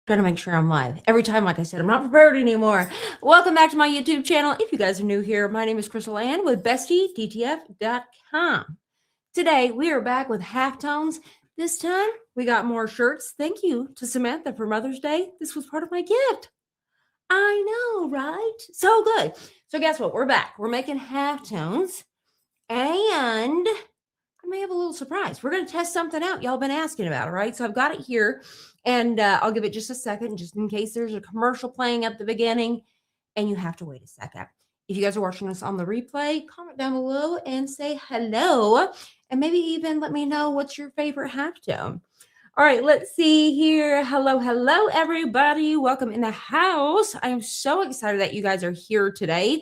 Trying to make sure I'm live. Every time, like I said, I'm not prepared anymore. Welcome back to my YouTube channel. If you guys are new here, my name is CrystalAnn with bestie DTF.com. Today, we are back with halftones. This time, we got more shirts. Thank you to Samantha for Mother's Day. This was part of my gift. I know, right? So good. So guess what? We're back. We're making halftones. And I may have a little surprise. We're going to test something out. Y'all been asking about it, right? So I've got it here, and I'll give it just a second, just in case there's a commercial playing at the beginning, and you have to wait a second. If you guys are watching this on the replay, comment down below and say hello, and maybe even let me know what's your favorite halftone. All right, let's see here. Hello, hello, everybody. Welcome in the house. I am so excited that you guys are here today.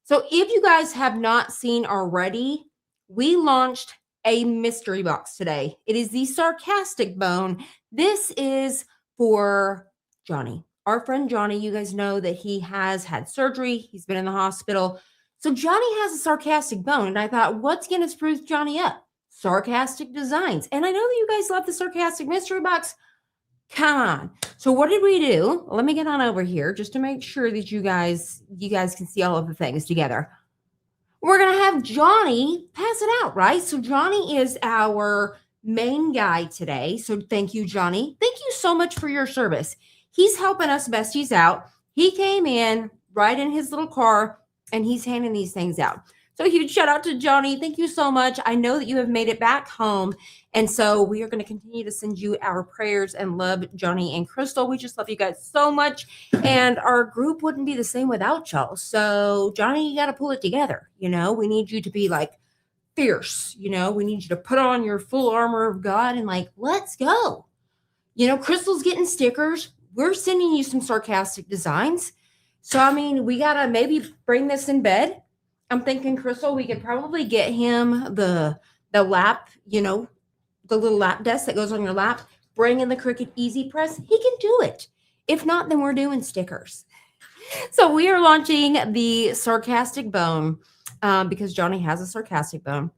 So if you guys have not seen already, we launched a mystery box today. It is the sarcastic bone. This is for Johnny. Our friend Johnny, you guys know that he has had surgery. He's been in the hospital. So Johnny has a sarcastic bone. And I thought, what's going to spruce Johnny up? Sarcastic designs. And I know that you guys love the sarcastic mystery box. Come on. So what did we do? Let me get on over here just to make sure that you guys can see all of the things together. We're going to have Johnny pass it out, right? So Johnny is our main guy today. So thank you, Johnny. Thank you so much for your service. He's helping us besties out. He came in right in his little car and he's handing these things out. So a huge shout out to Johnny. Thank you so much. I know that you have made it back home. And so we are going to continue to send you our prayers and love, Johnny and Crystal. We just love you guys so much. And our group wouldn't be the same without y'all. So Johnny, you got to pull it together. You know, we need you to be like fierce. You know, we need you to put on your full armor of God and like, let's go. You know, Crystal's getting stickers. We're sending you some sarcastic designs. So, I mean, we got to maybe bring this in bed. I'm thinking, Crystal, we could probably get him the lap, you know, the little lap desk that goes on your lap. Bring in the Cricut Easy Press. He can do it. If not, then we're doing stickers. So we are launching the sarcastic bone because Johnny has a sarcastic bone.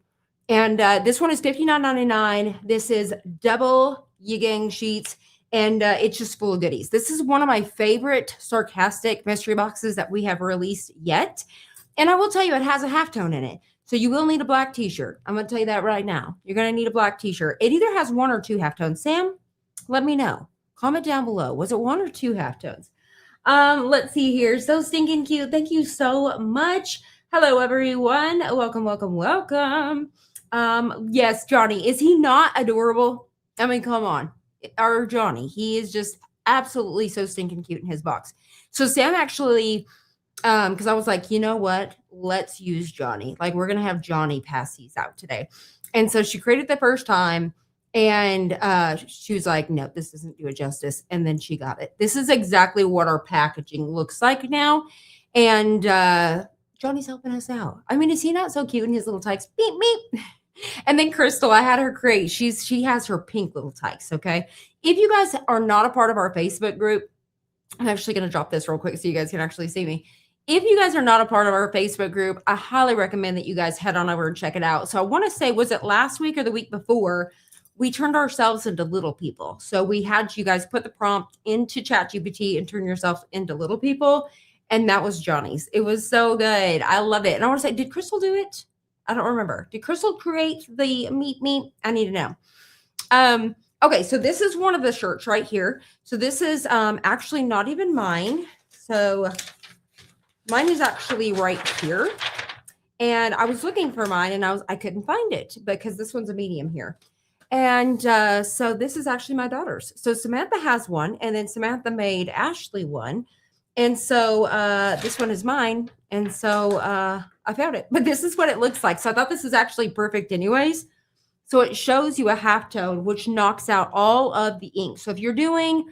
And this one is $59.99. This is double Yigang sheets. And it's just full of goodies. This is one of my favorite sarcastic mystery boxes that we have released yet. And I will tell you, it has a halftone in it. So you will need a black t-shirt. I'm going to tell you that right now. You're going to need a black t-shirt. It either has one or two halftones. Sam, let me know. Comment down below. Was it one or two halftones? Let's see here. So stinking cute. Thank you so much. Hello, everyone. Welcome, welcome, welcome. Yes, Johnny. Is he not adorable? I mean, come on. Our Johnny. He is just absolutely so stinking cute in his box. So Sam actually... because I was like, you know what? Let's use Johnny. Like, we're going to have Johnny pass these out today. And so she created the first time and she was like, no, this doesn't do it justice. And then she got it. This is exactly what our packaging looks like now. And Johnny's helping us out. I mean, is he not so cute in his little tykes? Beep, beep. And then Crystal, I had her create. She has her pink little tykes, okay? If you guys are not a part of our Facebook group, I'm actually going to drop this real quick so you guys can actually see me. If you guys are not a part of our Facebook group, I highly recommend that you guys head on over and check it out. So I want to say, was it last week or the week before, we turned ourselves into little people. So we had you guys put the prompt into ChatGPT and turn yourself into little people. And that was Johnny's. It was so good. I love it. And I want to say, did Crystal do it? I don't remember. Did Crystal create the meet? I need to know. Okay, so this is one of the shirts right here. So this is actually not even mine. So mine is actually right here. And I was looking for mine and I couldn't find it because this one's a medium here. And so this is actually my daughter's. So Samantha has one and then Samantha made Ashley one. And so this one is mine. And so I found it. But this is what it looks like. So I thought this was actually perfect anyways. So it shows you a halftone, which knocks out all of the ink. So if you're doing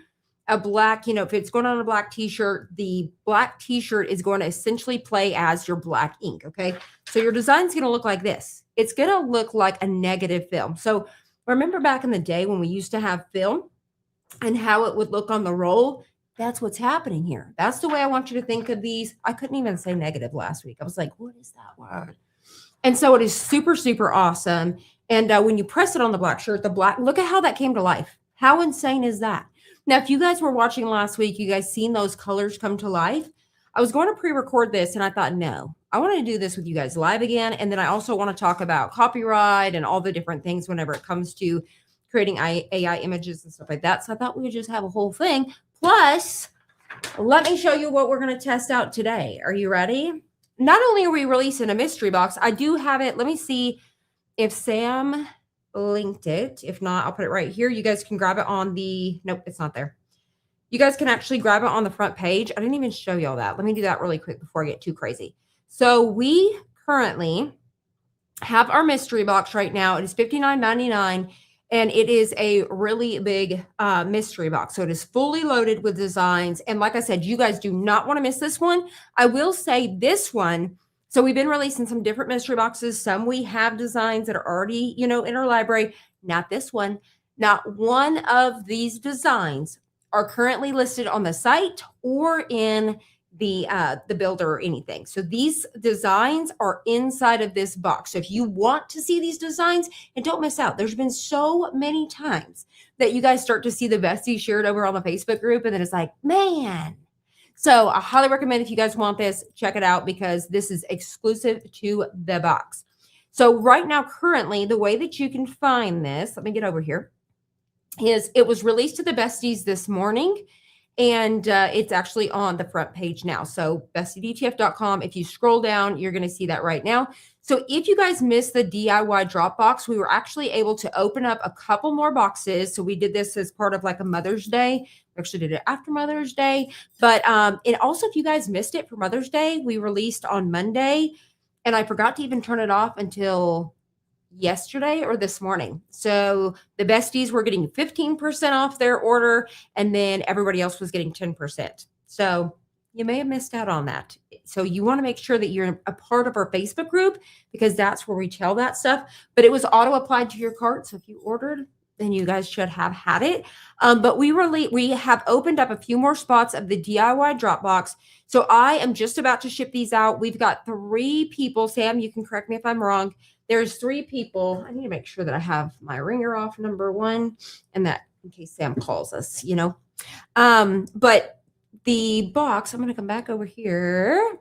a black, you know, if it's going on a black t-shirt, the black t-shirt is going to essentially play as your black ink, okay? So your design's going to look like this. It's going to look like a negative film. So remember back in the day when we used to have film and how it would look on the roll? That's what's happening here. That's the way I want you to think of these. I couldn't even say negative last week. I was like, what is that word? And so it is super, super awesome. And when you press it on the black shirt, look at how that came to life. How insane is that? Now, if you guys were watching last week, you guys seen those colors come to life. I was going to pre-record this and I thought, no, I want to do this with you guys live again. And then I also want to talk about copyright and all the different things whenever it comes to creating AI images and stuff like that. So I thought we would just have a whole thing. Plus, let me show you what we're going to test out today. Are you ready? Not only are we releasing a mystery box, I do have it. Let me see if Sam linked it. If not, I'll put it right here. You guys can grab it on the, nope, it's not there. You guys can actually grab it on the front page. I didn't even show y'all that. Let me do that really quick before I get too crazy. So we currently have our mystery box right now. It is $59.99 and it is a really big mystery box. So it is fully loaded with designs. And like I said, you guys do not want to miss this one. I will say this one. So we've been releasing some different mystery boxes. Some we have designs that are already, in our library. Not this one. Not one of these designs are currently listed on the site or in the builder or anything. So these designs are inside of this box. So if you want to see these designs, and don't miss out, there's been so many times that you guys start to see the besties shared over on the Facebook group, and then it's like, man. So I highly recommend if you guys want this, check it out because this is exclusive to the box. So right now, currently, the way that you can find this, let me get over here, is it was released to the besties this morning. And it's actually on the front page now. So bestiedtf.com. If you scroll down, you're going to see that right now. So if you guys missed the DIY drop box, we were actually able to open up a couple more boxes. So we did this as part of like a Mother's Day. We actually did it after Mother's Day. But and also if you guys missed it for Mother's Day, we released on Monday. And I forgot to even turn it off until yesterday or this morning. So the besties were getting 15% off their order and then everybody else was getting 10%. So you may have missed out on that. So you want to make sure that you're a part of our Facebook group because that's where we tell that stuff. But it was auto applied to your cart. So if you ordered, then you guys should have had it. But we have opened up a few more spots of the DIY Dropbox. So I am just about to ship these out. We've got 3 people. Sam, you can correct me if I'm wrong. There's 3 people. I need to make sure that I have my ringer off, number 1, and that in case Sam calls us, But the box, I'm going to come back over here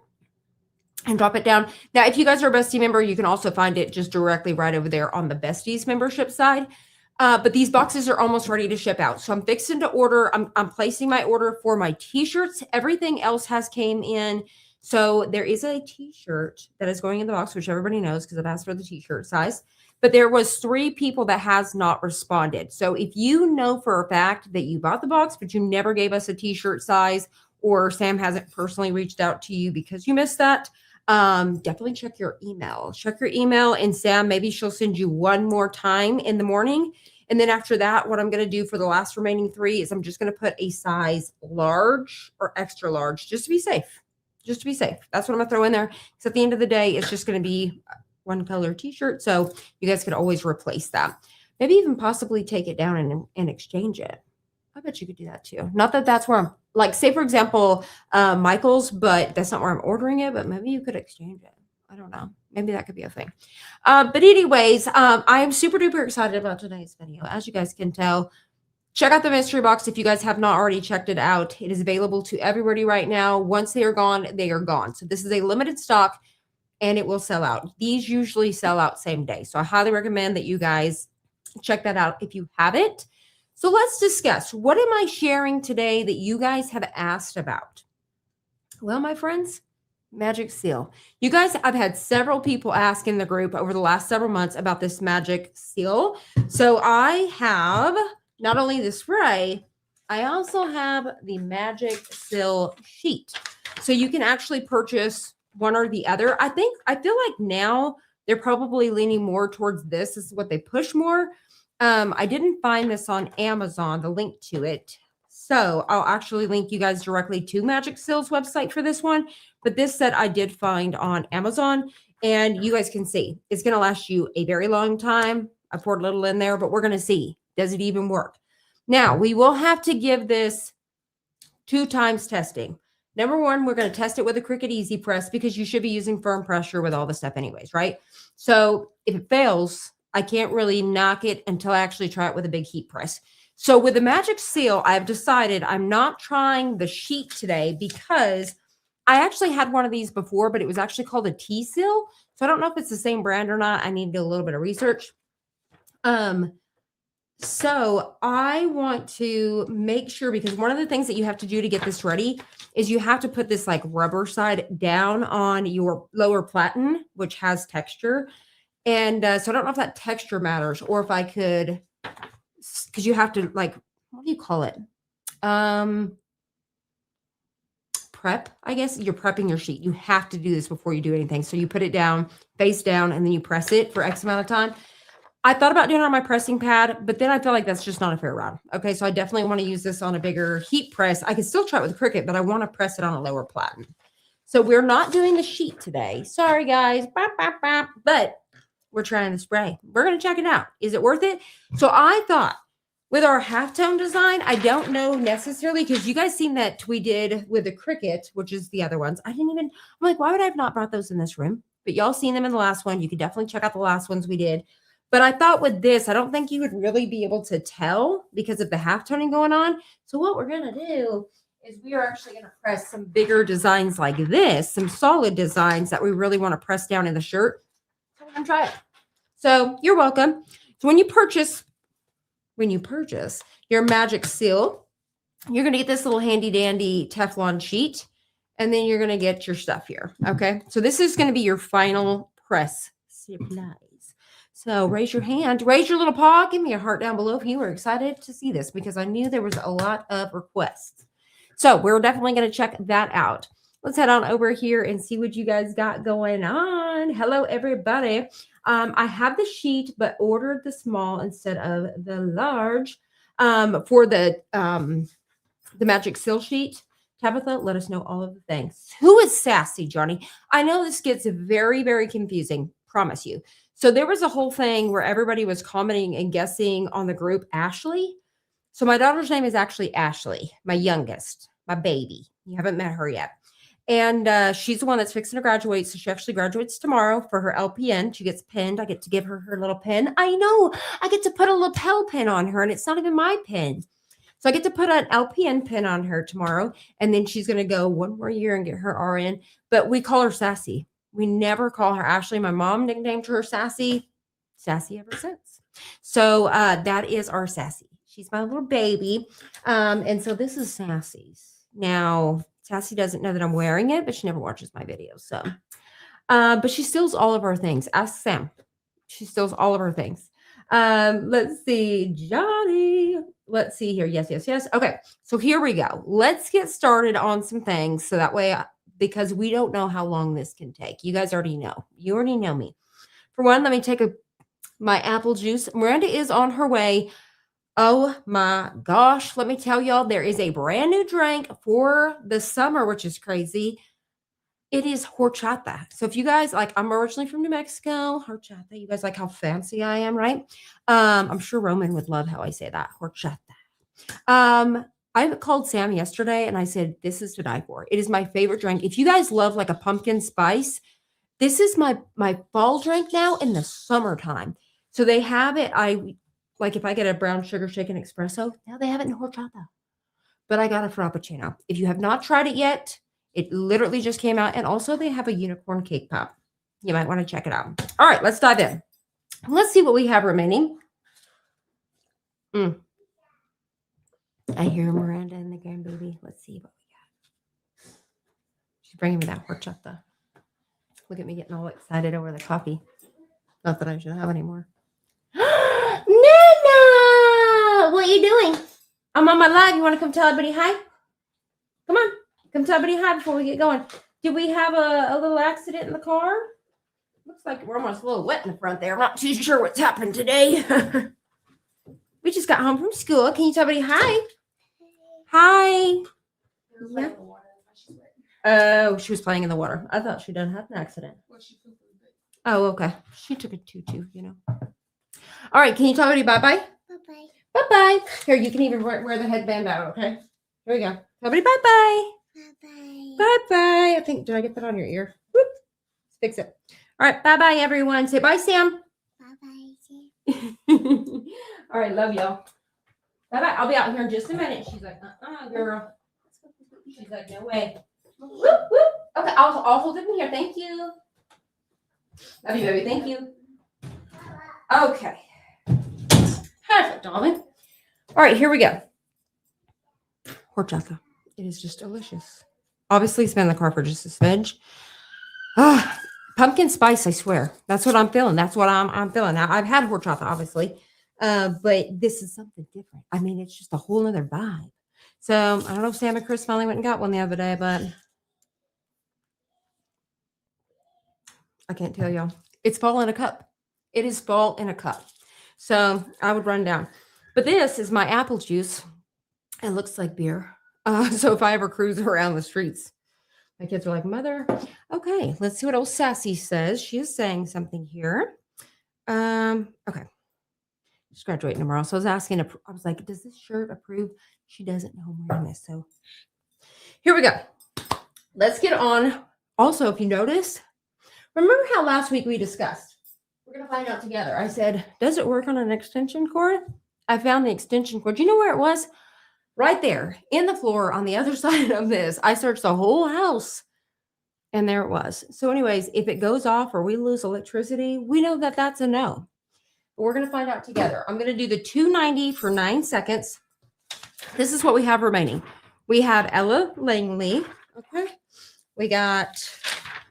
and drop it down. Now, if you guys are a Bestie member, you can also find it just directly right over there on the Besties membership side. But these boxes are almost ready to ship out. So I'm fixing to order. I'm placing my order for my t-shirts. Everything else has came in. So there is a t-shirt that is going in the box, which everybody knows because I've asked for the t-shirt size. But there was 3 people that has not responded. So if you know for a fact that you bought the box, but you never gave us a t-shirt size, or Sam hasn't personally reached out to you because you missed that, definitely check your email. Check your email, and Sam, maybe she'll send you one more time in the morning. And then after that, what I'm going to do for the last remaining 3 is I'm just going to put a size large or extra large just to be safe. Just to be safe. That's what I'm going to throw in there. Because at the end of the day, it's just going to be one color t-shirt. So you guys could always replace that. Maybe even possibly take it down and exchange it. I bet you could do that too. Not that that's where I'm, like, say, for example, Michael's, but that's not where I'm ordering it. But maybe you could exchange it. I don't know. Maybe that could be a thing. But anyways, I am super duper excited about today's video. As you guys can tell, check out the mystery box if you guys have not already checked it out. It is available to everybody right now. Once they are gone, they are gone. So this is a limited stock and it will sell out. These usually sell out same day. So I highly recommend that you guys check that out if you have it. So let's discuss, what am I sharing today that you guys have asked about? Well, my friends, magic seal. You guys, I've had several people ask in the group over the last several months about this magic seal. So I have not only the spray, I also have the magic seal sheet. So you can actually purchase one or the other. I feel like now they're probably leaning more towards this. This is what they push more. I didn't find this on Amazon, the link to it. So I'll actually link you guys directly to Magic Seal's website for this one. But this set I did find on Amazon. And you guys can see it's going to last you a very long time. I poured a little in there, but we're going to see. Does it even work? Now, we will have to give this 2 times testing. Number 1, we're going to test it with a Cricut Easy Press because you should be using firm pressure with all the stuff anyways, right? So if it fails, I can't really knock it until I actually try it with a big heat press. So with the magic seal, I've decided I'm not trying the sheet today because I actually had one of these before, but it was actually called a T-seal. So I don't know if it's the same brand or not. I need to do a little bit of research. So I want to make sure, because one of the things that you have to do to get this ready is you have to put this like rubber side down on your lower platen, which has texture. And so I don't know if that texture matters or if I could, because you have to like, what do you call it? Prep, I guess. You're prepping your sheet. You have to do this before you do anything. So you put it down, face down, and then you press it for X amount of time. I thought about doing it on my pressing pad, but then I feel like that's just not a fair round. Okay, so I definitely want to use this on a bigger heat press. I can still try it with Cricut, but I want to press it on a lower platen. So we're not doing the sheet today. Sorry, guys. But we're trying the spray. We're going to check it out. Is it worth it? So I thought with our halftone design, I don't know necessarily, because you guys seen that we did with the Cricut, which is the other ones. I'm like, why would I have not brought those in this room? But y'all seen them in the last one. You can definitely check out the last ones we did. But I thought with this, I don't think you would really be able to tell because of the halftoning going on. So what we're going to do is we are actually going to press some bigger designs like this, some solid designs that we really want to press down in the shirt. So we're going to try it. So you're welcome. So when you purchase your magic seal, you're going to get this little handy dandy Teflon sheet, and then you're going to get your stuff here. Okay. So this is going to be your final press supplies. So raise your hand, raise your little paw, give me a heart down below if you were excited to see this, because I knew there was a lot of requests. So we're definitely going to check that out. Let's head on over here and see what you guys got going on. Hello, everybody. I have the sheet, but ordered the small instead of the large for the magic seal sheet. Tabitha, let us know all of the things. Who is Sassy, Johnny? I know this gets very, very confusing. Promise you. So there was a whole thing where everybody was commenting and guessing on the group Ashley. So my daughter's name is actually Ashley, my youngest, my baby. You haven't met her yet. And she's the one that's fixing to graduate. So she actually graduates tomorrow for her LPN. She gets pinned. I get to give her her little pin. I know. I get to put a lapel pin on her, and it's not even my pin. So I get to put an LPN pin on her tomorrow, and then she's going to go one more year and get her RN. But we call her Sassy. We never call her Ashley. My mom nicknamed her Sassy. Sassy ever since. So that is our Sassy. She's my little baby. And so this is Sassy's. Now, Sassy doesn't know that I'm wearing it, but she never watches my videos. So, but she steals all of our things. Ask Sam. She steals all of our things. Let's see, Johnny. Let's see here. Yes. Okay. So here we go. Let's get started on some things. So that way, because we don't know how long this can take. You guys already know. You already know me. For one, let me take my apple juice. Miranda is on her way. Oh my gosh. Let me tell y'all, there is a brand new drink for the summer, which is crazy. It is horchata. So if you guys like, I'm originally from New Mexico, horchata. You guys like how fancy I am, right? I'm sure Roman would love how I say that, horchata. I called Sam yesterday and I said, this is to die for. It is my favorite drink. If you guys love like a pumpkin spice, this is my fall drink now in the summertime. So they have it. Like if I get a brown sugar shaken espresso, now they have it in horchata. But I got a frappuccino. If you have not tried it yet, it literally just came out. And also they have a unicorn cake pop. You might want to check it out. All right, let's dive in. Let's see what we have remaining. I hear Miranda and the grandbaby. Let's see what we got. She's bringing me that horchata. Look at me getting all excited over the coffee. Not that I should have anymore. Nana! What are you doing? I'm on my live. You want to come tell everybody hi? Come on. Come tell everybody hi before we get going. Did we have a little accident in the car? Looks like we're almost a little wet in the front there. I'm not too sure what's happened today. We just got home from school. Can you tell everybody hi? Hi. Yeah. Oh, she was playing in the water. I thought she done had an accident. Oh, okay. She took a tutu, you know. All right. Can you tell everybody bye-bye? Bye-bye. Bye-bye. Here, you can even wear the headband out, okay? Here we go. Everybody bye-bye. Bye-bye. Bye-bye. I think, did I get that on your ear? Whoop. Let's fix it. All right. Bye-bye, everyone. Say bye, Sam. Bye-bye, Sam. All right. Love y'all. Bye-bye. I'll be out here in just a minute. She's like, girl. She's like, no way. Whoop, whoop. Okay, I'll hold it in here. Thank you. Love you, baby. Thank you. Okay. Perfect, darling. All right, here we go. Horchata. It is just delicious. Obviously, it's been in the car for just a smidge. Pumpkin spice, I swear. That's what I'm feeling. That's what I'm feeling. Now, I've had horchata, obviously, but this is something different. I mean, it's just a whole other vibe. So, I don't know if Sam and Chris finally went and got one the other day, but I can't tell y'all. It's fall in a cup. It is fall in a cup. So, I would run down. But this is my apple juice. It looks like beer. So, if I ever cruise around the streets, my kids are like, Mother, okay, let's see what old Sassy says. She is saying something here. Okay. She's graduating tomorrow. So I was asking, I was like, does this shirt approve? She doesn't know I'm wearing this. So here we go. Let's get on. Also, if you noticed, remember how last week we discussed, we're going to find out together. I said, does it work on an extension cord? I found the extension cord. You know where it was? Right there in the floor on the other side of this. I searched the whole house and there it was. So anyways, if it goes off or we lose electricity, we know that that's a no. But we're going to find out together. I'm going to do the 290 for 9 seconds. This is what we have remaining. We have Ella Langley. Okay. We got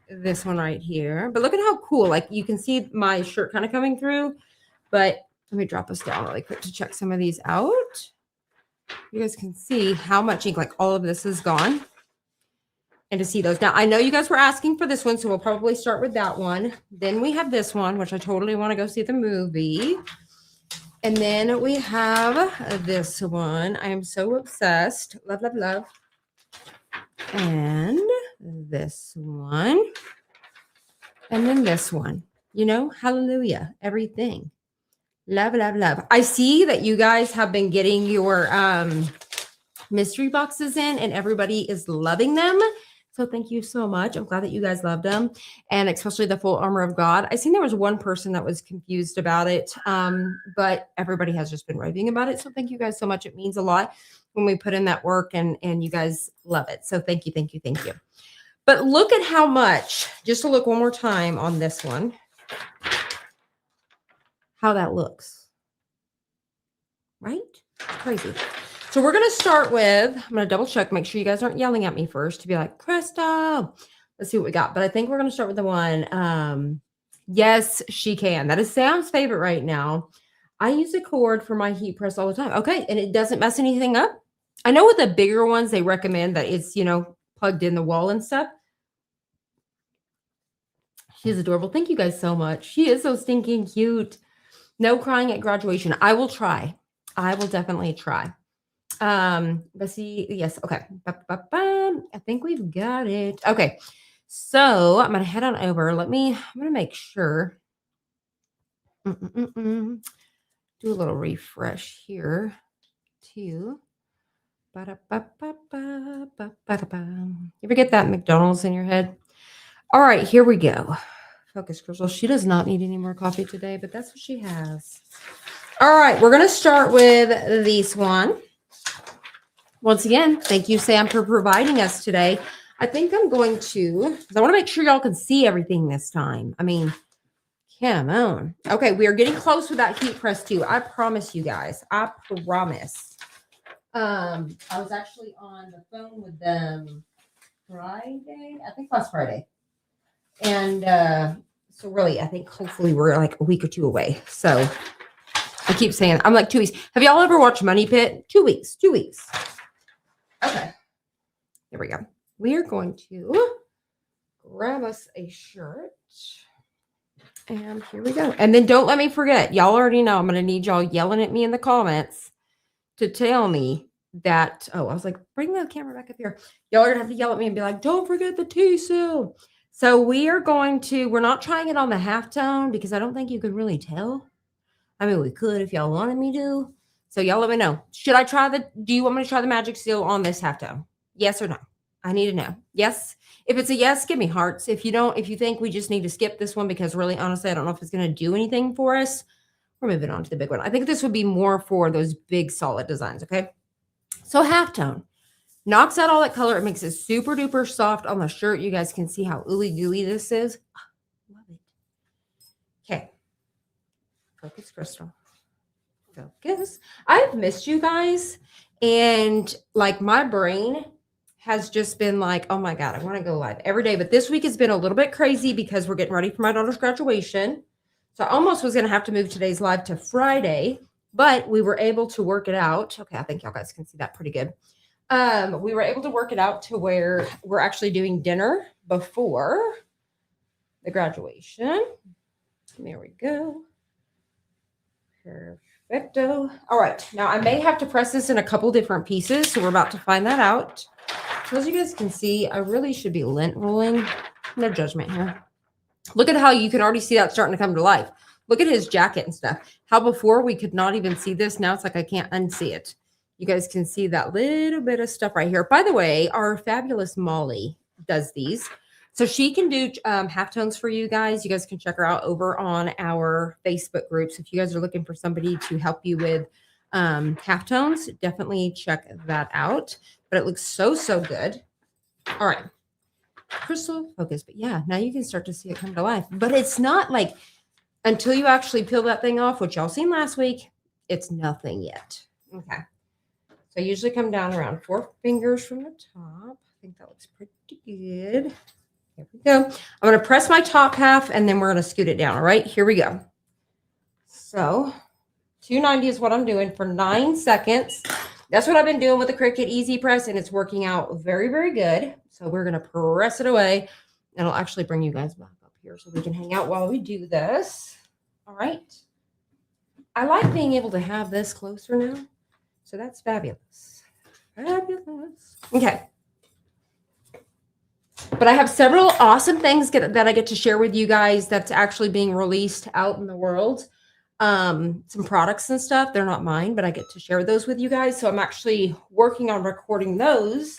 this one right here. But look at how cool. Like you can see my shirt kind of coming through. But let me drop us down really quick to check some of these out. You guys can see how much ink, like all of this is gone. And to see those. Now, I know you guys were asking for this one, so we'll probably start with that one. Then we have this one, which I totally want to go see the movie. And then we have this one. I am so obsessed. Love, love, love. And this one. And then this one. You know, hallelujah, everything. Love, love, love. I see that you guys have been getting your mystery boxes in and everybody is loving them. So thank you so much. I'm glad that you guys loved them. And especially the full armor of God. I seen there was one person that was confused about it. But everybody has just been raving about it. So thank you guys so much. It means a lot when we put in that work and you guys love it. So thank you, thank you, thank you. But look at how much, just to look one more time on this one, how that looks. Right? Crazy. So we're going to start with, I'm going to double check, make sure you guys aren't yelling at me first to be like, Crystal, let's see what we got. But I think we're going to start with the one, yes, she can. That is Sam's favorite right now. I use a cord for my heat press all the time. Okay. And it doesn't mess anything up. I know with the bigger ones, they recommend that it's, you know, plugged in the wall and stuff. She's adorable. Thank you guys so much. She is so stinking cute. No crying at graduation. I will try. I will definitely try. Bessie, yes. Okay. I think we've got it. Okay. So I'm going to head on over. I'm going to make sure. Do a little refresh here too. You ever get that McDonald's in your head? All right, here we go. Focus, Crystal. She does not need any more coffee today, but that's what she has. All right, we're going to start with this one. Once again, thank you, Sam, for providing us today. I think I'm going to, because I want to make sure y'all can see everything this time. I mean, come on. Okay, we are getting close with that heat press too. I promise you guys. I promise. I was actually on the phone with them Friday, I think last Friday. And so really, I think hopefully we're like a week or two away. So I keep saying, I'm like 2 weeks. Have y'all ever watched Money Pit? 2 weeks, 2 weeks. Okay. Here we go. We are going to grab us a shirt. And here we go. And then don't let me forget. Y'all already know I'm going to need y'all yelling at me in the comments to tell me that. Oh, I was like, bring the camera back up here. Y'all are going to have to yell at me and be like, don't forget the T-cell. So we are going to, we're not trying it on the halftone because I don't think you could really tell. I mean, we could if y'all wanted me to. So y'all let me know. Should I try do you want me to try the magic seal on this halftone? Yes or no? I need to know. Yes. If it's a yes, give me hearts. If you don't, if you think we just need to skip this one because really, honestly, I don't know if it's going to do anything for us, we're moving on to the big one. I think this would be more for those big solid designs, okay? So halftone knocks out all that color. It makes it super duper soft on the shirt. You guys can see how ooey gooey this is. Love it. Okay. Focus, Crystal. Focus. I've missed you guys. And like my brain has just been like, oh my God, I want to go live every day. But this week has been a little bit crazy because we're getting ready for my daughter's graduation. So I almost was going to have to move today's live to Friday, but we were able to work it out. Okay, I think y'all guys can see that pretty good. We were able to work it out to where we're actually doing dinner before the graduation. There we go. Perfecto. All right. Now I may have to press this in a couple different pieces. So we're about to find that out. So as you guys can see, I really should be lint rolling. No judgment here. Look at how you can already see that starting to come to life. Look at his jacket and stuff. How before we could not even see this. Now it's like I can't unsee it. You guys can see that little bit of stuff right here. By the way, our fabulous Molly does these. So she can do halftones for you guys. You guys can check her out over on our Facebook groups. If you guys are looking for somebody to help you with halftones, definitely check that out. But it looks so, so good. All right. Crystal, focus. But yeah, now you can start to see it come to life. But it's not like until you actually peel that thing off, which y'all seen last week, it's nothing yet. Okay. So I usually come down around 4 fingers from the top. I think that looks pretty good. Here we go. I'm going to press my top half and then we're going to scoot it down. All right, here we go. So 290 is what I'm doing for 9 seconds. That's what I've been doing with the Cricut Easy Press, and it's working out very, very good. So we're going to press it away, and I'll actually bring you guys back up here so we can hang out while we do this. All right. I like being able to have this closer now. So that's fabulous. Fabulous. Okay. But I have several awesome things that I get to share with you guys that's actually being released out in the world. Some products and stuff. They're not mine, but I get to share those with you guys. So I'm actually working on recording those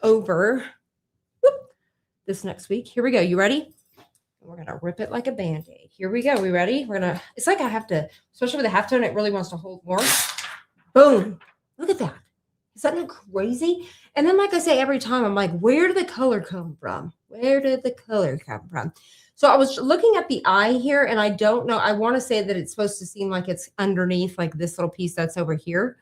over this next week. Here we go. You ready? We're going to rip it like a Band-Aid. Here we go. We ready? We're going to, it's like I have to, especially with the halftone, it really wants to hold more. Boom. Look at that. Is that not crazy? And then, like I say, every time I'm like, where did the color come from? Where did the color come from? So I was looking at the eye here, and I don't know. I want to say that it's supposed to seem like it's underneath, like this little piece that's over here.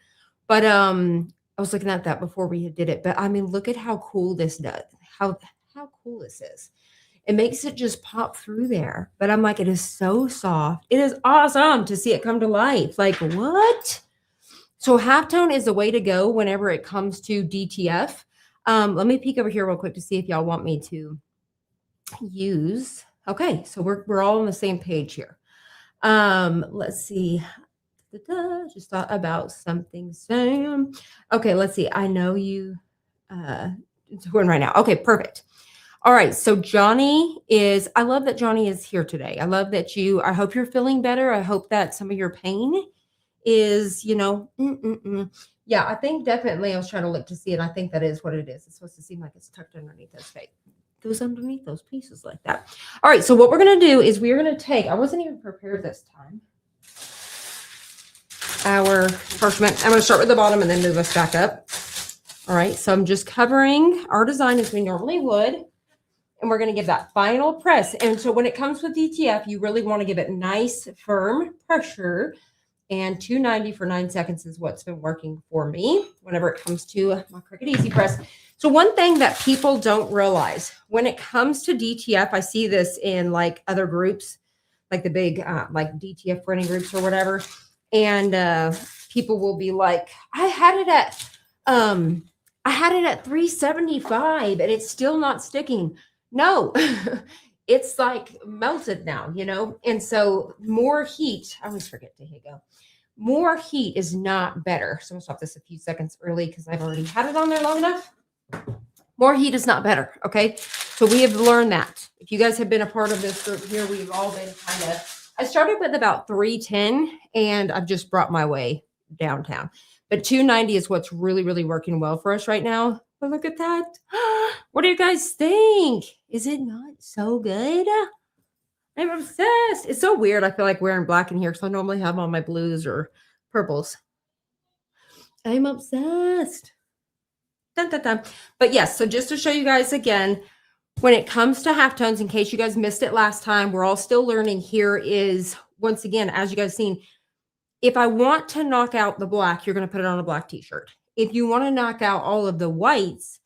But I was looking at that before we did it. But I mean, look at how cool this does. How cool this is. It makes it just pop through there. But I'm like, it is so soft. It is awesome to see it come to life. Like, what? So halftone is the way to go whenever it comes to DTF. Let me peek over here real quick to see if y'all want me to use. Okay, so we're all on the same page here. Let's see. Just thought about something, Sam. Okay, let's see. I know you doing right now. Okay, perfect. All right, so Johnny is, I love that Johnny is here today. I love that I hope you're feeling better. I hope that some of your pain is, yeah, I think definitely I was trying to look to see it. I think that is what it is. It's supposed to seem like it's tucked underneath his face. Goes underneath those pieces like that. All right, so what we're going to do is we're going to take, I wasn't even prepared this time, our parchment. I'm going to start with the bottom and then move us back up. All right, so I'm just covering our design as we normally would. And we're going to give that final press. And so when it comes with DTF, you really want to give it nice, firm pressure. And 290 for 9 seconds is what's been working for me whenever it comes to my Cricut Easy Press. So one thing that people don't realize when it comes to DTF, I see this in like other groups, like the big like DTF printing groups or whatever. And people will be like, I had it at 375 and it's still not sticking. No, it's like melted now, and so more heat. I always forget to hit go. More heat is not better. So I'm going to stop this a few seconds early because I've already had it on there long enough. More heat is not better. Okay. So we have learned that. If you guys have been a part of this group here, we've all been I started with about 310 and I've just brought my way downtown. But 290 is what's really, really working well for us right now. But look at that. What do you guys think? Is it not so good? I'm obsessed. It's so weird. I feel like wearing black in here because I normally have on my blues or purples. I'm obsessed. Dun, dun, dun. But yes, so just to show you guys again, when it comes to halftones, in case you guys missed it last time, we're all still learning. Here is, once again, as you guys seen, if I want to knock out the black, you're going to put it on a black t-shirt. If you want to knock out all of the whites,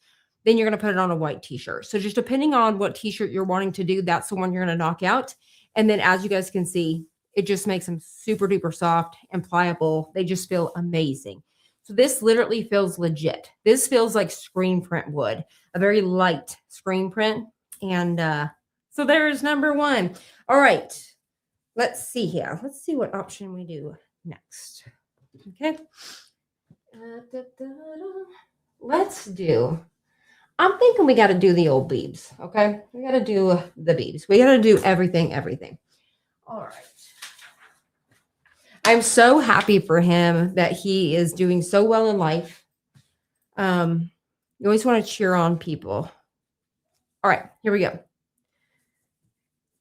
then you're going to put it on a white t-shirt. So just depending on what t-shirt you're wanting to do, that's the one you're going to knock out. And then as you guys can see, it just makes them super duper soft and pliable. They just feel amazing. So this literally feels legit. This feels like screen print would, a very light screen print. And so there's number one. All right, let's see here. Let's see what option we do next. Okay. Let's do, I'm thinking we got to do the old beebs. Okay. We got to do the beebs. We got to do everything. All right. I'm so happy for him that he is doing so well in life. You always want to cheer on people. All right, here we go.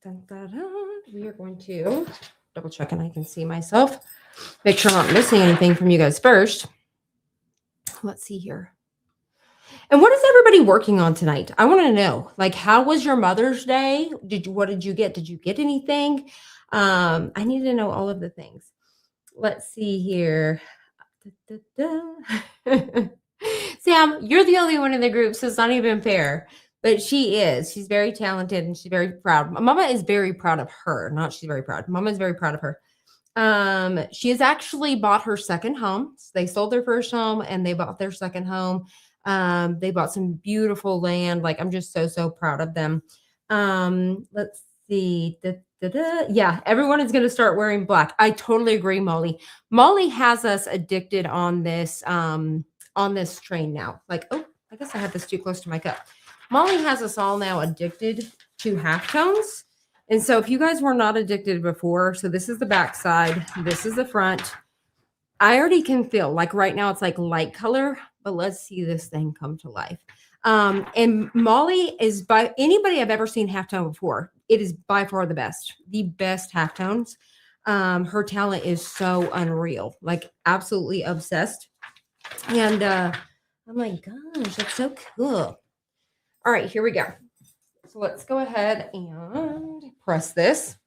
Dun, dun, dun. We are going to double check and I can see myself. Make sure I'm not missing anything from you guys first. Let's see here. And what is everybody working on tonight? I want to know, like, how was your Mother's Day? What did you get? Did you get anything? I need to know all of the things. Let's see here. Sam, you're the only one in the group, so it's not even fair. But she is. She's very talented and she's very proud. Mama is very proud of her. Not she's very proud. Mama is very proud of her. She has actually bought her second home. So they sold their first home and they bought their second home. They bought some beautiful land. Like, I'm just so proud of them. Let's see. Yeah, everyone is going to start wearing black. I totally agree, Molly. Molly has us addicted on this train now. Like, oh, I guess I had this too close to my cup. Molly has us all now addicted to halftones. And so if you guys were not addicted before, so this is the back side, this is the front. I already can feel like right now it's like light color, but let's see this thing come to life. And Molly is, by anybody I've ever seen halftone before, it is by far the best halftones. Her talent is so unreal, like absolutely obsessed. And oh my gosh, that's so cool. All right, here we go. So let's go ahead and press this.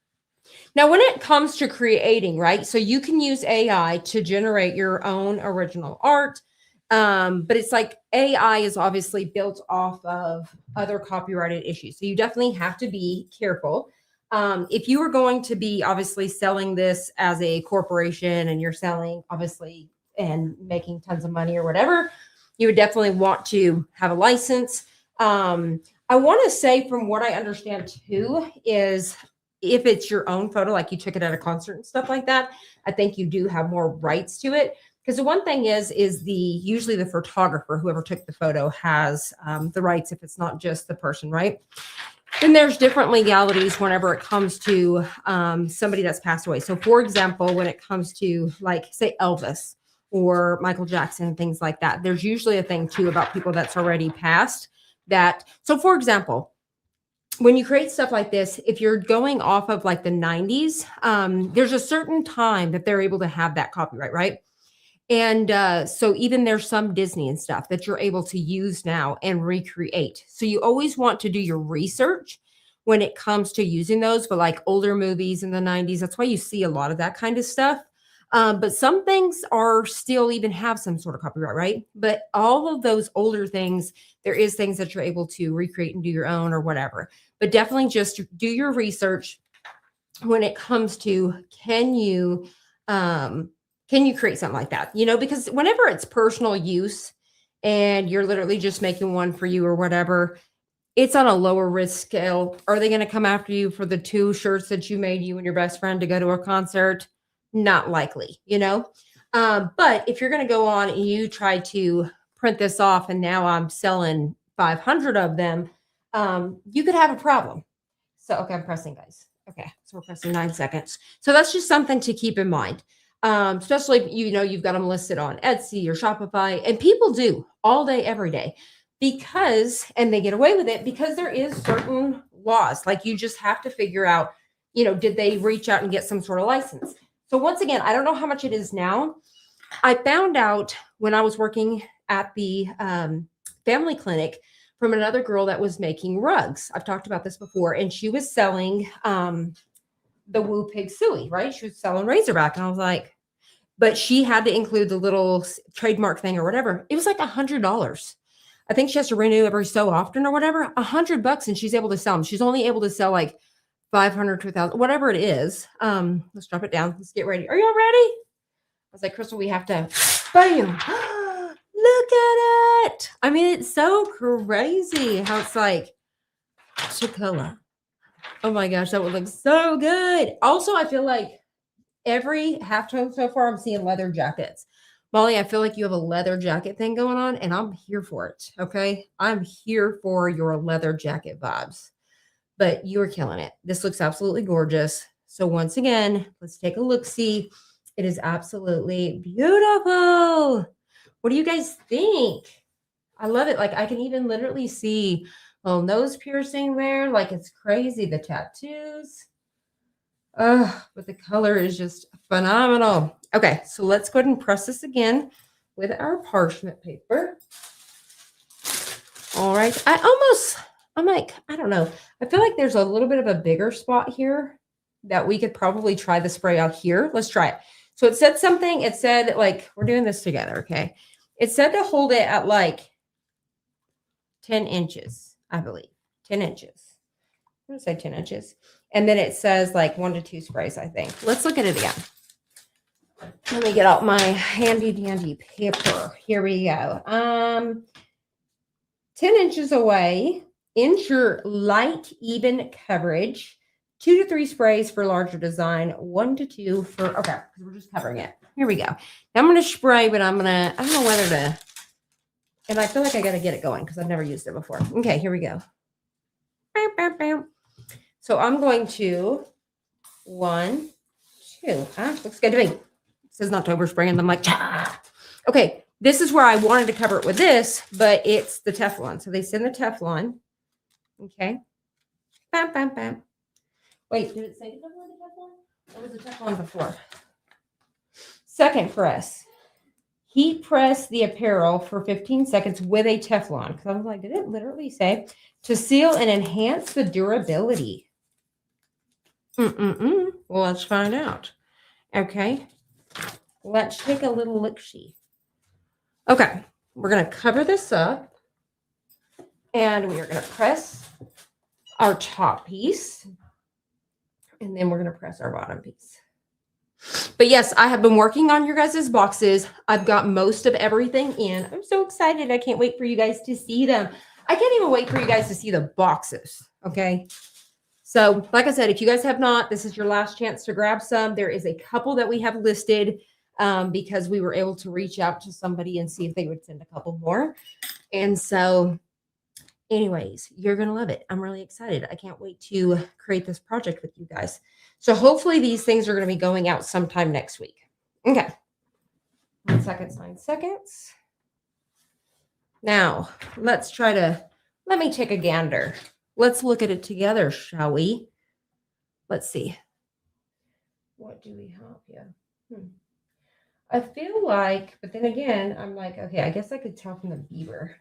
Now, when it comes to creating, right? So you can use AI to generate your own original art. But it's like AI is obviously built off of other copyrighted issues. So you definitely have to be careful. If you are going to be obviously selling this as a corporation and you're selling obviously and making tons of money or whatever, you would definitely want to have a license. I want to say from what I understand too is if it's your own photo, like you took it at a concert and stuff like that, I think you do have more rights to it. Because the one thing is usually the photographer, whoever took the photo, has the rights if it's not just the person, right? Then there's different legalities whenever it comes to somebody that's passed away. So for example, when it comes to like say Elvis or Michael Jackson and things like that, there's usually a thing too about people that's already passed that. So for example, when you create stuff like this, if you're going off of like the 90s, there's a certain time that they're able to have that copyright, right? And so even there's some Disney and stuff that you're able to use now and recreate. So you always want to do your research when it comes to using those, but like older movies in the 90s, that's why you see a lot of that kind of stuff. But some things are still even have some sort of copyright, right? But all of those older things, there is things that you're able to recreate and do your own or whatever. But definitely just do your research when it comes to can you create something like that? You know, because whenever it's personal use and you're literally just making one for you or whatever, it's on a lower risk scale. Are they going to come after you for the 2 shirts that you made you and your best friend to go to a concert? Not likely, you know? But if you're going to go on and you try to print this off and now I'm selling 500 of them, you could have a problem. So, okay, I'm pressing, guys. Okay, so we're pressing 9 seconds. So that's just something to keep in mind. Especially if you know you've got them listed on Etsy or Shopify, and people do all day, every day, because, and they get away with it because there is certain laws. Like you just have to figure out, did they reach out and get some sort of license? So once again, I don't know how much it is now. I found out when I was working at the family clinic from another girl that was making rugs. I've talked about this before, and she was selling the Woo Pig Suey, right? She was selling Razorback, and I was like, but she had to include the little trademark thing or whatever. It was like $100. I think she has to renew every so often or whatever. $100, and she's able to sell them. She's only able to sell like 500 to 1,000, whatever it is. Let's drop it down. Let's get ready. Are y'all ready? I was like, Crystal, we have to, bam. Look at it. I mean, it's so crazy how it's like Chicula. Oh my gosh, that would look so good. Also, I feel like every halftone so far, I'm seeing leather jackets. Molly, I feel like you have a leather jacket thing going on, and I'm here for it. Okay. I'm here for your leather jacket vibes, but you're killing it. This looks absolutely gorgeous. So once again, let's take a look. See, it is absolutely beautiful. What do you guys think? I love it. Like I can even literally see a little nose piercing there. Like it's crazy. The tattoos. But the color is just phenomenal. Okay, so let's go ahead and press this again with our parchment paper. All right. I'm like, I don't know. I feel like there's a little bit of a bigger spot here that we could probably try the spray out here. Let's try it. So it said something. It said like, we're doing this together. Okay. It said to hold it at like 10 inches, I believe. 10 inches. I'm going to say 10 inches. And then it says like 1 to 2 sprays, I think. Let's look at it again. Let me get out my handy dandy paper. Here we go. 10 inches away. Ensure light, even coverage. 2 to 3 sprays for larger design. 1 to 2 for, okay, we're just covering it. Here we go. Now I'm going to spray, but I don't know whether to, and I feel like I got to get it going because I've never used it before. Okay, here we go. Bam, bam, bam. So I'm going to 1, 2. Looks good to me. It says not to overspray, and I'm like, okay, this is where I wanted to cover it with this, but it's the Teflon. So they send the Teflon. Okay. Bam, bam, bam. Wait, did it say Teflon? What was the Teflon before? Second press. Heat press the apparel for 15 seconds with a Teflon. Because I was like, did it literally say to seal and enhance the durability? Well, let's find out. Okay. Let's take a little look-see. Okay. We're going to cover this up. And we are going to press our top piece. And then we're going to press our bottom piece. But yes, I have been working on your guys' boxes. I've got most of everything in. I'm so excited. I can't wait for you guys to see them. I can't even wait for you guys to see the boxes. Okay. So like I said, if you guys have not, this is your last chance to grab some. There is a couple that we have listed because we were able to reach out to somebody and see if they would send a couple more. And so anyways, you're going to love it. I'm really excited. I can't wait to create this project with you guys. So hopefully these things are going to be going out sometime next week. Okay. 1 second, 9 seconds. Now let's let me take a gander. Let's look at it together, shall we? Let's see. What do we have here? I feel like, but then again, I'm like, okay, I guess I could tell from the beaver.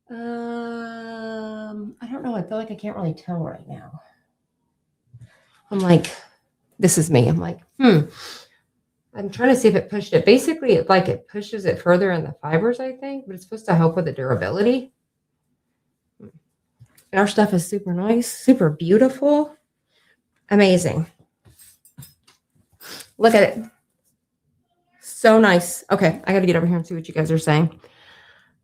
I don't know. I feel like I can't really tell right now. I'm like, this is me. I'm like, I'm trying to see if it pushed it. Basically, it pushes it further in the fibers, I think, but it's supposed to help with the durability. And our stuff is super nice, super beautiful, amazing. Look at it. So nice. Okay, I got to get over here and see what you guys are saying.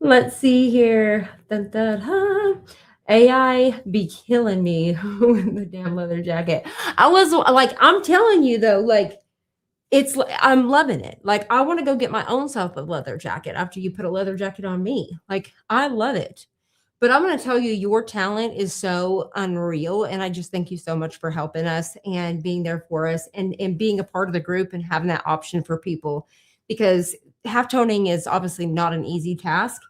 Let's see here. Dun, dun, dun. AI be killing me with the damn leather jacket. I was like, I'm telling you though, like, I'm loving it. Like, I want to go get my own self a leather jacket after you put a leather jacket on me. Like, I love it. But I'm going to tell you, your talent is so unreal. And I just thank you so much for helping us and being there for us and being a part of the group and having that option for people, because halftoning is obviously not an easy task.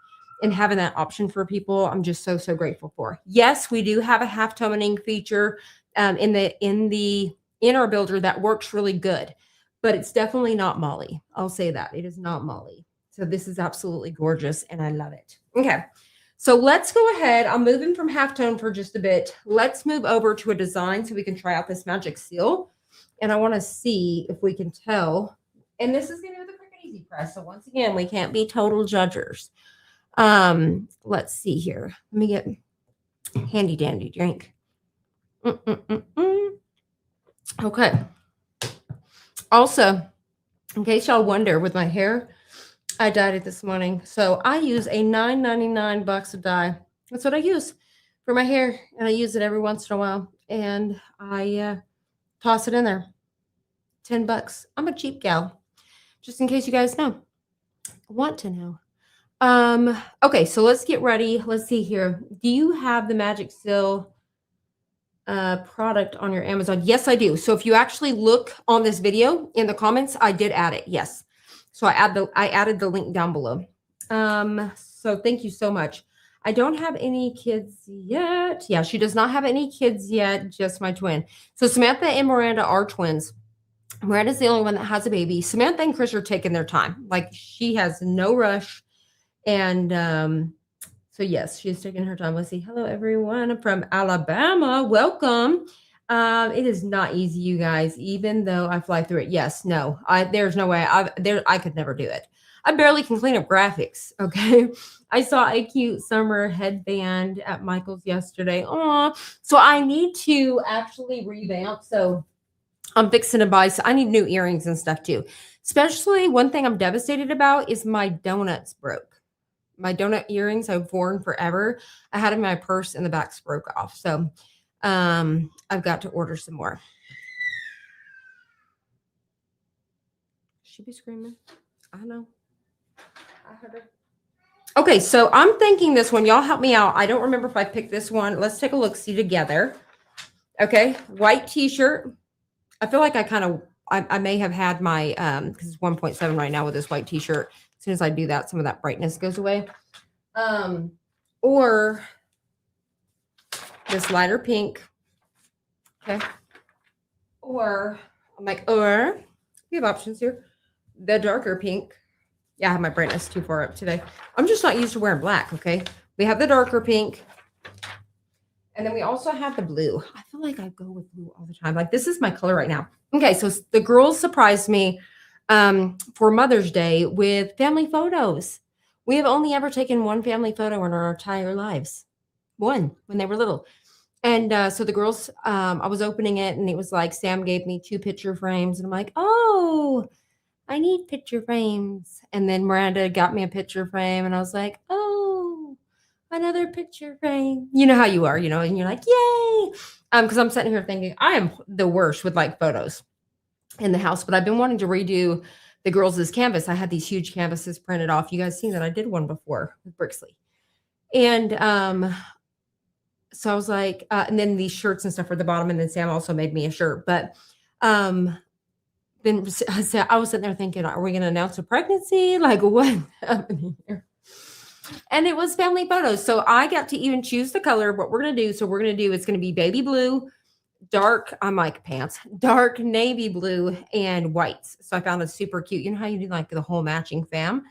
And having that option for people, I'm just so, so grateful for. Yes, we do have a halftoning feature in the inner builder that works really good, but it's definitely not Molly. I'll say that it is not Molly. So this is absolutely gorgeous and I love it. Okay. So let's go ahead. I'm moving from halftone for just a bit. Let's move over to a design so we can try out this magic seal. And I want to see if we can tell. And this is going to be the quick and easy press. So once again, we can't be total judgers. Let's see here. Let me get handy dandy drink. Okay. Also, in case y'all wonder, with my hair, I dyed it this morning. So I use a $9.99 box of dye. That's what I use for my hair. And I use it every once in a while. And I toss it in there. $10. I'm a cheap gal. Just in case you guys want to know. Okay, so let's get ready. Let's see here. Do you have the Magic Seal product on your Amazon? Yes, I do. So if you actually look on this video in the comments, I did add it. Yes. So I added the link down below. So thank you so much. I don't have any kids yet. Yeah, she does not have any kids yet, just my twin. So Samantha and Miranda are twins. Miranda's the only one that has a baby. Samantha and Chris are taking their time. Like, she has no rush. And so yes, she's taking her time. Let's see. Hello, everyone from Alabama. Welcome. It is not easy, you guys, even though I fly through it. Yes, no, there's no way I could never do it. I barely can clean up graphics. Okay. I saw a cute summer headband at Michael's yesterday. Oh, so I need to actually revamp. So I'm fixing to buy. So I need new earrings and stuff too. Especially one thing I'm devastated about is my donuts broke. My donut earrings I've worn forever. I had them in my purse and the backs broke off. So I've got to order some more. She be screaming. I know. I heard her. Okay, so I'm thinking this one. Y'all help me out. I don't remember if I picked this one. Let's take a look-see together. Okay, white t-shirt. I feel like I may have had my, because it's 1.7 right now with this white t-shirt. As soon as I do that, some of that brightness goes away. Or this lighter pink. Okay. Or I'm like, or we have options here. The darker pink. Yeah, I have my brightness too far up today. I'm just not used to wearing black. Okay. We have the darker pink. And then we also have the blue. I feel like I go with blue all the time. Like, this is my color right now. Okay. So the girls surprised me for Mother's Day with family photos. We have only ever taken one family photo in our entire lives. One, when they were little. And so the girls, I was opening it and it was like, Sam gave me 2 picture frames. And I'm like, oh, I need picture frames. And then Miranda got me a picture frame. And I was like, oh, another picture frame. You know how you are, and you're like, yay. Because I'm sitting here thinking I am the worst with like photos in the house. But I've been wanting to redo the girls' canvas. I had these huge canvases printed off. You guys seen that? I did one before with Brixley. And so I was like, and then these shirts and stuff for the bottom. And then Sam also made me a shirt. But then I was sitting there thinking, are we going to announce a pregnancy? Like, what's happening here? And it was family photos. So I got to even choose the color, what we're going to do. So we're going to do, it's going to be baby blue, dark, I'm like pants, dark navy blue, and whites. So I found it super cute. You know how you do like the whole matching fam?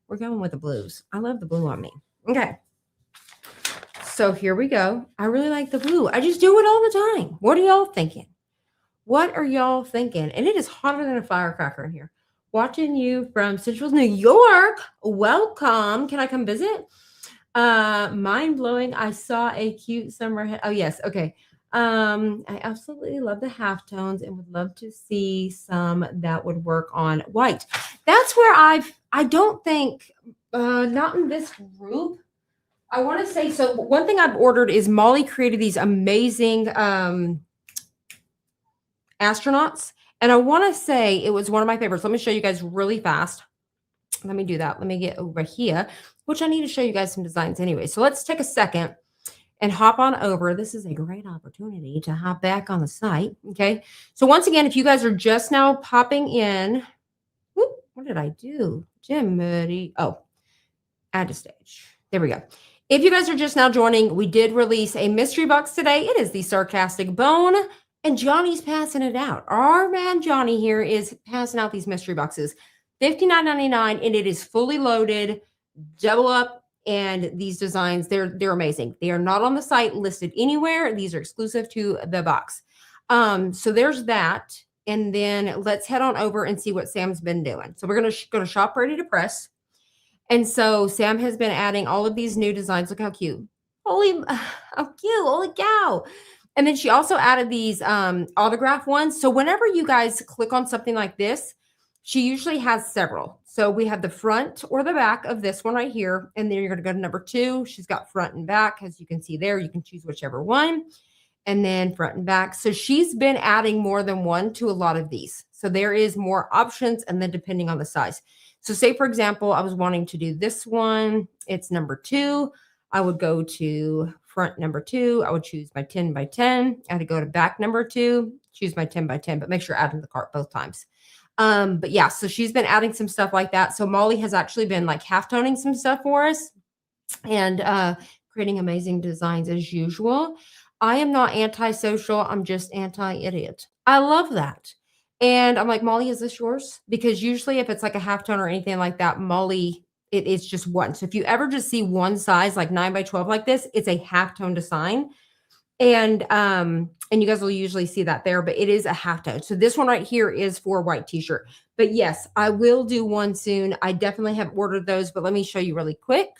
We're going with the blues. I love the blue on me. Okay. So here we go. I really like the blue. I just do it all the time. What are y'all thinking? What are y'all thinking? And it is hotter than a firecracker in here. Watching you from Central New York. Welcome. Can I come visit? Mind blowing. I saw a cute summer head. Oh, yes. Okay. I absolutely love the halftones and would love to see some that would work on white. That's where I don't think, not in this group. I want to say, so one thing I've ordered is Molly created these amazing astronauts. And I want to say it was one of my favorites. Let me show you guys really fast. Let me do that. Let me get over here, which I need to show you guys some designs anyway. So let's take a second and hop on over. This is a great opportunity to hop back on the site. Okay. So once again, if you guys are just now popping in, what did I do? Jim Murray. Oh, add to stage. There we go. If you guys are just now joining, we did release a mystery box today. It is the Sarcastic Bone, and Johnny's passing it out. Our man Johnny here is passing out these mystery boxes. $59.99, and it is fully loaded, double up, and these designs, they're amazing. They are not on the site listed anywhere. These are exclusive to the box. So there's that. And then let's head on over and see what Sam's been doing. So we're going to go to Shop Ready to Press. And so Sam has been adding all of these new designs. Look how cute. Holy, how cute. Holy cow. And then she also added these autograph ones. So whenever you guys click on something like this, she usually has several. So we have the front or the back of this one right here. And then you're going to go to number 2. She's got front and back. As you can see there, you can choose whichever one. And then front and back. So she's been adding more than one to a lot of these. So there is more options, and then depending on the size. So say, for example, I was wanting to do this one. It's number 2. I would go to front number 2. I would choose my 10 by 10. I had to go to back number 2, choose my 10 by 10, but make sure add in the cart both times. But yeah, so she's been adding some stuff like that. So Molly has actually been like half toning some stuff for us and creating amazing designs as usual. I am not antisocial. I'm just anti-idiot. I love that. And I'm like, Molly, is this yours? Because usually if it's like a halftone or anything like that, Molly, it's just one. So if you ever just see one size, like 9 by 12 like this, it's a halftone design. And you guys will usually see that there, but it is a halftone. So this one right here is for a white t-shirt. But yes, I will do one soon. I definitely have ordered those, but let me show you really quick.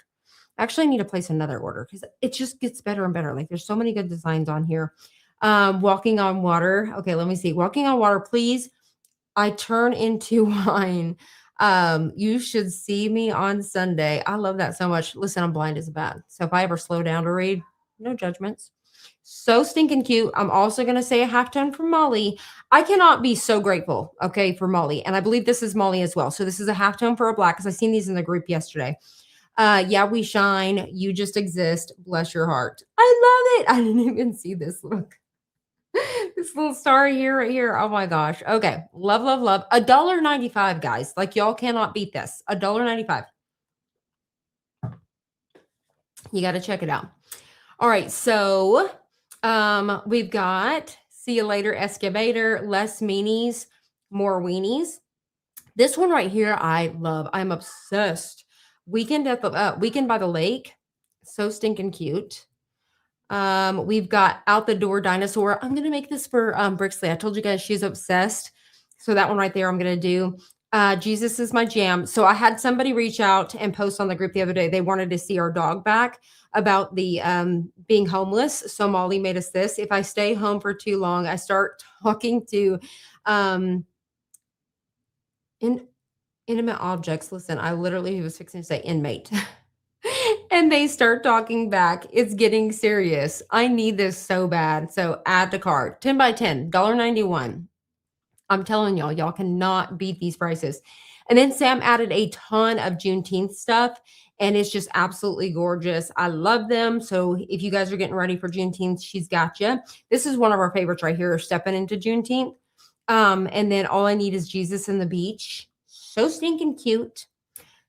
Actually, I need to place another order because it just gets better and better. Like there's so many good designs on here. Walking on water. Okay, let me see. Walking on water, please. I turn into wine. You should see me on Sunday. I love that so much. Listen, I'm blind as a bat. So if I ever slow down to read, no judgments. So stinking cute. I'm also going to say a halftone for Molly. I cannot be so grateful, okay, for Molly. And I believe this is Molly as well. So this is a halftone for a black because I seen these in the group yesterday. Yeah, we shine. You just exist. Bless your heart. I love it. I didn't even see this. Look. This little star here, right here. Oh my gosh. Okay. Love, love, love. $1.95, guys. Like y'all cannot beat this. $1.95. You got to check it out. All right. So we've got see you later, excavator, less meanies, more weenies. This one right here, I love. I'm obsessed. Weekend at the Weekend by the Lake. So stinking cute. We've got Out the Door Dinosaur. I'm going to make this for Brixley. I told you guys she's obsessed. So that one right there, I'm going to do. Jesus is my jam. So I had somebody reach out and post on the group the other day. They wanted to see our dog back about the being homeless. So Molly made us this. If I stay home for too long, I start talking to inanimate objects. Listen, I literally was fixing to say inmate. And they start talking back. It's getting serious. I need this so bad. So add to cart. 10 by 10, $1.91. I'm telling y'all cannot beat these prices. And then Sam added a ton of Juneteenth stuff, and it's just absolutely gorgeous. I love them. So if you guys are getting ready for Juneteenth, she's got you. This is one of our favorites right here, stepping into Juneteenth. And then All I Need is Jesus and the Beach. So stinking cute.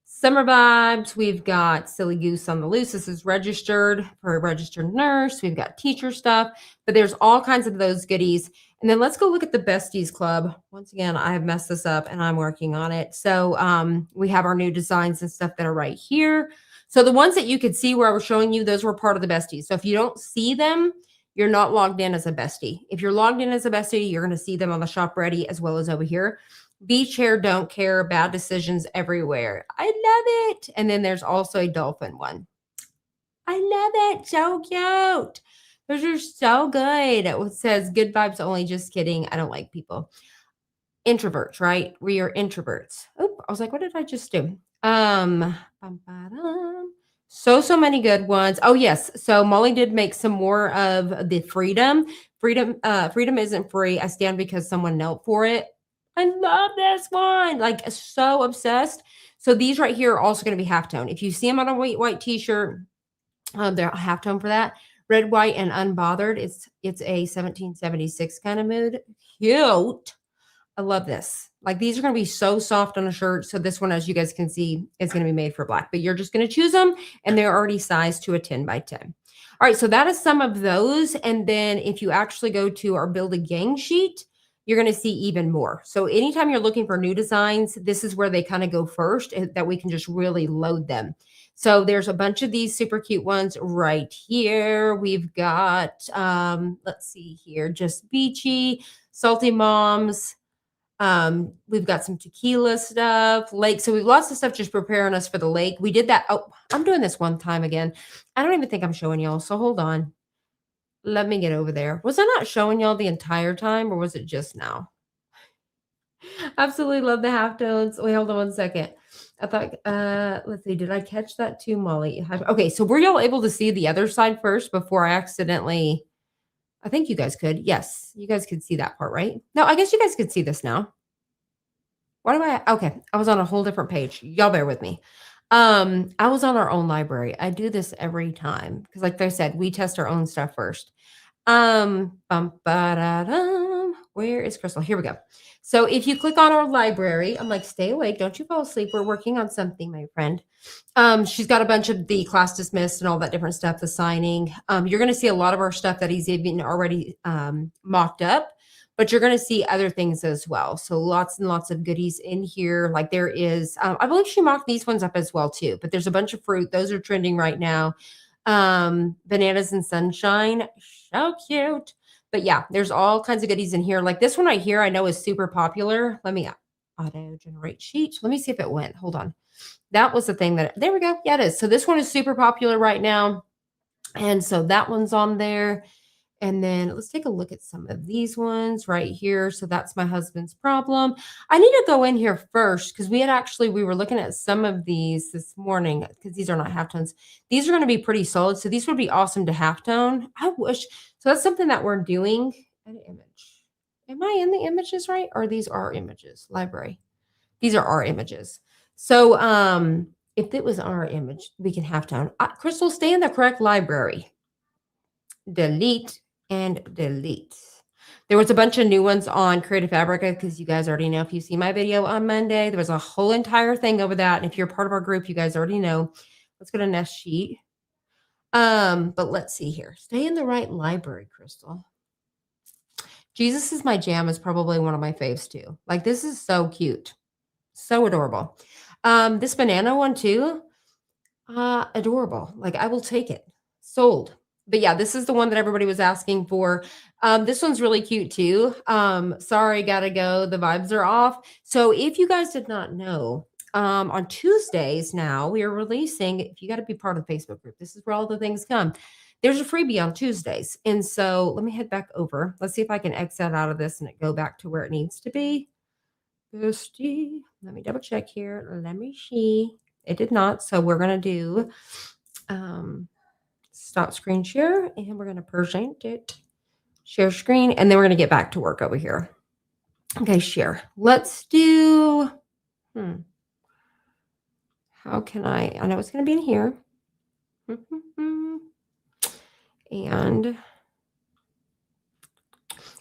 Summer vibes. We've got Silly Goose on the Loose. This is registered for a registered nurse. We've got teacher stuff, but there's all kinds of those goodies. And then let's go look at the Besties Club. Once again, I have messed this up and I'm working on it. So we have our new designs and stuff that are right here. So the ones that you could see where I was showing you, those were part of the Besties. So if you don't see them, you're not logged in as a bestie. If you're logged in as a bestie, you're going to see them on the Shop Ready as well as over here. Beach hair, don't care, bad decisions everywhere. I love it. And then there's also a dolphin one. I love it. So cute. Those are so good. It says good vibes only. Just kidding. I don't like people. Introverts, right? We are introverts. Oh, I was like, what did I just do? So many good ones. Oh, yes. So Molly did make some more of the freedom. Freedom isn't free. I stand because someone knelt for it. I love this one. Like, so obsessed. So these right here are also going to be halftone. If you see them on a white t-shirt, they're halftone for that. Red, white, and unbothered. It's a 1776 kind of mood. Cute. I love this. Like these are going to be so soft on a shirt. So this one, as you guys can see, is going to be made for black, but you're just going to choose them and they're already sized to a 10 by 10. All right. So that is some of those. And then if you actually go to our build a gang sheet, you're going to see even more. So anytime you're looking for new designs, this is where they kind of go first that we can just really load them. So there's a bunch of these super cute ones right here. We've got, let's see here, just beachy, salty moms. We've got some tequila stuff, lake. So we've lots of stuff just preparing us for the lake. We did that. Oh, I'm doing this one time again. I don't even think I'm showing y'all. So hold on. Let me get over there. Was I not showing y'all the entire time or was it just now? Absolutely love the halftones. Wait, hold on one second. I thought, let's see, did I catch that too, Molly? Okay, so were y'all able to see the other side first before I accidentally, I think you guys could. Yes, you guys could see that part, right? No, I guess you guys could see this now. Why do okay, I was on a whole different page. Y'all bear with me. I was on our own library. I do this every time because like I said, we test our own stuff first. Where is Crystal? Here we go. So if you click on our library, I'm like, stay awake. Don't you fall asleep. We're working on something, my friend. She's got a bunch of the class dismissed and all that different stuff, the signing. You're going to see a lot of our stuff that he's even already mocked up, but you're going to see other things as well. So lots and lots of goodies in here. Like there is, I believe she mocked these ones up as well too, but there's a bunch of fruit. Those are trending right now. Bananas and sunshine. So cute. But yeah, there's all kinds of goodies in here. Like this one right here, I know is super popular. Let me auto generate sheet. Let me see if it went. Hold on. That was the thing that, there we go. Yeah, it is. So this one is super popular right now. And so that one's on there. And then let's take a look at some of these ones right here. So that's my husband's problem. I need to go in here first because we were looking at some of these this morning because these are not halftones. These are going to be pretty solid. So these would be awesome to halftone. I wish. So that's something that we're doing. An image. Am I in the images right? Or these are images? Library. These are our images. So if it was our image, we can halftone. Crystal, stay in the correct library. Delete and delete. There was a bunch of new ones on Creative Fabrica because you guys already know if you see my video on Monday, there was a whole entire thing over that. And if you're part of our group, you guys already know. Let's go to Nest Sheet. But let's see here. Stay in the right library, Crystal. Jesus is My Jam is probably one of my faves too. Like this is so cute. So adorable. This banana one too. Adorable. Like I will take it. Sold. But yeah, this is the one that everybody was asking for. This one's really cute too. Sorry, gotta go. The vibes are off. So if you guys did not know, on Tuesdays now, we are releasing, if you got to be part of the Facebook group, this is where all the things come. There's a freebie on Tuesdays. And so let me head back over. Let's see if I can exit out of this and it go back to where it needs to be. Bestie. Let me double check here. Let me see. It did not. So we're going to do stop screen share and we're going to present it. Share screen. And then we're going to get back to work over here. Okay, share. Let's do, how can I know it's going to be in here. And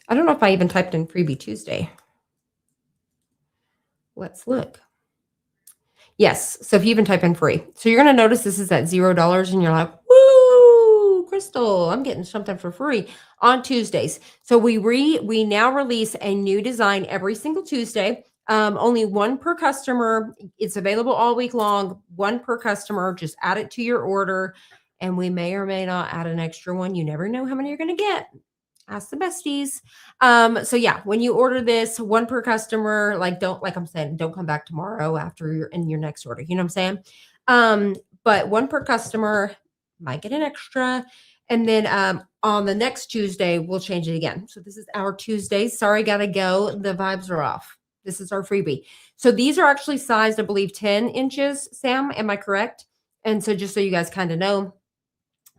I don't know if I even typed in freebie Tuesday. Let's look. Yes. So if you even type in free, so you're going to notice this is at $0 and you're like, woo, Crystal, I'm getting something for free on Tuesdays. So we now release a new design every single Tuesday. Only one per customer. It's available all week long. One per customer. Just add it to your order. And we may or may not add an extra one. You never know how many you're going to get. Ask the besties. So yeah, when you order this, one per customer, like I'm saying, don't come back tomorrow after you're in your next order. You know what I'm saying? But one per customer, might get an extra. And then on the next Tuesday, we'll change it again. So this is our Tuesday. Sorry, gotta go. The vibes are off. This is our freebie. So these are actually sized, I believe, 10 inches, Sam. Am I correct? And so just so you guys kind of know.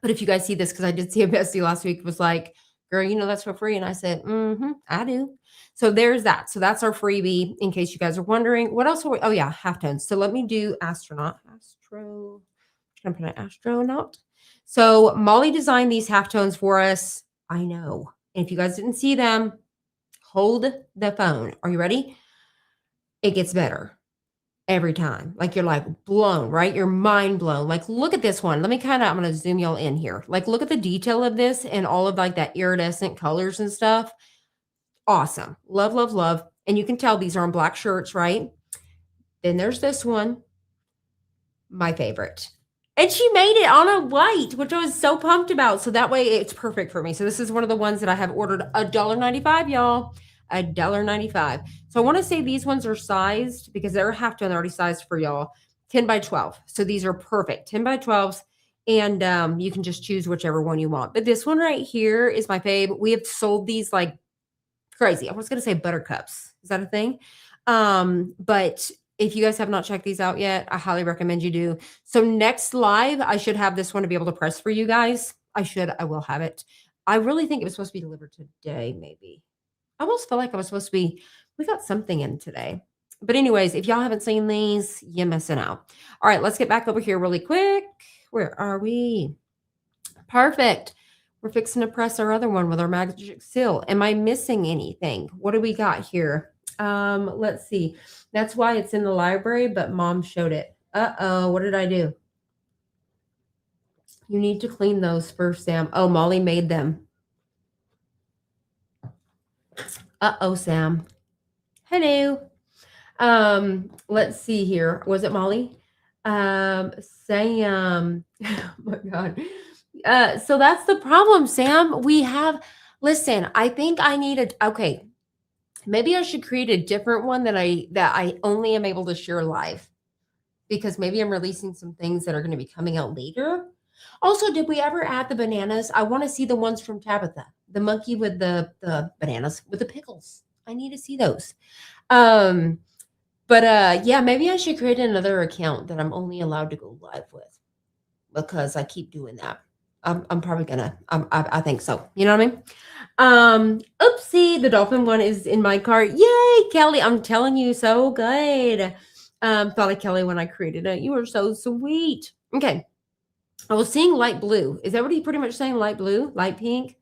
But if you guys see this, because I did see a bestie last week was like, girl, you know that's for free. And I said, I do. So there's that. So that's our freebie in case you guys are wondering. What else are we? Oh, yeah, halftones. So let me do astronaut. I'm going to put an astronaut. So Molly designed these halftones for us. I know. And if you guys didn't see them, hold the phone. Are you ready? it gets better every time. Like you're like blown, right? You're mind blown. Like look at this one. I'm going to zoom y'all in here. Like look at the detail of this and all of like that iridescent colors and stuff. Awesome. Love, love, love. And you can tell these are on black shirts, right? Then there's this one, my favorite. And she made it on a white, which I was so pumped about. So that way it's perfect for me. So this is one of the ones that I have ordered $1.95, y'all. $1.95. So I want to say these ones are sized because they're Halftone already sized for y'all. 10 by 12. So these are perfect. 10 by 12s. And you can just choose whichever one you want. But this one right here is my fave. We have sold these like crazy. I was going to say buttercups. Is that a thing? But if you guys have not checked these out yet, I highly recommend you do. So next live, I should have this one to be able to press for you guys. I will have it. I really think it was supposed to be delivered today, maybe. I almost feel like I was supposed to be, we got something in today. But anyways, if y'all haven't seen these, you're missing out. All right, let's get back over here really quick. Where are we? Perfect. We're fixing to press our other one with our magic seal. Am I missing anything? What do we got here? Let's see. That's why it's in the library, but mom showed it. Uh-oh, what did I do? You need to clean those first, Sam. Oh, Molly made them. Uh-oh, Sam. Hello. Let's see here. Was it Molly? Sam. Oh my God. So that's the problem, Sam. Listen, I think I need okay. Maybe I should create a different one that I only am able to share live because maybe I'm releasing some things that are going to be coming out later. Also, did we ever add the bananas? I want to see the ones from Tabitha, the monkey with the bananas with the pickles. I need to see those. Yeah, maybe I should create another account that I'm only allowed to go live with because I keep doing that. I'm probably gonna. I think so. You know what I mean? Oopsie, the dolphin one is in my cart. Yay, Kelly! I'm telling you, so good. Thought of Kelly when I created it. You were so sweet. Okay, I was seeing light blue. Is that what he pretty much saying? Light blue, light pink,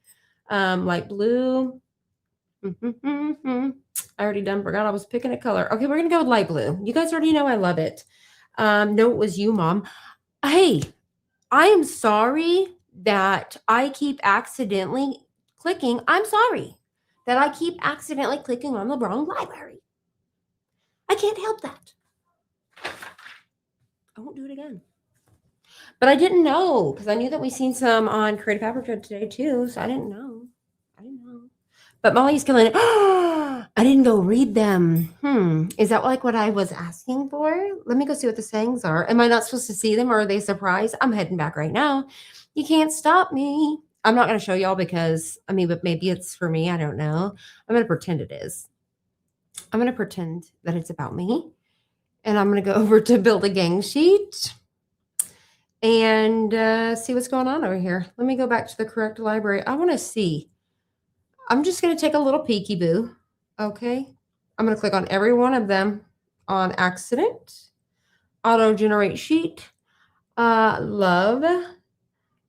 light blue. I already done forgot I was picking a color. Okay, we're gonna go with light blue. You guys already know I love it. No, it was you, Mom. Hey, I am sorry that I keep accidentally clicking. I'm sorry that I keep accidentally clicking on the wrong library. I can't help that. I won't do it again. But I didn't know because I knew that we seen some on Creative Aperture today too. So I didn't know. But Molly's killing it. I didn't go read them. Is that like what I was asking for? Let me go see what the sayings are. Am I not supposed to see them or are they surprised? I'm heading back right now. You can't stop me. I'm not going to show y'all because, but maybe it's for me. I don't know. I'm going to pretend it is. I'm going to pretend that it's about me. And I'm going to go over to build a gang sheet and see what's going on over here. Let me go back to the correct library. I want to see. I'm just going to take a little peekaboo. Okay. I'm going to click on every one of them on accident. Auto generate sheet. Love.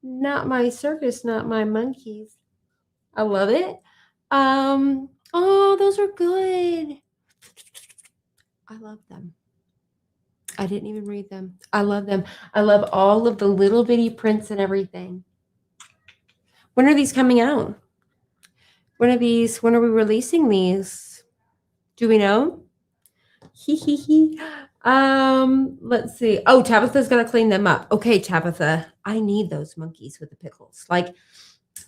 Not my circus, not my monkeys. I love it. Oh, those are good. I love them. I didn't even read them. I love them. I love all of the little bitty prints and everything. When are these coming out? When are we releasing these? Do we know? Let's see. Oh, Tabitha's gonna clean them up. Okay, Tabitha, I need those monkeys with the pickles. Like,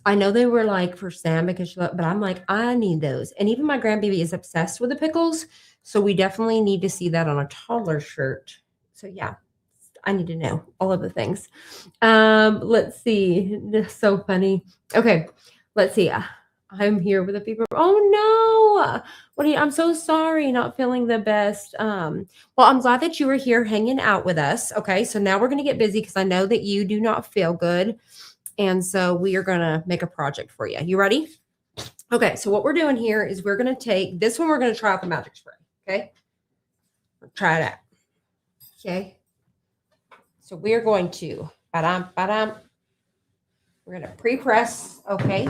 I know they were like for Sam because but I'm like, I need those. And even my grandbaby is obsessed with the pickles. So we definitely need to see that on a taller shirt. So yeah, I need to know all of the things. Let's see. That's so funny. Okay, let's see. I'm here with a fever. Oh no. I'm so sorry, not feeling the best. Well, I'm glad that you were here hanging out with us. Okay, so now we're gonna get busy because I know that you do not feel good. And so we are gonna make a project for you. You ready? Okay, so what we're doing here is we're gonna take this one, we're gonna try out the magic spray. Okay. Try it out. Okay. So we are going to we're gonna pre-press, okay.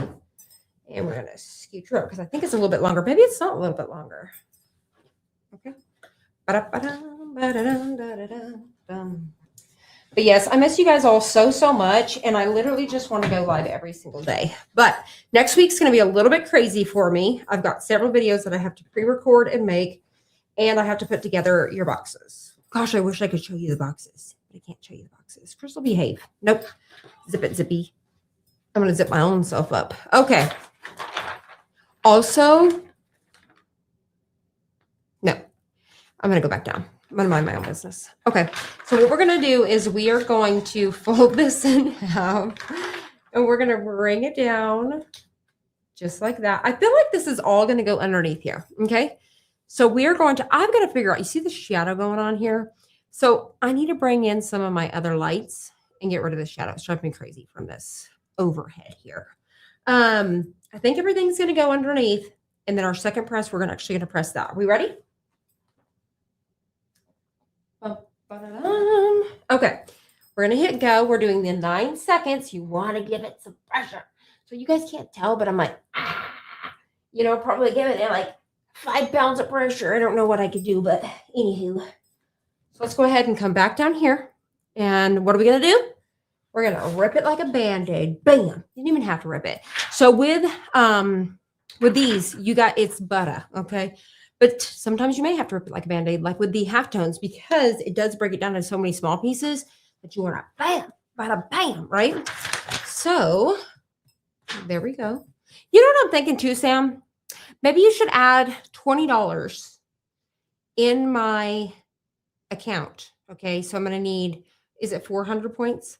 And we're going to scooch her up because I think it's a little bit longer. Maybe it's not a little bit longer. Okay. But yes, I miss you guys all so much, and I literally just want to go live every single day. But next week's going to be a little bit crazy for me. I've got several videos that I have to pre-record and make, and I have to put together your boxes. Gosh, I wish I could show you the boxes, but I can't show you the boxes. Crystal, behave. Nope. Zip it, zippy. I'm going to zip my own self up. Okay. Also, no, I'm going to go back down. I'm going to mind my own business. Okay. So what we're going to do is we are going to fold this in half, and we're going to bring it down just like that. I feel like this is all going to go underneath here. Okay. So we're going to, I've got to figure out, you see the shadow going on here? So I need to bring in some of my other lights and get rid of the shadow. It's driving me crazy from this overhead here. I think everything's going to go underneath, and then our second press, we're actually going to press that. Are we ready? Okay. We're going to hit go. We're doing the 9 seconds. You want to give it some pressure. So you guys can't tell, but I'm like, you know, probably giving it like 5 pounds of pressure. I don't know what I could do, but anywho. So let's go ahead and come back down here. And what are we going to do? We're going to rip it like a Band-Aid. Bam. You didn't even have to rip it. So with these, you got, it's butter, okay? But sometimes you may have to rip it like a Band-Aid, like with the halftones, because it does break it down into so many small pieces that you want to bam, bada, bam, right? So there we go. You know what I'm thinking too, Sam? Maybe you should add $20 in my account. Okay, so I'm going to need, is it 400 points?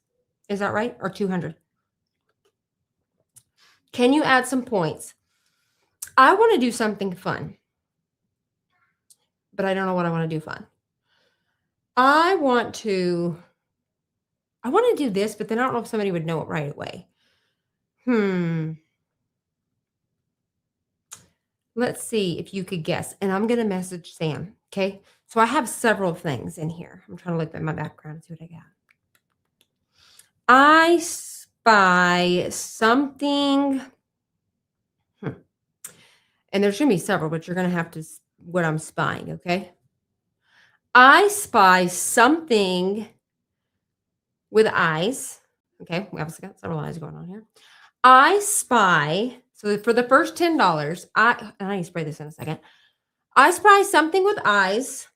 Is that right? Or 200? Can you add some points? I want to do something fun, but I don't know what I want to do fun. I want to do this, but then I don't know if somebody would know it right away. Let's see if you could guess. And I'm going to message Sam. Okay. So I have several things in here. I'm trying to look at my background and see what I got. I spy something. And there's going to be several, but you're going to have to, what I'm spying. Okay. I spy something with eyes. Okay. We obviously got several eyes going on here. I spy. So for the first $10, I need to spray this in a second. I spy something with eyes.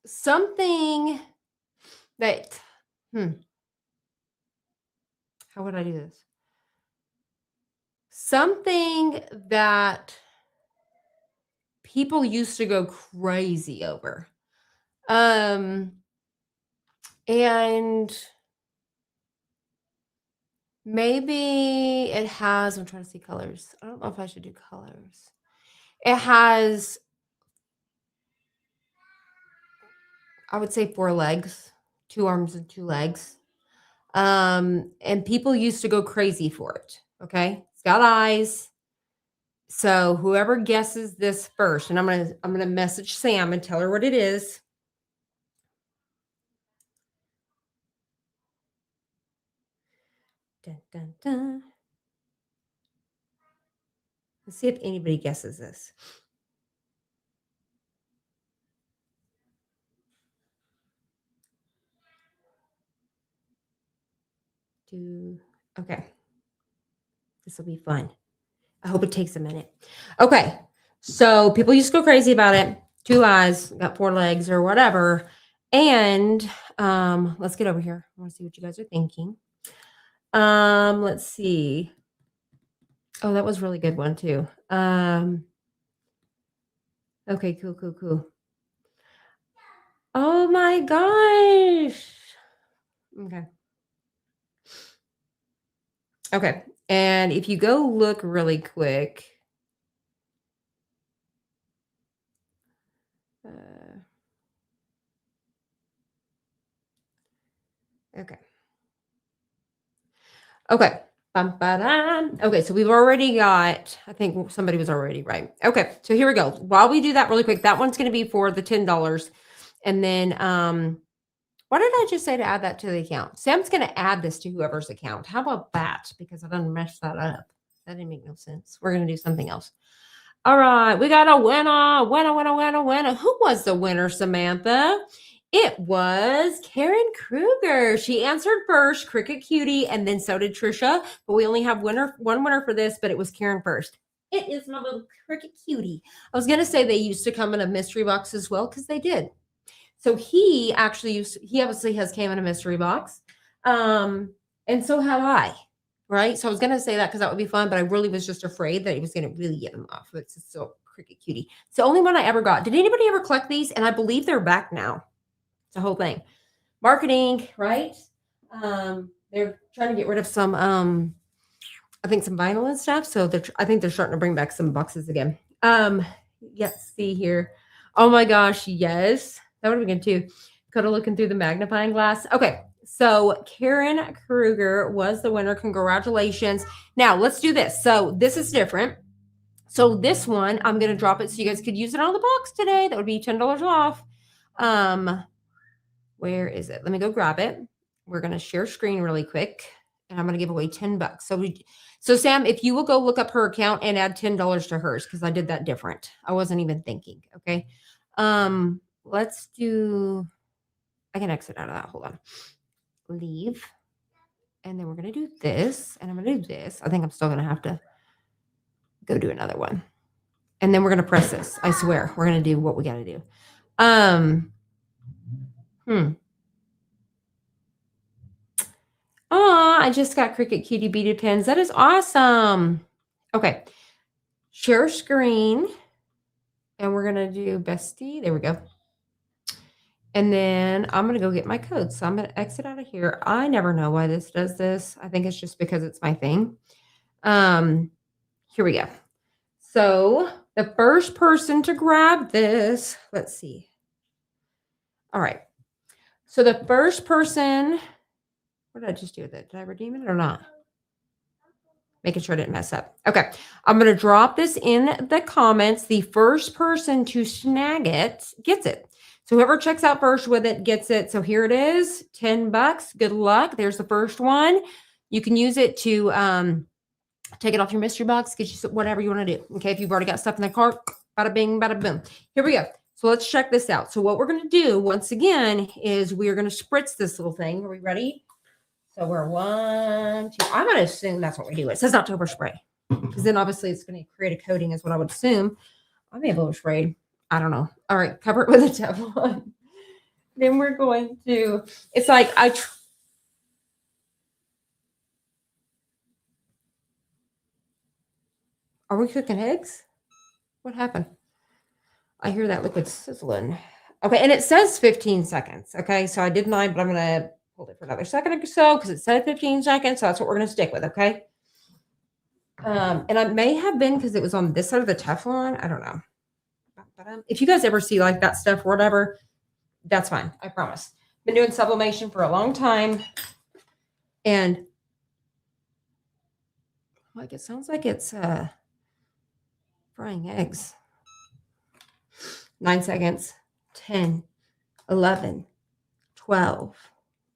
Something that, how would I do this? Something that people used to go crazy over. And maybe it has, I'm trying to see colors. I don't know if I should do colors. It has, I would say 4 legs, 2 arms and 2 legs. And people used to go crazy for it. Okay. It's got eyes. So whoever guesses this first, and I'm going to message Sam and tell her what it is. Dun, dun, dun. Let's see if anybody guesses this. Okay. This will be fun. I hope it takes a minute. Okay. So people used to go crazy about it. 2 eyes, got 4 legs or whatever. And let's get over here. I want to see what you guys are thinking. Let's see. Oh, that was a really good one too. Okay, cool. Oh my gosh. Okay. And if you go look really quick, okay. Okay, so we've already got, I think somebody was already right. Okay, so here we go. While we do that really quick, that one's going to be for the $10. And then, what did I just say to add that to the account? Sam's going to add this to whoever's account. How about that? Because I done messed that up. That didn't make no sense. We're going to do something else. All right, we got a winner. Winner. Who was the winner, Samantha? It was Karen Kruger. She answered first, Cricket Cutie, and then so did Trisha. But we only have one winner for this, but it was Karen first. It is my little Cricket Cutie. I was gonna say they used to come in a mystery box as well, because they did. So he obviously has came in a mystery box. And so have I. Right. So I was gonna say that because that would be fun, but I really was just afraid that he was gonna really get them off. It's just so Cricket Cutie. It's the only one I ever got. Did anybody ever collect these? And I believe they're back now. It's the whole thing. Marketing, right? They're trying to get rid of some I think some vinyl and stuff. So I think they're starting to bring back some boxes again. Let's see here. Oh my gosh, yes. That would have been good too. Could have looking through the magnifying glass. Okay. So Karen Kruger was the winner. Congratulations. Now let's do this. So this is different. So this one, I'm going to drop it so you guys could use it on the box today. That would be $10 off. Where is it? Let me go grab it. We're going to share screen really quick, and I'm going to give away $10. So Sam, if you will go look up her account and add $10 to hers, because I did that different. I wasn't even thinking. Okay. Let's do, I can exit out of that. Hold on. Leave. And then we're going to do this, and I'm going to do this. I think I'm still going to have to go do another one. And then we're going to press this. I swear, we're going to do what we got to do. Oh, I just got Cricket Cutie beaded pins. That is awesome. Okay. Share screen. And we're going to do Bestie. There we go. And then I'm going to go get my code. So I'm going to exit out of here. I never know why this does this. I think it's just because it's my thing. Here we go. So the first person to grab this, let's see. All right. So the first person, what did I just do with it? Did I redeem it or not? Making sure I didn't mess up. Okay. I'm going to drop this in the comments. The first person to snag it gets it. So whoever checks out first with it gets it. So here it is, $10. Good luck. There's the first one. You can use it to take it off your mystery box, get you whatever you want to do. Okay, if you've already got stuff in the cart, bada bing, bada boom. Here we go. So let's check this out. So what we're going to do once again is we're going to spritz this little thing. Are we ready? So we're 1, 2. I'm going to assume that's what we do. It says not to overspray, because then obviously it's going to create a coating is what I would assume. I may have oversprayed. I don't know. All right, cover it with a Teflon. Then we're going to, it's like are we cooking eggs? What happened? I hear that liquid sizzling. Okay, and it says 15 seconds. Okay, so I did 9, but I'm going to hold it for another second or so because it said 15 seconds. So that's what we're going to stick with, okay? And I may have been because it was on this side of the Teflon. I don't know. If you guys ever see like that stuff or whatever, that's fine. I promise. Been doing sublimation for a long time. And like it sounds like it's frying eggs. 9 seconds. 10, 11, 12,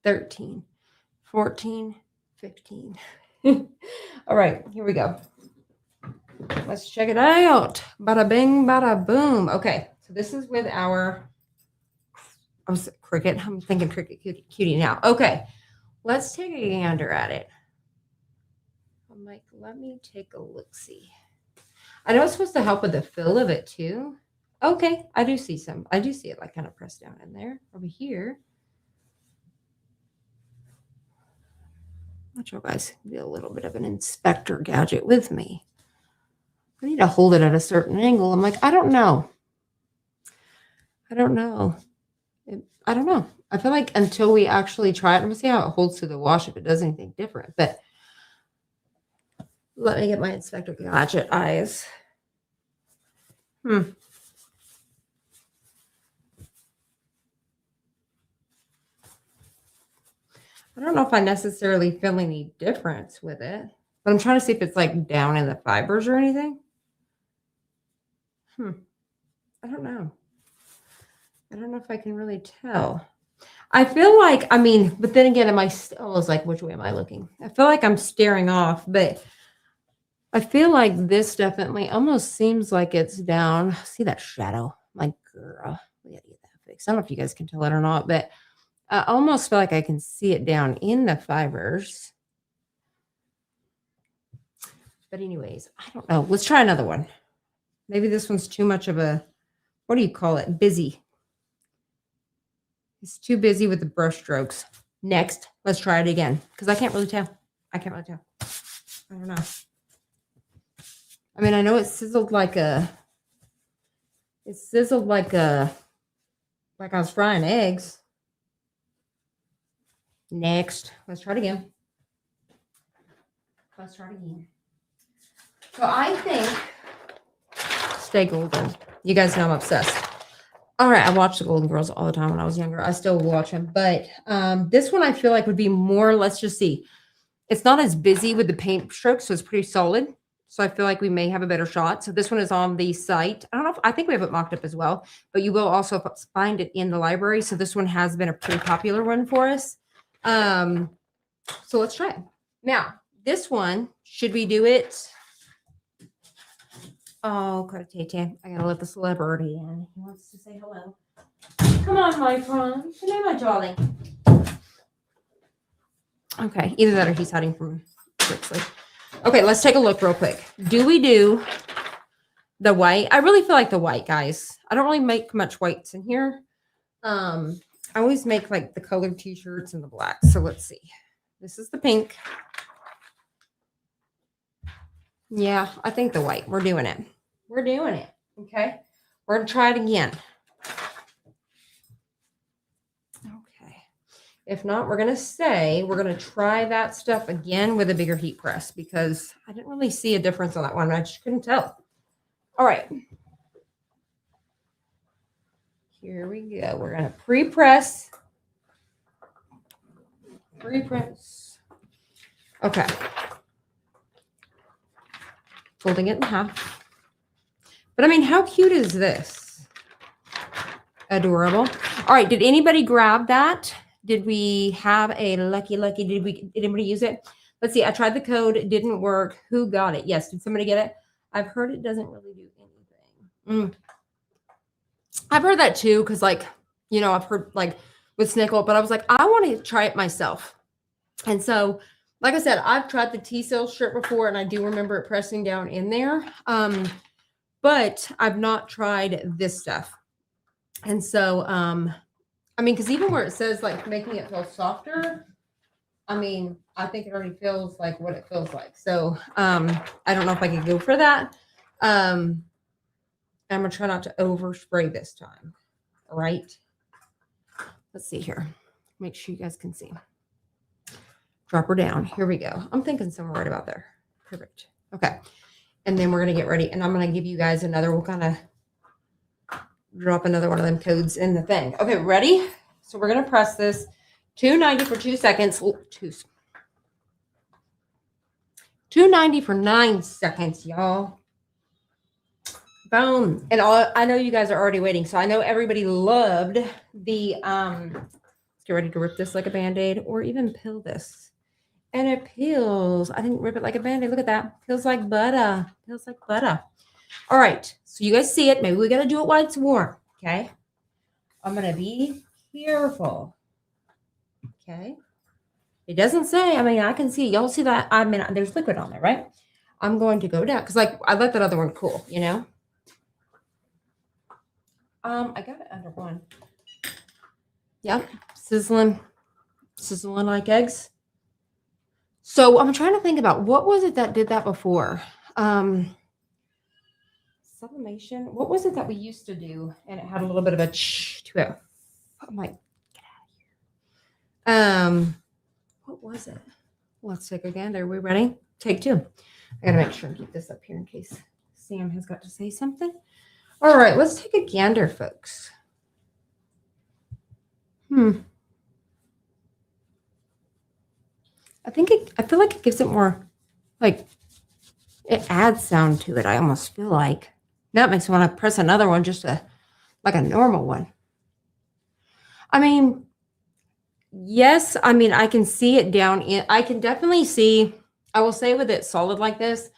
13, 14, 15. All right, here we go. Let's check it out. Bada bing, bada boom. Okay, so this is with our Cricket. I'm thinking Cricket Cutie now. Okay, let's take a gander at it. I'm like, let me take a look-see. I know it's supposed to help with the feel of it too. Okay, I do see some. I do see it like kind of pressed down in there over here. Let you guys be a little bit of an inspector gadget with me. I need to hold it at a certain angle. I'm like, I don't know. I don't know. I don't know. I feel like until we actually try it, I'm going to see how it holds to the wash if it does anything different. But let me get my inspector gadget eyes. I don't know if I necessarily feel any difference with it, but I'm trying to see if it's like down in the fibers or anything. I don't know. I don't know if I can really tell. I feel like, I mean, but then again, am I still, I was like, which way am I looking? I feel like I'm staring off, but I feel like this definitely almost seems like it's down. See that shadow? My girl. We gotta get that fixed. I don't know if you guys can tell it or not, but I almost feel like I can see it down in the fibers. But anyways, I don't know. Let's try another one. Maybe this one's too much of a, what do you call it? Busy. It's too busy with the brush strokes. Next, let's try it again because I can't really tell. I can't really tell. I don't know. I mean, I know it sizzled like a, like I was frying eggs. Next, let's try it again. Let's try it again. So I think, stay golden. You guys know I'm obsessed. All right, I watched the Golden Girls all the time when I was younger. I still watch them, but this one I feel like would be more, let's just see. It's not as busy with the paint strokes, so it's pretty solid. So I feel like we may have a better shot. So this one is on the site. I don't know if, I think we have it mocked up as well, but you will also find it in the library. So this one has been a pretty popular one for us. So let's try it. Now, this one, should we do it? Oh, Tay. I gotta let the celebrity in. He wants to say hello. Come on, my friend. Come here, my darling. Okay, either that or he's hiding from Rixley. Okay, let's take a look real quick. Do we do the white? I really feel like the white, guys. I don't really make much whites in here. I always make like the colored t-shirts and the black. So let's see. This is the pink. Yeah, I think the white. We're doing it. We're doing it. Okay. We're going to try it again. Okay. If not, we're going to try that stuff again with a bigger heat press because I didn't really see a difference on that one. I just couldn't tell. All right. Here we go. We're going to pre-press. Pre-press. Okay. Folding it in half. But I mean, how cute is this? Adorable. All right. Did anybody grab that? Did we have a lucky? Did anybody use it? Let's see. I tried the code. It didn't work. Who got it? Yes. Did somebody get it? I've heard it doesn't really do anything. I've heard that too. Cause like, you know, I've heard like with Snickle, but I was like, I want to try it myself. And so, like I said, I've tried the T-cell strip before and I do remember it pressing down in there. But I've not tried this stuff. And so, I mean, because even where it says like making it feel softer, I mean, I think it already feels like what it feels like. So I don't know if I could go for that. I'm going to try not to overspray this time. All right. Let's see here. Make sure you guys can see. Drop her down. Here we go. I'm thinking somewhere right about there. Perfect. Okay. And then we're going to get ready. And I'm going to give you guys another, we'll kind of drop another one of them codes in the thing. Okay, ready? So we're going to press this 290 for 2 seconds. 290 for 9 seconds, y'all. Boom. And I know you guys are already waiting. So I know everybody loved the, let's get ready to rip this like a Band-Aid or even peel this. And it peels. I didn't rip it like a Band-Aid. Look at that. Feels like butter. Feels like butter. All right. So you guys see it. Maybe we got to do it while it's warm. Okay. I'm going to be careful. Okay. It doesn't say, I mean, I can see, y'all see that? I mean, there's liquid on there, right? I'm going to go down because like I let that other one cool, you know? I got it under one. Yep. Sizzling like eggs. So I'm trying to think about what was it that did that before? Sublimation. What was it that we used to do? And it had a little bit of a ch to it. I'm like, get out of here. What was it? Let's take a gander. Are we ready? Take 2. I gotta make sure and keep this up here in case Sam has got to say something. All right, let's take a gander, folks. I feel like it gives it more, like, it adds sound to it. I almost feel like that makes me want to press another one, just like a normal one. I mean, yes, I mean, I can see it down in, I can definitely see, I will say with it solid like this,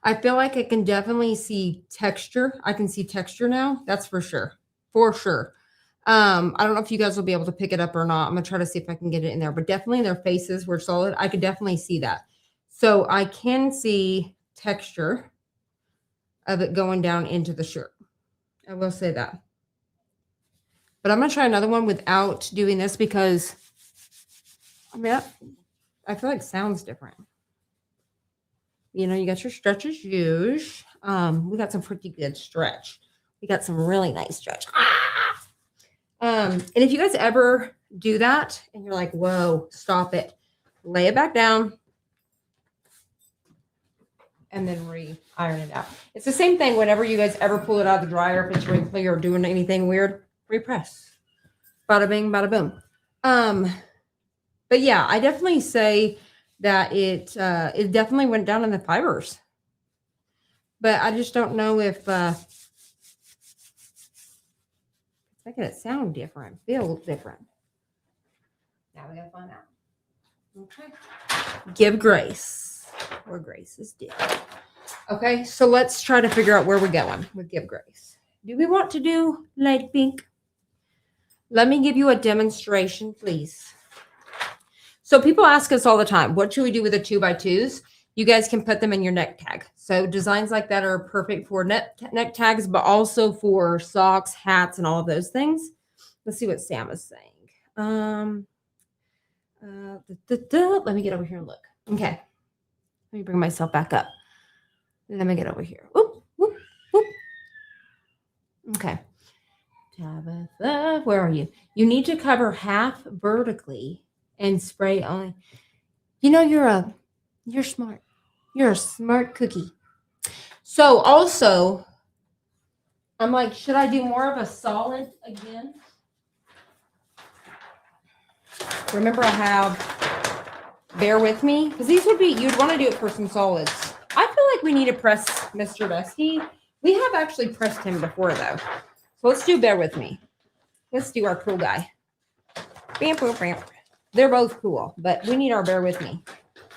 I feel like I can definitely see texture. I can see texture now. That's for sure. For sure. I don't know if you guys will be able to pick it up or not. I'm gonna try to see if I can get it in there, but definitely their faces were solid. I could definitely see that. So I can see texture of it going down into the shirt. I will say that. But I'm gonna try another one without doing this because I mean I feel like it sounds different. You know, you got your stretch as usual. We got some pretty good stretch. We got some really nice stretch. And if you guys ever do that and you're like, whoa, stop it, lay it back down and then re-iron it out. It's the same thing whenever you guys ever pull it out of the dryer, if it's wrinkly or doing anything weird, repress. Bada bing, bada boom. But yeah, I definitely say that it definitely went down in the fibers. But I just don't know if it's making it sound different, feel different. Now we gotta find out. Okay. Give grace where grace is due. Okay, so let's try to figure out where we're going with give grace. Do we want to do light pink? Let me give you a demonstration, please. So people ask us all the time, what should we do with the 2x2s? You guys can put them in your neck tag. So designs like that are perfect for neck tags, but also for socks, hats, and all of those things. Let's see what Sam is saying. Let me get over here and look. Okay. Let me bring myself back up. Let me get over here. Whoop, whoop, whoop. Okay. Tabitha, where are you? You need to cover half vertically and spray on. You know, you're smart. You're a smart cookie. So also, I'm like, should I do more of a solid again? Remember, I have, bear with me, because these would be, you'd want to do it for some solids. I feel like we need to press Mr. Bestie. We have actually pressed him before, though. So let's do bear with me. Let's do our cool guy. Bam, bam, bam. They're both cool, but we need our bear with me.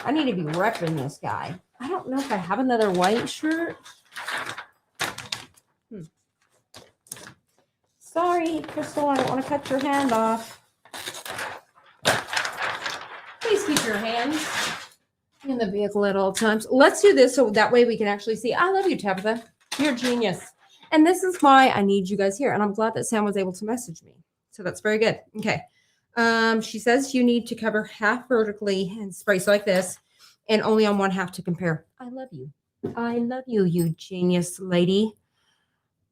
I need to be repping this guy. I don't know if I have another white shirt. Sorry, Crystal, I don't want to cut your hand off. Please keep your hands in the vehicle at all times. Let's do this so that way we can actually see. I love you, Tabitha. You're a genius. And this is why I need you guys here. And I'm glad that Sam was able to message me. So that's very good. Okay. She says you need to cover half vertically and spray so like this and only on one half to compare. I love you. I love you, you genius lady.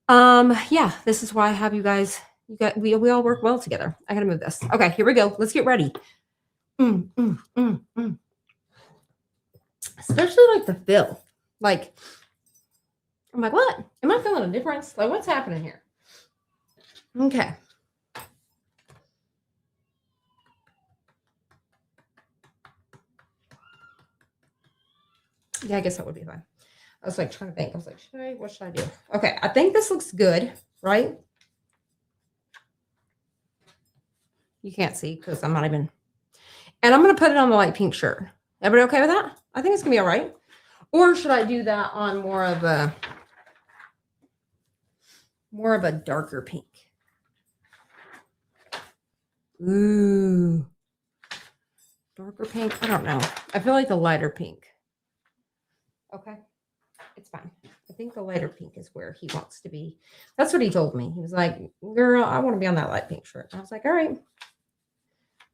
Yeah, this is why I have you guys. We all work well together. I gotta move this. Okay, here we go. Let's get ready. Especially like the fill. Like, I'm like, what? Am I feeling a difference? Like, what's happening here? Okay. Yeah, I guess that would be fine. I was like trying to think. I was like, what should I do? Okay, I think this looks good, right? You can't see because I'm not even. And I'm going to put it on the light pink shirt. Everybody okay with that? I think it's going to be all right. Or should I do that on more of a darker pink? Ooh. Darker pink? I don't know. I feel like the lighter pink. Okay. It's fine. I think the lighter pink is where he wants to be. That's what he told me. He was like, girl, I want to be on that light pink shirt. And I was like, all right.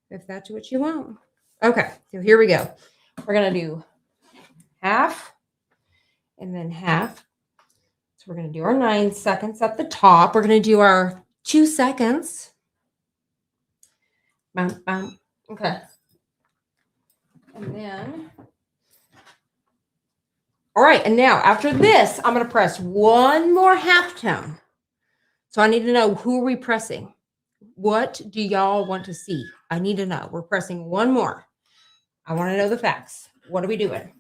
If that's what you want. Okay. So here we go. We're going to do half and then half. So we're going to do our 9 seconds at the top. We're going to do our 2 seconds. Bam, bam. Okay. And then, all right. And now after this, I'm going to press one more halftone. So I need to know, who are we pressing? What do y'all want to see? I need to know. We're pressing one more. I want to know the facts. What are we doing?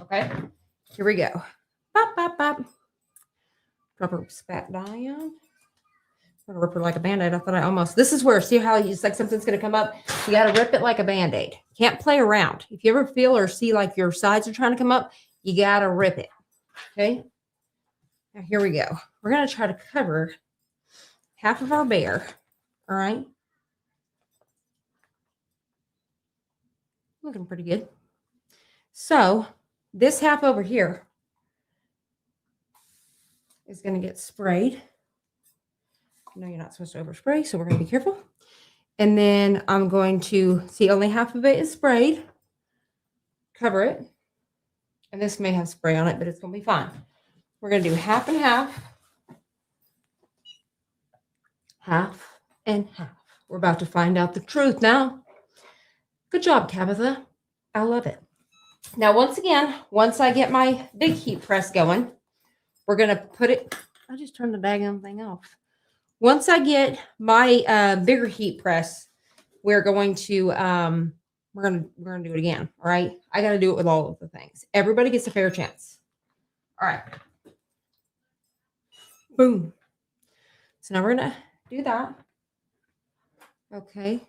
Okay. Here we go. Bop, bop, bop. Drop her spat dye on. I'm gonna rip her like a band-aid. I thought I almost, this is where, see how it's like something's gonna come up? You gotta rip it like a band-aid. Can't play around. If you ever feel or see like your sides are trying to come up, you gotta rip it. Okay. Now here we go. We're going to try to cover half of our bear. All right. Looking pretty good. So this half over here is going to get sprayed. No, you're not supposed to overspray, so we're going to be careful. And then I'm going to see only half of it is sprayed. Cover it. And this may have spray on it, but it's going to be fine. We're going to do half and half. Half and half. We're about to find out the truth now. Good job, Tabitha. I love it. Now, once again, once I get my big heat press going, we're going to put it. I just turned the daggone thing off. Once I get my bigger heat press, we're going to we're gonna do it again. All right. I got to do it with all of the things. Everybody gets a fair chance. All right. Boom. So now we're gonna do that. Okay.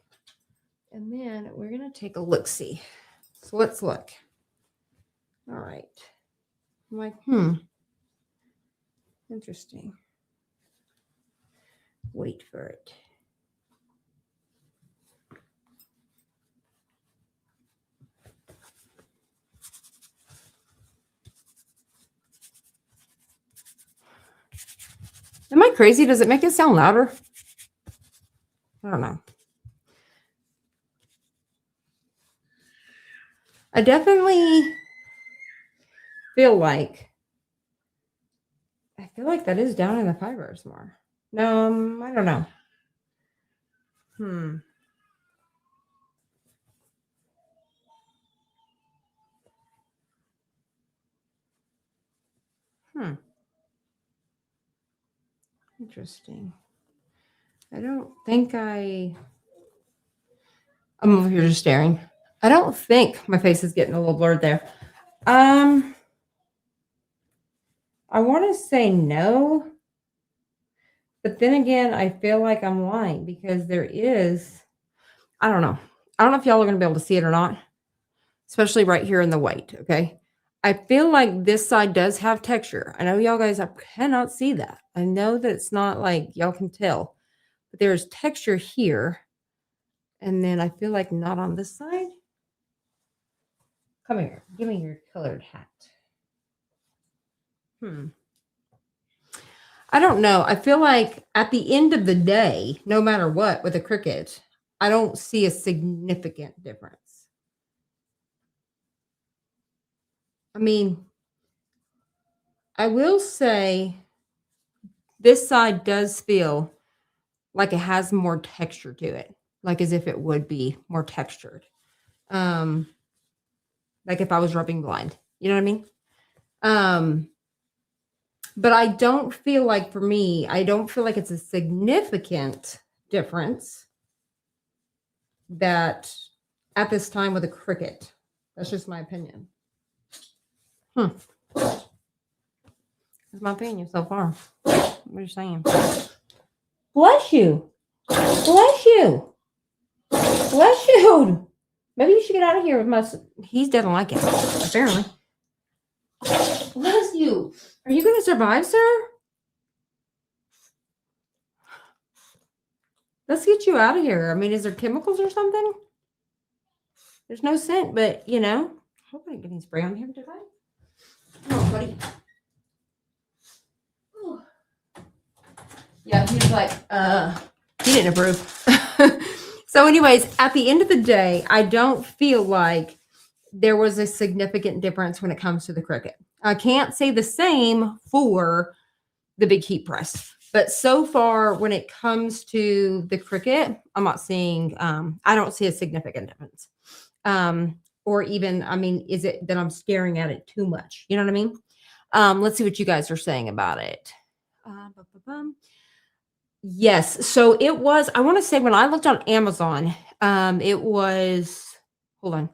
And then we're gonna take a look-see. So let's look. All right. I'm like, interesting. Wait for it. Am I crazy? Does it make it sound louder? I don't know. I definitely feel like that is down in the fibers more. No, I don't know. Interesting. I don't think I'm over here just staring. I don't think my face is getting a little blurred there. I want to say no. But then again, I feel like I'm lying because there is, I don't know. I don't know if y'all are going to be able to see it or not, especially right here in the white, okay? I feel like this side does have texture. I know y'all guys cannot see that. I know that it's not like y'all can tell, but there's texture here. And then I feel like not on this side. Come here. Give me your colored hat. I don't know. I feel like at the end of the day, no matter what with a Cricut, I don't see a significant difference. I mean, I will say this side does feel like it has more texture to it, like as if it would be more textured. Like if I was rubbing blind, you know what I mean? But I don't feel like, for me, I don't feel like it's a significant difference that at this time with a Cricut. That's just my opinion. That's my opinion so far. What are you saying? Bless you. Bless you. Bless you. Maybe you should get out of here with my... He doesn't like it, apparently. Bless you. Are you going to survive, sir? Let's get you out of here. I mean, is there chemicals or something? There's no scent, but, you know. I hope I didn't get any spray on here, did I? Come on, buddy. Ooh. Yeah, he was like, he didn't approve. So anyways, at the end of the day, I don't feel like there was a significant difference when it comes to the Cricut. I can't say the same for the big heat press. But so far, when it comes to the Cricut, I'm not seeing, I don't see a significant difference. Or even, I mean, is it that I'm staring at it too much? You know what I mean? Let's see what you guys are saying about it. Yes. So it was, I want to say when I looked on Amazon, it was, hold on,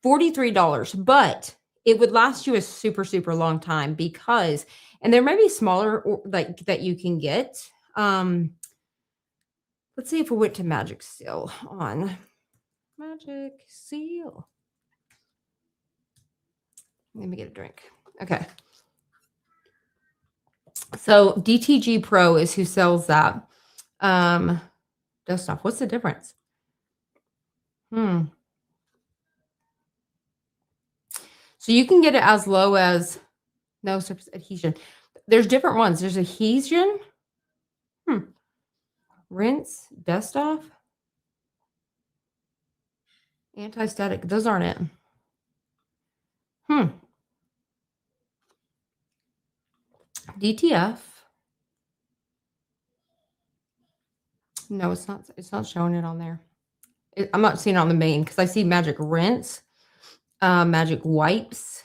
$43, but it would last you a super, super long time because, and there may be smaller like that you can get. Let's see if we went to Magic Seal on Magic Seal. Let me get a drink. Okay. So DTG Pro is who sells that. Dust off. What's the difference? So you can get it as low as no surface adhesion. There's different ones. There's adhesion. Rinse, dust off. Anti-static. Those aren't it. DTF. No, it's not. It's not showing it on there. I'm not seeing it on the main because I see magic rinse, magic wipes.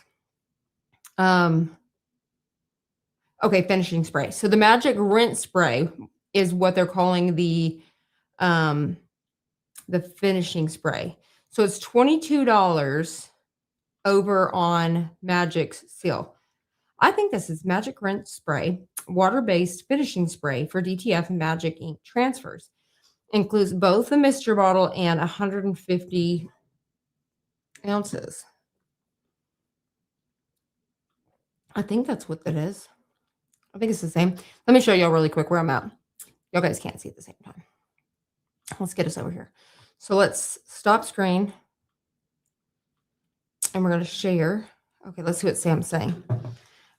Okay, finishing spray. So the magic rinse spray is what they're calling the finishing spray. So it's $22 over on Magic's seal. I think this is Magic Rinse Spray, water-based finishing spray for DTF and Magic ink transfers. Includes both the Mister bottle and 150 ounces. I think that's what that is. I think it's the same. Let me show y'all really quick where I'm at. Y'all guys can't see at the same time. Let's get us over here. So let's stop screen. And we're going to share. Okay, let's see what Sam's saying.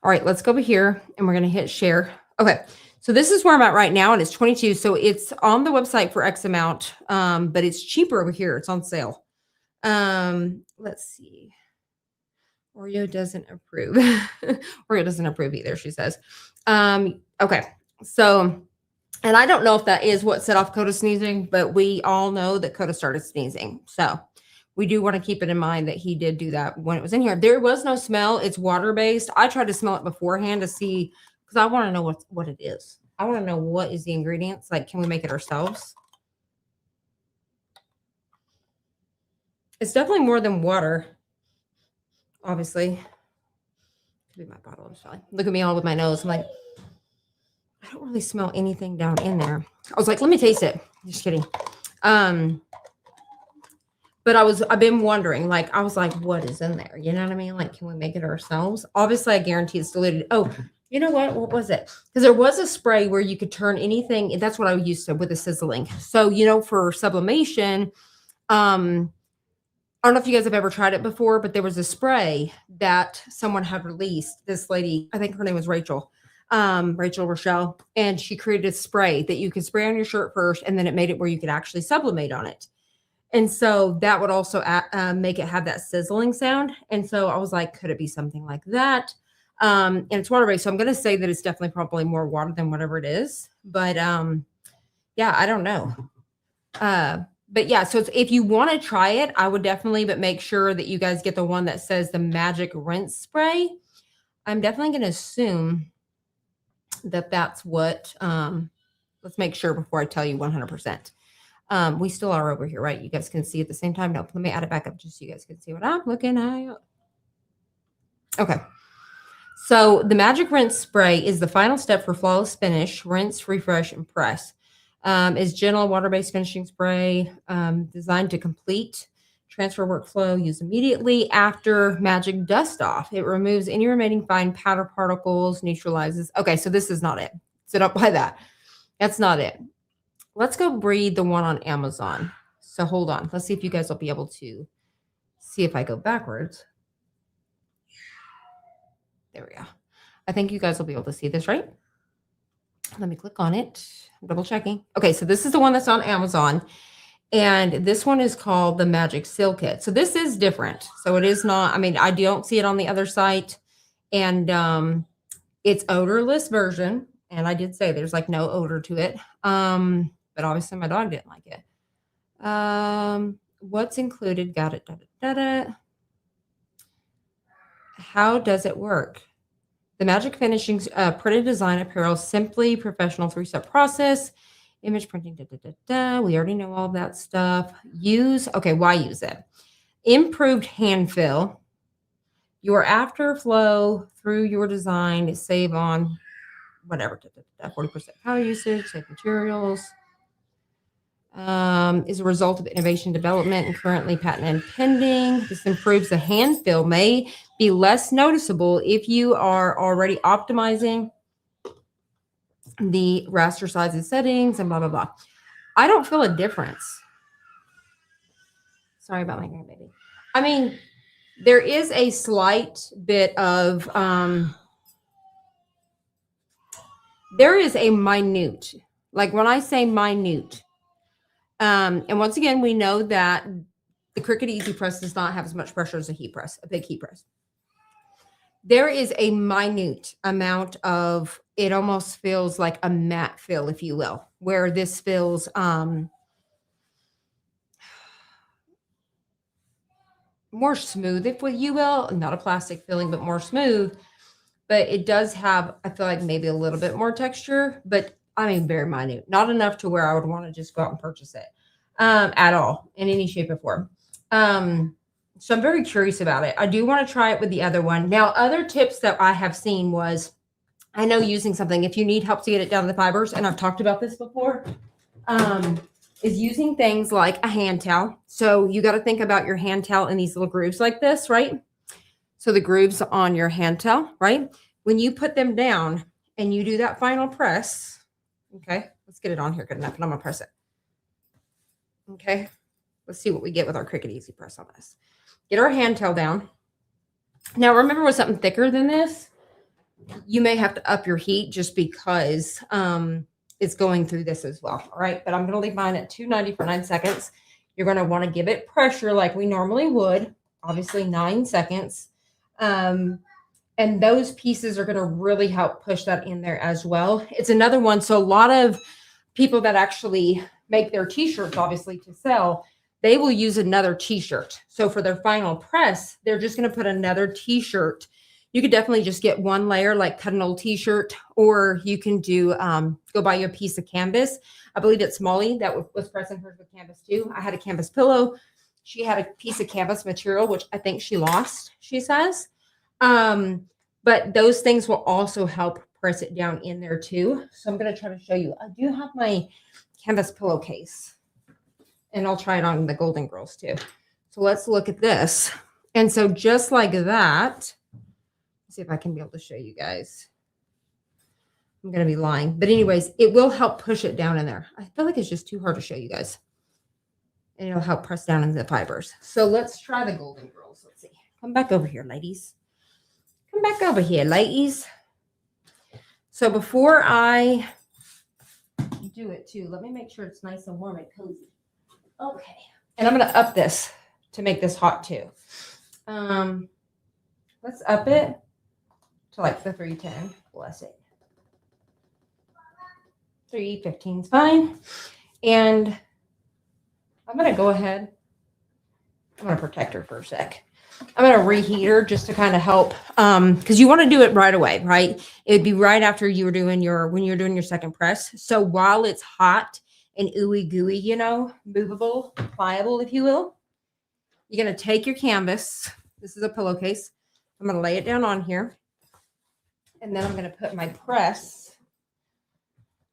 All right, let's go over here and we're going to hit share. Okay, so this is where I'm at right now and it's 22. So it's on the website for X amount, but it's cheaper over here. It's on sale. Let's see. Oreo doesn't approve. Oreo doesn't approve either, she says. Okay, so, and I don't know if that is what set off Coda sneezing, but we all know that Coda started sneezing. So we do want to keep it in mind that he did do that when it was in here. There was no smell. It's water-based. I tried to smell it beforehand to see, because I want to know what it is. I want to know what is the ingredients. Like, can we make it ourselves? It's definitely more than water, obviously. Could be my bottle. I'm sorry. Look at me all with my nose. I'm like, I don't really smell anything down in there. I was like, let me taste it. Just kidding. But I've been wondering, like, I was like, what is in there? You know what I mean? Like, can we make it ourselves? Obviously, I guarantee it's diluted. Oh, you know what? What was it? Because there was a spray where you could turn anything. That's what I used to with the sizzling. So, you know, for sublimation, I don't know if you guys have ever tried it before, but there was a spray that someone had released. This lady, I think her name was Rachel Rochelle, and she created a spray that you could spray on your shirt first, and then it made it where you could actually sublimate on it. And so that would also make it have that sizzling sound. And so I was like, could it be something like that? And it's water-based. So I'm going to say that it's definitely probably more water than whatever it is. But yeah, I don't know. But yeah, so if you want to try it, I would definitely, but make sure that you guys get the one that says the Magic Rinse Spray. I'm definitely going to assume that that's what, let's make sure before I tell you 100%. We still are over here, right? You guys can see at the same time. No, let me add it back up just so you guys can see what I'm looking at. Okay. So the Magic Rinse Spray is the final step for flawless finish. Rinse, refresh, and press. Is gentle water-based finishing spray designed to complete transfer workflow. Used immediately after Magic Dust Off. It removes any remaining fine powder particles, neutralizes. Okay, so this is not it. So don't buy that. That's not it. Let's go breed the one on Amazon. So hold on. Let's see if you guys will be able to see if I go backwards. There we go. I think you guys will be able to see this, right? Let me click on it. I'm double checking. Okay, so this is the one that's on Amazon. And this one is called the Magic Seal Kit. So this is different. So it is not, I mean, I don't see it on the other site. And it's odorless version. And I did say there's like no odor to it. But obviously my dog didn't like it. What's included? Got it. How does it work? The Magic Finishings printed design apparel, simply professional 3-step process, image printing. We already know all that stuff. Okay, why use it? Improved hand fill. Your afterflow through your design, save on whatever, 40% power usage, save materials. Is a result of innovation development and currently patent and pending. This improves the hand feel, may be less noticeable if you are already optimizing the raster size and settings and blah, blah, blah. I don't feel a difference. Sorry about my grandbaby. I mean, there is a slight bit of, there is a minute, like when I say minute, and once again, we know that the Cricut Easy Press does not have as much pressure as a heat press, a big heat press. There is a minute amount of, it almost feels like a matte feel, if you will, where this feels more smooth, if you will, not a plastic feeling, but more smooth. But it does have, I feel like maybe a little bit more texture, but I mean, very minute, not enough to where I would want to just go out and purchase it at all in any shape or form. So I'm very curious about it. I do want to try it with the other one. Now, other tips that I have seen was, I know using something, if you need help to get it down to the fibers, and I've talked about this before, is using things like a hand towel. So you got to think about your hand towel in these little grooves like this, right? So the grooves on your hand towel, right? When you put them down and you do that final press, okay, let's get it on here good enough, and I'm gonna press it. Okay, let's see what we get with our Cricut Easy Press on this. Get our hand towel down. Now remember, with something thicker than this, you may have to up your heat just because it's going through this as well. All right, but I'm gonna leave mine at 290 for 9 seconds. You're gonna want to give it pressure like we normally would, obviously 9 seconds. And those pieces are going to really help push that in there as well. It's another one. So a lot of people that actually make their t-shirts, obviously to sell, they will use another t-shirt. So for their final press, they're just going to put another t-shirt. You could definitely just get one layer, like cut an old t-shirt, or you can do, go buy your piece of canvas. I believe it's Molly that was pressing hers with canvas too. I had a canvas pillow. She had a piece of canvas material, which I think she lost, she says. But those things will also help press it down in there too. So I'm going to try to show you. I do have my canvas pillowcase, and I'll try it on the Golden Girls too. So let's look at this. And so just like that, let's see if I can be able to show you guys. I'm going to be lying. But anyways, it will help push it down in there. I feel like it's just too hard to show you guys. And it'll help press down into the fibers. So let's try the Golden Girls. Let's see. Come back over here, ladies. Come back over here, ladies. So before I do it too, let me make sure it's nice and warm and cozy. Okay. And I'm going to up this to make this hot too. Let's up it to like the 310. Bless it. 315 is fine. And I'm going to go ahead. I'm going to protect her for a sec. I'm going to reheat her just to kind of help, because you want to do it right away, right? It'd be right after you were doing when you're doing your second press. So while it's hot and ooey gooey, you know, movable, pliable, if you will, you're going to take your canvas. This is a pillowcase. I'm going to lay it down on here. And then I'm going to put my press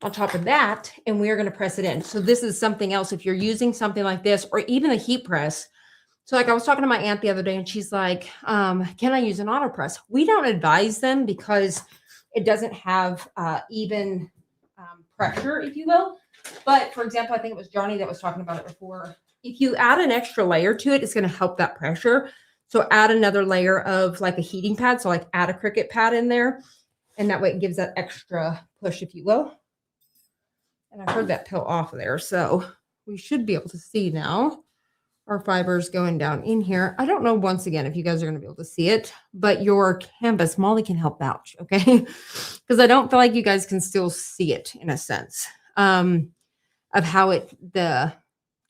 on top of that, and we're going to press it in. So this is something else. If you're using something like this, or even a heat press. So like I was talking to my aunt the other day, and she's like, can I use an auto press? We don't advise them because it doesn't have even pressure, if you will. But for example, I think it was Johnny that was talking about it before. If you add an extra layer to it, it's going to help that pressure. So add another layer of like a heating pad. So like add a Cricut pad in there, and that way it gives that extra push, if you will. And I heard that pill off of there. So we should be able to see now our fibers going down in here. I don't know, once again, if you guys are going to be able to see it, but your canvas, Molly can help vouch, okay? Because I don't feel like you guys can still see it in a sense of how the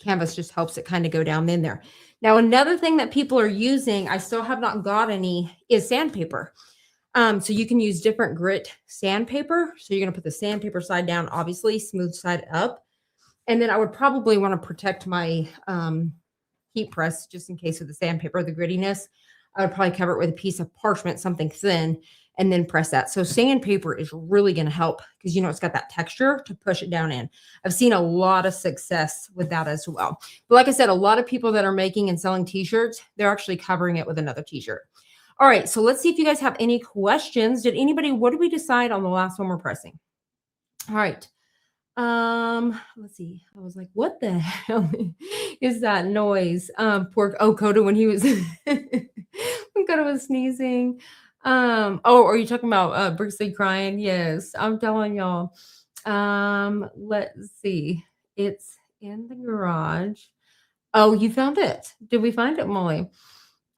canvas just helps it kind of go down in there. Now, another thing that people are using, I still have not got any, is sandpaper. So you can use different grit sandpaper. So you're going to put the sandpaper side down, obviously, smooth side up. And then I would probably want to protect my heat press just in case of the sandpaper, the grittiness. I would probably cover it with a piece of parchment, something thin, and then press that. So sandpaper is really going to help because, you know, it's got that texture to push it down in. I've seen a lot of success with that as well. But like I said, a lot of people that are making and selling t-shirts, they're actually covering it with another t-shirt. All right, so let's see if you guys have any questions. What did we decide on the last one we're pressing? All right. Let's see. I was like, what the hell is that noise? Poor Coda when he was when Coda was sneezing. Are you talking about Brixley crying? Yes, I'm telling y'all. Let's see. It's in the garage. Oh, you found it. Did we find it, Molly?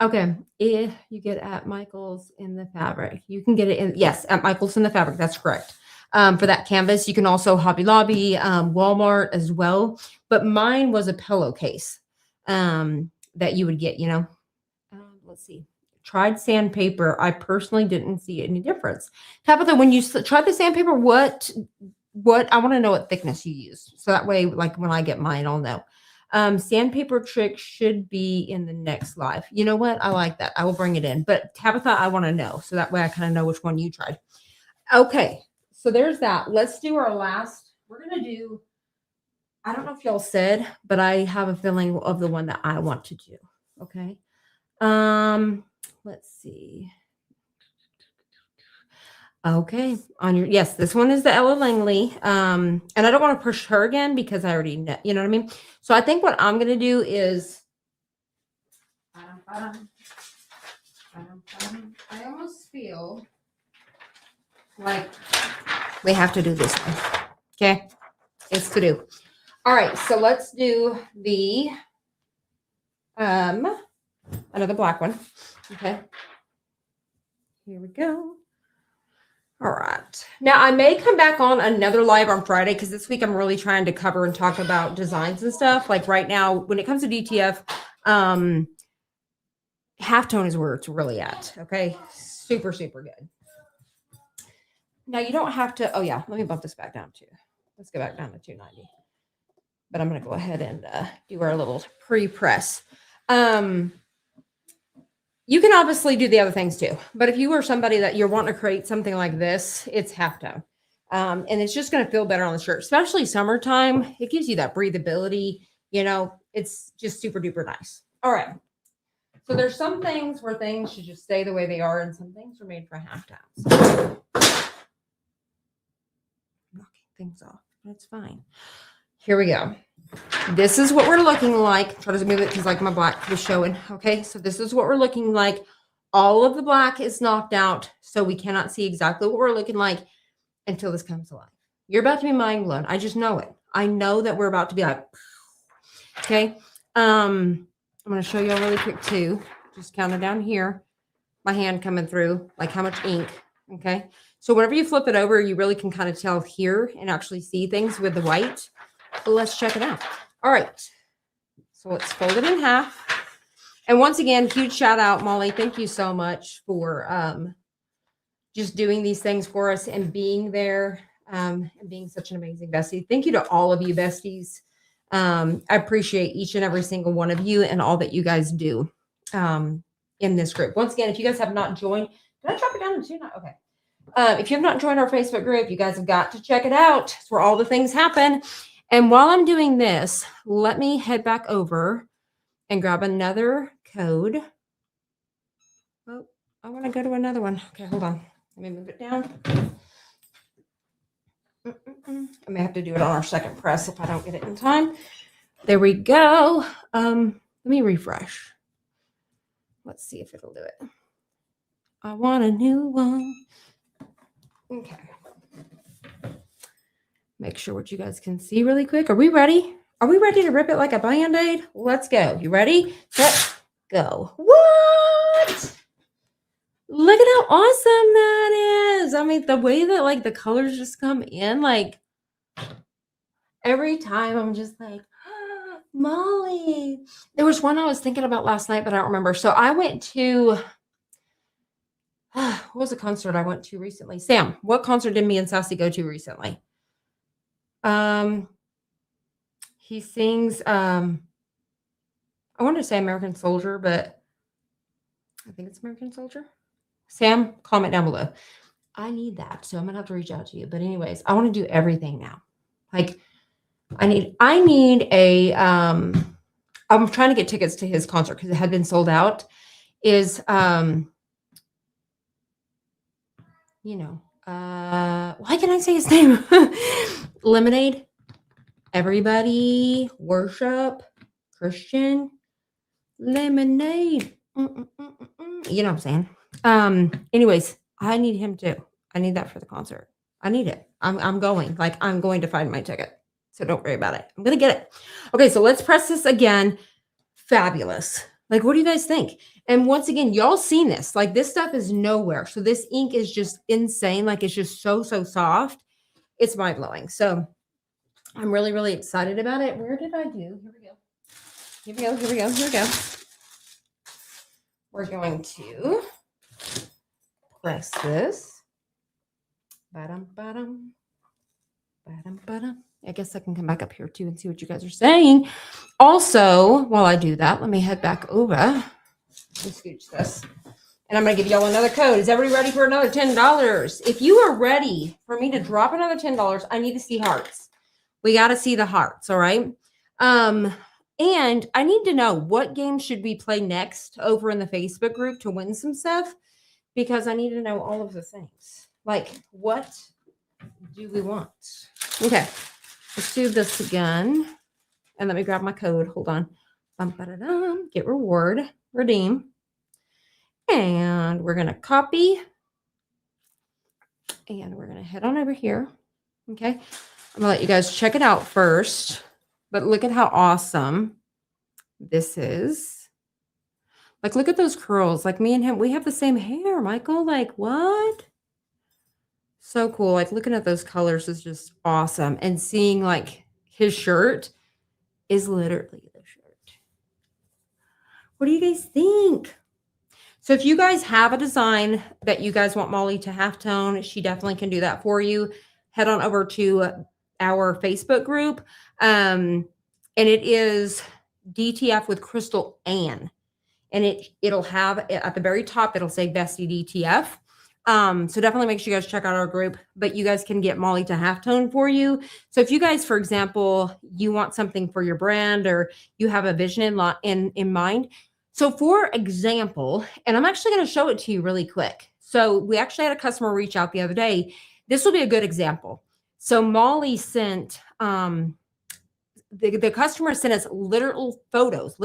Okay. If you get at Michael's in the fabric, you can get it in, yes, at Michael's in the fabric. That's correct. For that canvas, you can also Hobby Lobby, Walmart as well. But mine was a pillowcase that you would get, you know. Let's see. Tried sandpaper. I personally didn't see any difference. Tabitha, when you tried the sandpaper, what I want to know what thickness you used. So that way, like when I get mine, I'll know. Sandpaper trick should be in the next live. You know what? I like that. I will bring it in. But Tabitha, I want to know. So that way I kind of know which one you tried. Okay. So there's that. Let's do our last. We're going to do, I don't know if y'all said, but I have a feeling of the one that I want to do. Okay. Let's see. Okay. Yes, this one is the Ella Langley. And I don't want to push her again because I already know, you know what I mean? So I think what I'm going to do is, I almost feel like we have to do this one. Okay. It's to do. All right. So let's do the, another black one. Okay. Here we go. All right. Now I may come back on another live on Friday because this week I'm really trying to cover and talk about designs and stuff. Like right now, when it comes to DTF, halftone is where it's really at. Okay. Super, super good. Now you don't have to, oh yeah, let me bump this back down too. Let's go back down to 290. But I'm going to go ahead and do our little pre-press. You can obviously do the other things too, but if you are somebody that you're wanting to create something like this, it's halftone. And it's just going to feel better on the shirt, especially summertime. It gives you that breathability, you know, it's just super duper nice. All right. So there's some things where things should just stay the way they are and some things are made for halftones. Knocking things off. That's fine. Here we go. This is what we're looking like. Try to move it because like my black was showing. Okay, so this is what we're looking like. All of the black is knocked out, so we cannot see exactly what we're looking like until this comes alive. You're about to be mind blown. I just know it. I know that we're about to be like, okay. I'm going to show you all really quick too. Just count it down here. My hand coming through, like how much ink. Okay. So whenever you flip it over, you really can kind of tell here and actually see things with the white. But let's check it out. All right. So let's fold it in half. And once again, huge shout out, Molly. Thank you so much for just doing these things for us and being there and being such an amazing bestie. Thank you to all of you besties. I appreciate each and every single one of you and all that you guys do in this group. Once again, if you guys have not joined, did I drop it down to 2? Okay. If you have not joined our Facebook group, you guys have got to check it out. It's where all the things happen. And while I'm doing this, let me head back over and grab another code. Oh, I want to go to another one. Okay, hold on. Let me move it down. I may have to do it on our second press if I don't get it in time. There we go. Let me refresh. Let's see if it'll do it. I want a new one. Okay. Make sure what you guys can see really quick. Are we ready? Are we ready to rip it like a Band-Aid? Let's go. You ready? Set, go. What? Look at how awesome that is. I mean, the way that like the colors just come in, like every time I'm just like, oh, Molly. There was one I was thinking about last night, but I don't remember. So I went to, what was the concert I went to recently? Sam, what concert did me and Sassy go to recently? He sings, I want to say American Soldier, but I think it's American Soldier. Sam, comment down below. I need that, so I'm gonna have to reach out to you. But anyways, I want to do everything now. Like I need a I'm trying to get tickets to his concert because it had been sold out. Is you know, why can I say his name? Lemonade. Everybody worship Christian Lemonade. You know what I'm saying? Anyways, I need him too. I need that for the concert. I need it. I'm going. Like I'm going to find my ticket. So don't worry about it. I'm gonna get it. Okay, so let's press this again. Fabulous. Like, what do you guys think? And once again, y'all seen this. Like this stuff is nowhere. So this ink is just insane. Like it's just so soft. It's mind-blowing. So I'm really, really excited about it. Where did I do? Here we go. Here we go. Here we go. Here we go. We're going to press this. Ba-dum, ba-dum. Ba-dum, ba-dum. I guess I can come back up here too and see what you guys are saying. Also, while I do that, let me head back over and scooch this. And I'm going to give y'all another code. Is everybody ready for another $10? If you are ready for me to drop another $10, I need to see hearts. We got to see the hearts, all right? And I need to know what game should we play next over in the Facebook group to win some stuff, because I need to know all of the things. Like, what do we want? Okay, let's do this again. And let me grab my code. Hold on. Get reward, redeem. And we're going to copy. And we're going to head on over here. Okay. I'm going to let you guys check it out first. But look at how awesome this is. Like, look at those curls. Like, me and him, we have the same hair, Michael. Like, what? So cool. Like, looking at those colors is just awesome. And seeing, like, his shirt is literally the shirt. What do you guys think? So if you guys have a design that you guys want Molly to halftone, she definitely can do that for you. Head on over to our Facebook group. And it is DTF with CrystalAnn. And it'll have at the very top, it'll say Bestie DTF. So definitely make sure you guys check out our group, but you guys can get Molly to halftone for you. So if you guys, for example, you want something for your brand or you have a vision in mind. So for example, and I'm actually going to show it to you really quick. So we actually had a customer reach out the other day. This will be a good example. So Molly sent, the customer sent us literal photos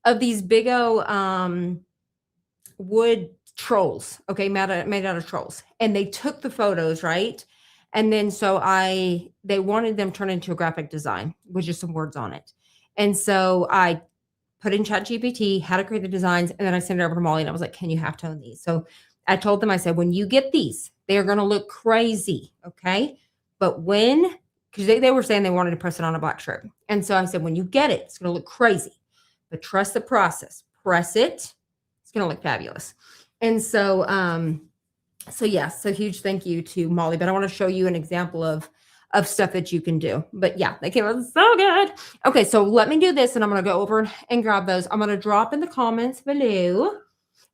of these big wood trolls, okay, made out of trolls. And they took the photos, right? And then so they wanted them turned into a graphic design with just some words on it. And so I put in ChatGPT how to create the designs, and then I sent it over to Molly and I was like, can you halftone these? So I told them, I said, when you get these, they are going to look crazy, okay? But because they were saying they wanted to press it on a black shirt. And so I said, when you get it, it's going to look crazy. But trust the process. Press it. It's going to look fabulous. And so, yes, a huge thank you to Molly. But I want to show you an example of stuff that you can do. But yeah, they came out so good. Okay, so let me do this, and I'm going to go over and grab those. I'm going to drop in the comments below.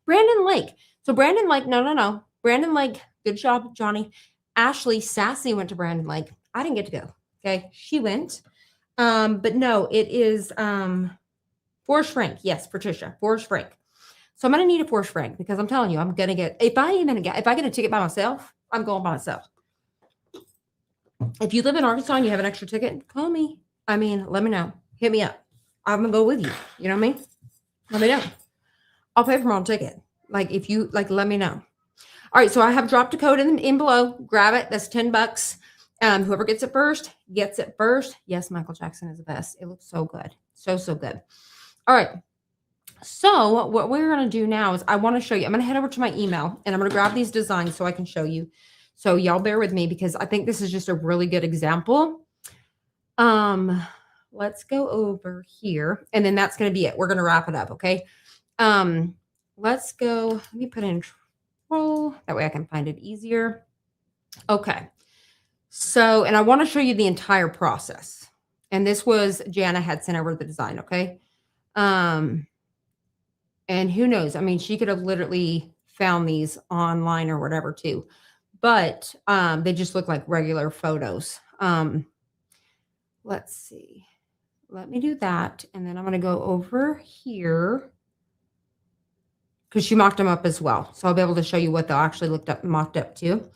Brandon Lake. So Brandon Lake, no. Brandon Lake, good job, Johnny. Ashley Sassy went to Brandon Lake. I didn't get to go. Okay, she went. But no, it is Forrest Frank. Yes, Patricia, Forrest Frank. So I'm going to need a Forrest Frank because I'm telling you, I'm going to get, if I get a ticket by myself, I'm going by myself. If you live in Arkansas and you have an extra ticket, call me. I mean, let me know. Hit me up. I'm going to go with you. You know what I mean? Let me know. I'll pay for my own ticket. Like, if you, like, let me know. All right, so I have dropped a code in below. Grab it. That's $10. Whoever gets it first, gets it first. Yes, Michael Jackson is the best. It looks so good. So good. All right. So what we're going to do now is I want to show you. I'm going to head over to my email, and I'm going to grab these designs so I can show you. So y'all bear with me because I think this is just a really good example. Let's go over here, and then that's going to be it. We're going to wrap it up, okay? Let's go. Let me put in control. That way I can find it easier. Okay. So, and I want to show you the entire process. And this was Jana had sent over the design, okay? And who knows? I mean, she could have literally found these online or whatever too. But they just look like regular photos. Let's see. Let me do that. And then I'm going to go over here because she mocked them up as well. So I'll be able to show you what they'll actually looked up, mocked up to.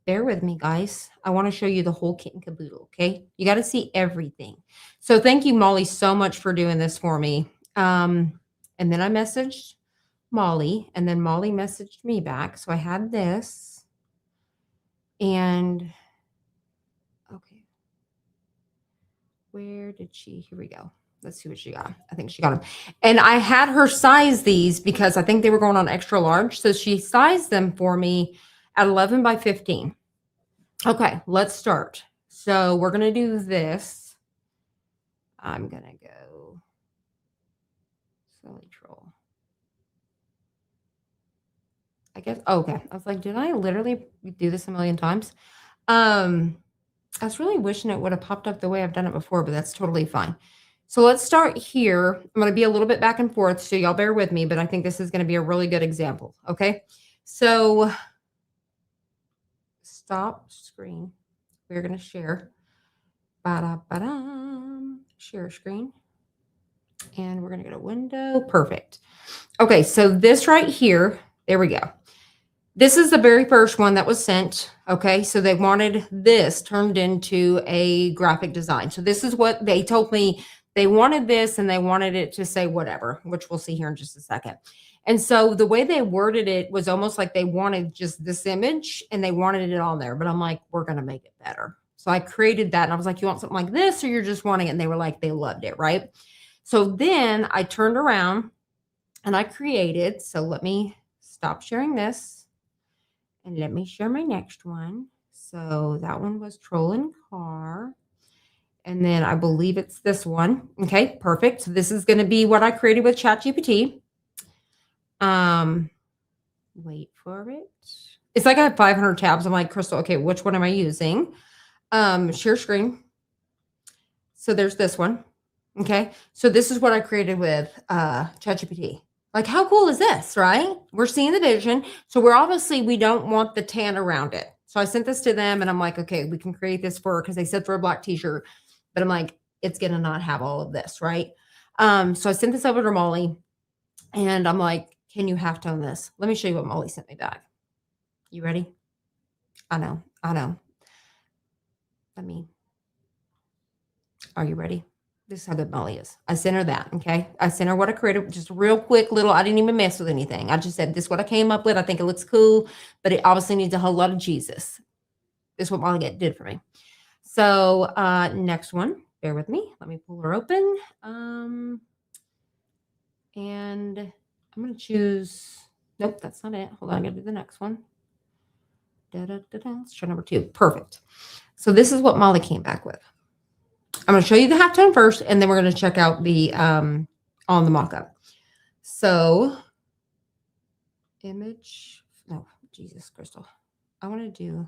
Bear with me, guys. I want to show you the whole kit and caboodle, okay? You got to see everything. So thank you, Molly, so much for doing this for me. And then I messaged Molly, and then Molly messaged me back. So I had this. And, okay. Where did she? Here we go. Let's see what she got. I think she got them. And I had her size these because I think they were going on extra large. So she sized them for me at 11 by 15. Okay, let's start. So we're going to do this. I'm going to go silly troll. I guess, okay. I was like, did I literally do this a million times? I was really wishing it would have popped up the way I've done it before, but that's totally fine. So let's start here. I'm going to be a little bit back and forth, so y'all bear with me, but I think this is going to be a really good example. Okay. So stop screen. We're going to share. Share screen. And we're going to go to window. Perfect. Okay. So this right here, there we go. This is the very first one that was sent. Okay. So they wanted this turned into a graphic design. So this is what they told me. They wanted this and they wanted it to say whatever, which we'll see here in just a second. And so the way they worded it was almost like they wanted just this image and they wanted it on there. But I'm like, we're going to make it better. So I created that and I was like, you want something like this or you're just wanting it? And they were like, they loved it. Right. So then I turned around and I created. So let me stop sharing this and let me share my next one. So that one was Troll and Car. And then I believe it's this one. Okay, perfect. So this is going to be what I created with ChatGPT. Wait for it. It's like I have 500 tabs. I'm like, Crystal, okay, which one am I using? Share screen. So there's this one. Okay. So this is what I created with ChatGPT. Like, how cool is this, right? We're seeing the vision. So we don't want the tan around it. So I sent this to them and I'm like, okay, we can create this because they said for a black t-shirt. But I'm like, it's going to not have all of this, right? So I sent this over to Molly and I'm like, can you halftone this? Let me show you what Molly sent me back. You ready? I know. Are you ready? This is how good Molly is. I sent her that, okay? I sent her what I created, just real quick little, I didn't even mess with anything. I just said, this is what I came up with. I think it looks cool, but it obviously needs a whole lot of Jesus. This is what Molly did for me. So next one, bear with me. Let me pull her open. And I'm going to choose, nope, that's not it. Hold on, I got to do the next one. Let's try number 2. Perfect. So this is what Molly came back with. I'm going to show you the halftone first, and then we're going to check out the on the mock-up. So image, no, Jesus, Crystal. I want to do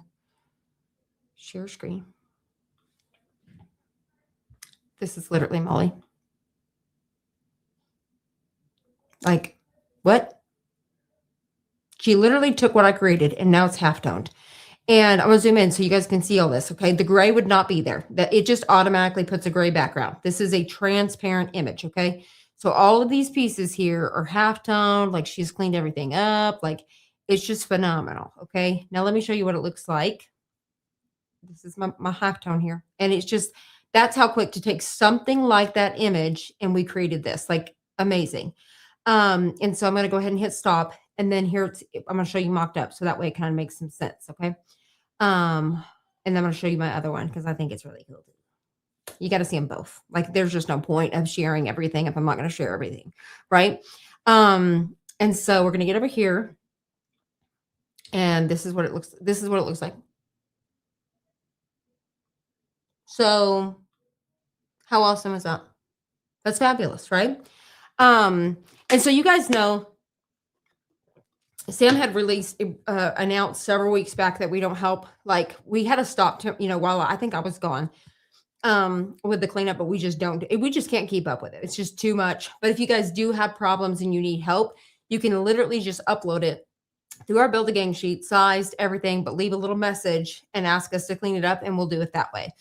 share screen. This is literally Molly. Like, what? She literally took what I created, and now it's half-toned. And I'm going to zoom in so you guys can see all this, okay? The gray would not be there. That it just automatically puts a gray background. This is a transparent image, okay? So all of these pieces here are half-toned, like she's cleaned everything up. Like, it's just phenomenal, okay? Now let me show you what it looks like. This is my halftone here. And it's just, that's how quick to take something like that image, and we created this. Like, amazing. And so I'm going to go ahead and hit stop. And then here I'm going to show you mocked up. So that way it kind of makes some sense. Okay. And then I'm going to show you my other one because I think it's really cool. You got to see them both. Like, there's just no point of sharing everything if I'm not going to share everything. Right. And so we're going to get over here. And this is what it looks like. So how awesome is that? That's fabulous, right? And so you guys know, Sam had announced several weeks back that we don't help. Like, we had to stop, while I think I was gone. with the cleanup, but we just can't keep up with it. It's just too much. But if you guys do have problems and you need help, you can literally just upload it through our Build a Gang sheet, sized, everything, but leave a little message and ask us to clean it up, and we'll do it that way.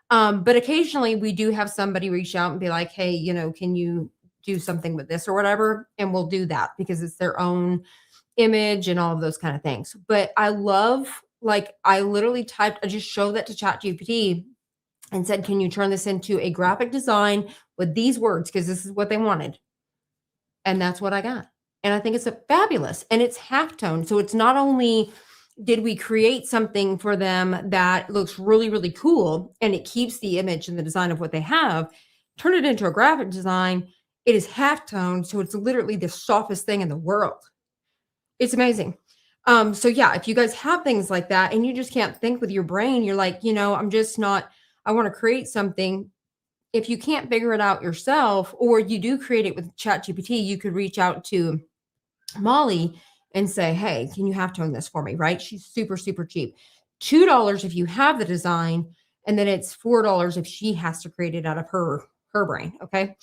But occasionally we do have somebody reach out and be like, hey, can you do something with this or whatever? And we'll do that because it's their own image and all of those kind of things. But I love, like, I just showed that to ChatGPT and said, can you turn this into a graphic design with these words? Because this is what they wanted. And that's what I got. And I think it's fabulous. And it's halftone. So it's not only did we create something for them that looks really, really cool, and it keeps the image and the design of what they have, turn it into a graphic design. It is halftone. So it's literally the softest thing in the world. It's amazing. So yeah, if you guys have things like that and you just can't think with your brain, you're like, I want to create something. If you can't figure it out yourself, or you do create it with ChatGPT, you could reach out to Molly and say, hey, can you halftone this for me? Right? She's super, super cheap. $2 if you have the design, and then it's $4 if she has to create it out of her brain. Okay.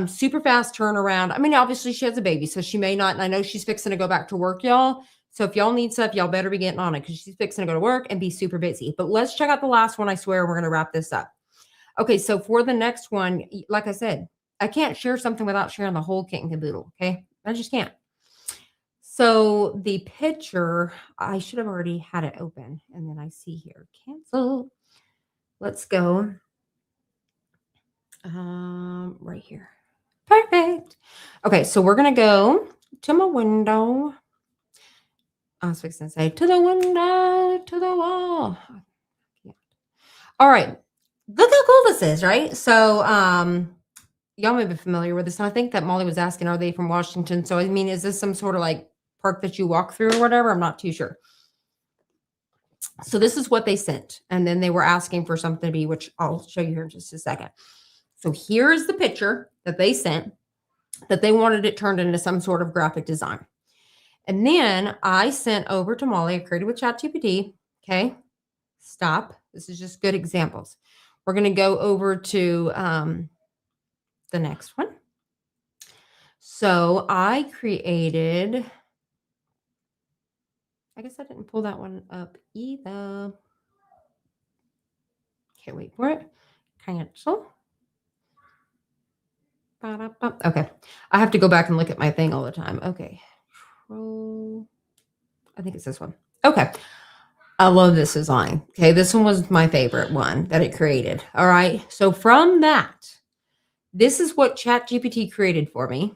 Super fast turnaround. I mean, obviously she has a baby, so she may not, and I know she's fixing to go back to work, y'all. So if y'all need stuff, y'all better be getting on it because she's fixing to go to work and be super busy. But let's check out the last one. I swear we're going to wrap this up. Okay, so for the next one, like I said, I can't share something without sharing the whole kit and caboodle, okay? I just can't. So the picture, I should have already had it open, and then I see here, cancel. Let's go right here. Perfect. Okay, so we're going to go to my window. I was fixing to say, to the window, to the wall. Yeah. All right. Look how cool this is, right? So, y'all may be familiar with this. And I think that Molly was asking, are they from Washington? So, I mean, is this some sort of like park that you walk through or whatever? I'm not too sure. So this is what they sent. And then they were asking for something to be, which I'll show you here in just a second. So here's the picture that they sent, that they wanted it turned into some sort of graphic design. And then I sent over to Molly, I created with ChatGPT. Okay. Stop. This is just good examples. We're going to go over to the next one. So I created, I guess I didn't pull that one up either. Can't wait for it. Cancel. Okay. I have to go back and look at my thing all the time. Okay. I think it's this one. Okay. I love this design. Okay. This one was my favorite one that it created. All right. So from that, this is what ChatGPT created for me.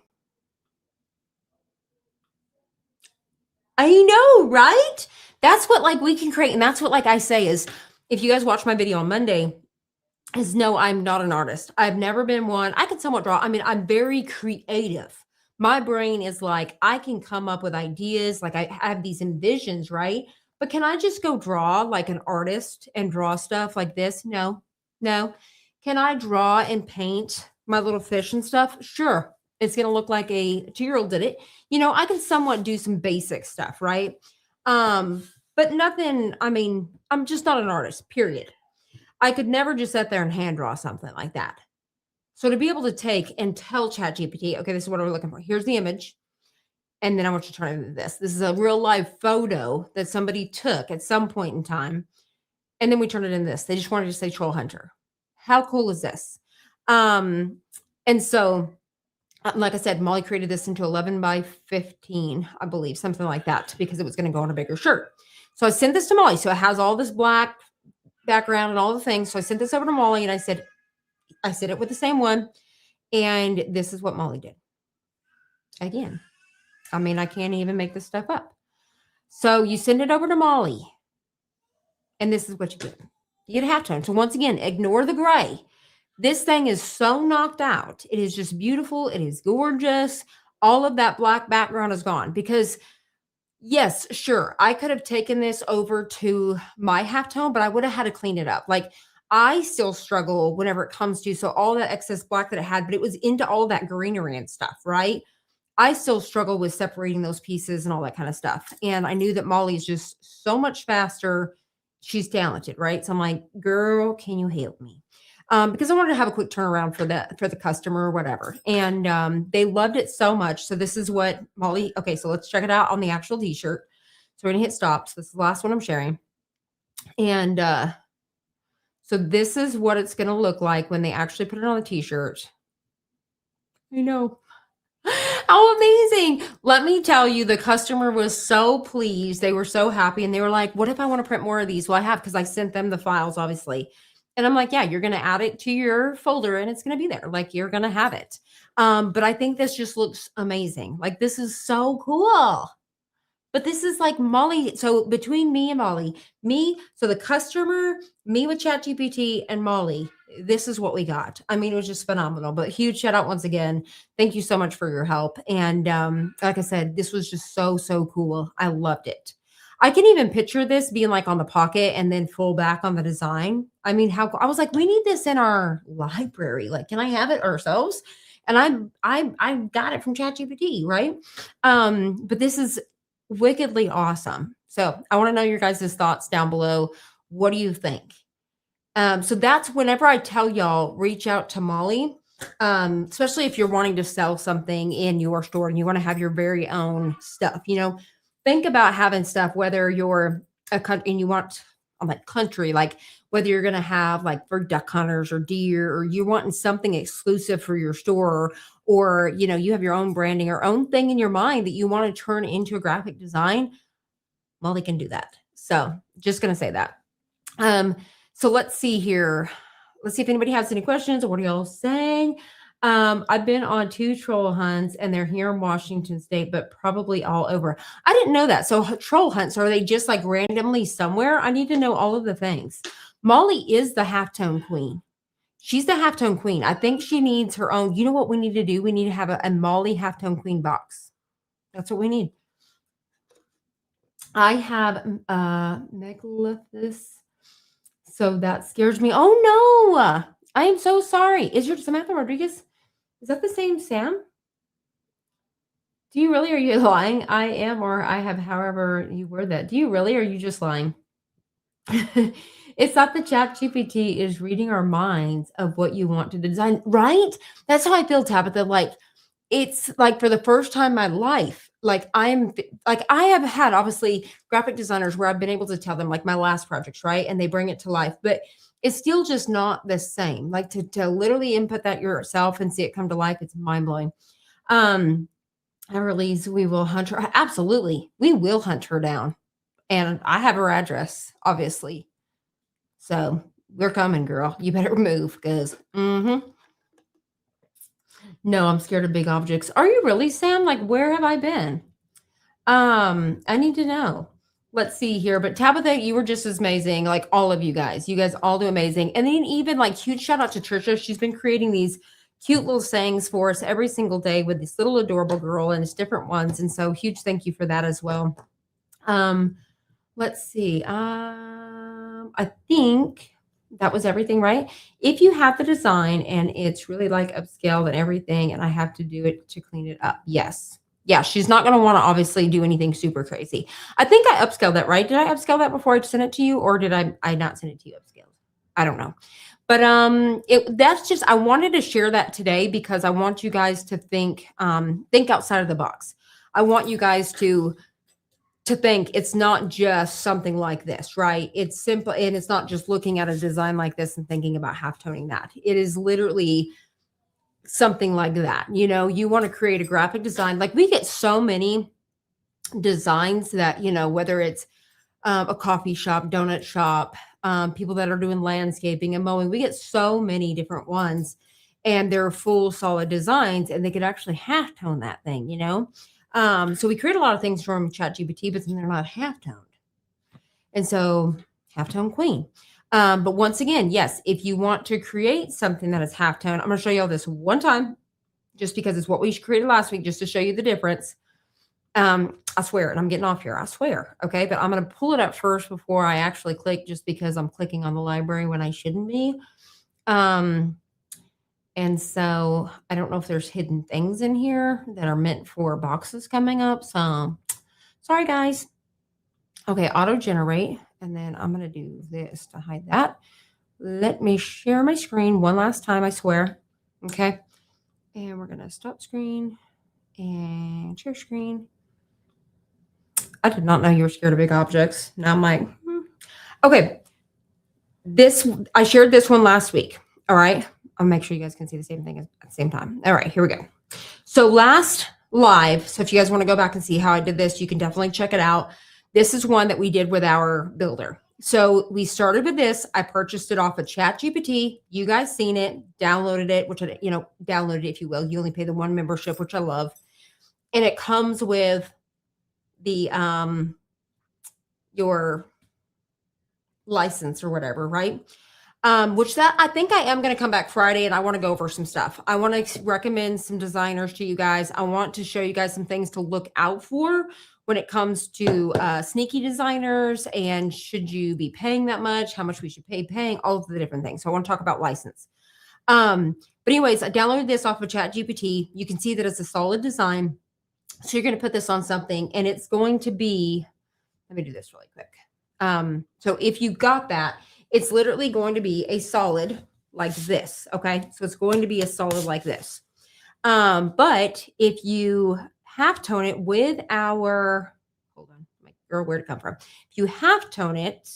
I know, right? That's what like we can create. And that's what like I say is, if you guys watch my video on Monday, is no, I'm not an artist. I've never been one. I can somewhat draw. I mean, I'm very creative. My brain is like, I can come up with ideas. Like I have these envisions, right? But can I just go draw like an artist and draw stuff like this? No, no. Can I draw and paint my little fish and stuff? Sure. It's going to look like a 2-year-old did it. I can somewhat do some basic stuff, right? But nothing, I mean, I'm just not an artist, period. I could never just sit there and hand draw something like that. So to be able to take and tell ChatGPT, okay, this is what we're looking for. Here's the image. And then I want you to turn it into this. This is a real live photo that somebody took at some point in time. And then we turn it into this. They just wanted to say troll hunter. How cool is this? And so, like I said, Molly created this into 11 by 15, I believe, something like that, because it was going to go on a bigger shirt. So I sent this to Molly. So it has all this black background and all the things. So I sent this over to Molly and I said it with the same one. And this is what Molly did. Again, I mean, I can't even make this stuff up. So you send it over to Molly. And this is what you get. You get a halftone. So once again, ignore the gray. This thing is so knocked out. It is just beautiful. It is gorgeous. All of that black background is gone because yes, sure. I could have taken this over to my halftone, but I would have had to clean it up. Like I still struggle whenever it comes to, so all that excess black that it had, but it was into all that greenery and stuff, right? I still struggle with separating those pieces and all that kind of stuff. And I knew that Molly's just so much faster. She's talented, right? So I'm like, girl, can you help me? because I wanted to have a quick turnaround for the customer or whatever. And they loved it so much. So this is what Molly. Okay, so let's check it out on the actual T-shirt. So we're gonna hit stop. So this is the last one I'm sharing. And so this is what it's gonna look like when they actually put it on the T-shirt. I know. How amazing. Let me tell you, the customer was so pleased. They were so happy. And they were like, what if I want to print more of these? Well, I have, because I sent them the files, obviously. And I'm like, yeah, you're going to add it to your folder and it's going to be there. Like, you're going to have it. But I think this just looks amazing. Like, this is so cool. But this is like Molly. So between me and Molly, so the customer, me with ChatGPT, and Molly, this is what we got. I mean, it was just phenomenal. But huge shout out once again. Thank you so much for your help. And like I said, this was just so, so cool. I loved it. I can even picture this being like on the pocket and then full back on the design. I mean, how I was like, we need this in our library. Like, can I have it ourselves? And I got it from ChatGPT, right? But this is wickedly awesome. So I want to know your guys' thoughts down below. What do you think? So that's whenever I tell y'all, reach out to Molly, especially if you're wanting to sell something in your store and you want to have your very own stuff. Think about having stuff, whether you're a country and you want like country, like whether you're going to have like for duck hunters or deer, or you wanting something exclusive for your store, or you have your own branding or own thing in your mind that you want to turn into a graphic design. Molly can do that. So just going to say that. So let's see here. Let's see if anybody has any questions. What are y'all saying? I've been on 2 troll hunts and they're here in Washington State, but probably all over. I didn't know that. So troll hunts, are they just like randomly somewhere? I need to know all of the things. Molly is the halftone queen. She's the halftone queen. I think she needs her own. You know what we need to do? We need to have a Molly halftone queen box. That's what we need. I have Megalithes. So that scares me. Oh no, I am so sorry. Is your Samantha Rodriguez? Is that the same Sam? Do you really? Are you lying? I am, or I have, however you word that. Do you really? Or are you just lying? It's not the Chat GPT is reading our minds of what you want to design, right? That's how I feel, Tabitha. Like, it's like for the first time in my life, like I have had obviously graphic designers where I've been able to tell them like my last projects, right? And they bring it to life, but it's still just not the same. Like to literally input that yourself and see it come to life, it's mind blowing. Everly's, we will hunt her. Absolutely. We will hunt her down. And I have her address, obviously. So we're coming, girl. You better move because, no, I'm scared of big objects. Are you really, Sam? Like, where have I been? I need to know. Let's see here. But Tabitha, you were just as amazing. Like all of you guys all do amazing. And then even like huge shout out to Trisha. She's been creating these cute little sayings for us every single day with this little adorable girl, and it's different ones. And so huge thank you for that as well. Let's see. I think that was everything, right? If you have the design and it's really like upscaled and everything, and I have to do it to clean it up. Yes. Yeah, she's not going to want to obviously do anything super crazy. I think I upscaled that, right? Did I upscale that before I sent it to you, or did I not send it to you upscaled? I don't know. But that's just, I wanted to share that today because I want you guys to think outside of the box. I want you guys to think it's not just something like this, right? It's simple, and it's not just looking at a design like this and thinking about halftoning that. It is literally something like that. You want to create a graphic design. Like we get so many designs that, whether it's a coffee shop, donut shop, people that are doing landscaping and mowing, we get so many different ones, and they're full solid designs, and they could actually halftone that thing, so we create a lot of things from ChatGPT, but then they're not half-toned. And so halftone queen. But once again, yes, if you want to create something that is halftone, I'm going to show you all this one time, just because it's what we created last week, just to show you the difference. I swear, and I'm getting off here. I swear. Okay. But I'm going to pull it up first before I actually click, just because I'm clicking on the library when I shouldn't be. And so I don't know if there's hidden things in here that are meant for boxes coming up. So sorry, guys. Okay, auto generate. And then I'm going to do this to hide that. Let me share my screen one last time, I swear. Okay. And we're going to stop screen and share screen. I did not know you were scared of big objects. Now I'm like, okay. I shared this one last week. All right. I'll make sure you guys can see the same thing at the same time. All right, here we go. So last live, so if you guys want to go back and see how I did this, you can definitely check it out. This is one that we did with our builder. So we started with this. I purchased it off of ChatGPT. You guys seen it, downloaded it, which I, downloaded it, if you will. You only pay the one membership, which I love. And it comes with the your license or whatever, right? Which that I think I am going to come back Friday and I want to go over some stuff. I want to recommend some designers to you guys. I want to show you guys some things to look out for when it comes to sneaky designers, and should you be paying that much, how much we should paying, all of the different things. So I want to talk about license. But anyways, I downloaded this off of ChatGPT. You can see that it's a solid design. So you're going to put this on something and it's going to be, let me do this really quick. So if you got that, it's literally going to be a solid like this. Okay. So it's going to be a solid like this. But if you halftone it with our, hold on, or where'd it come from? If you halftone it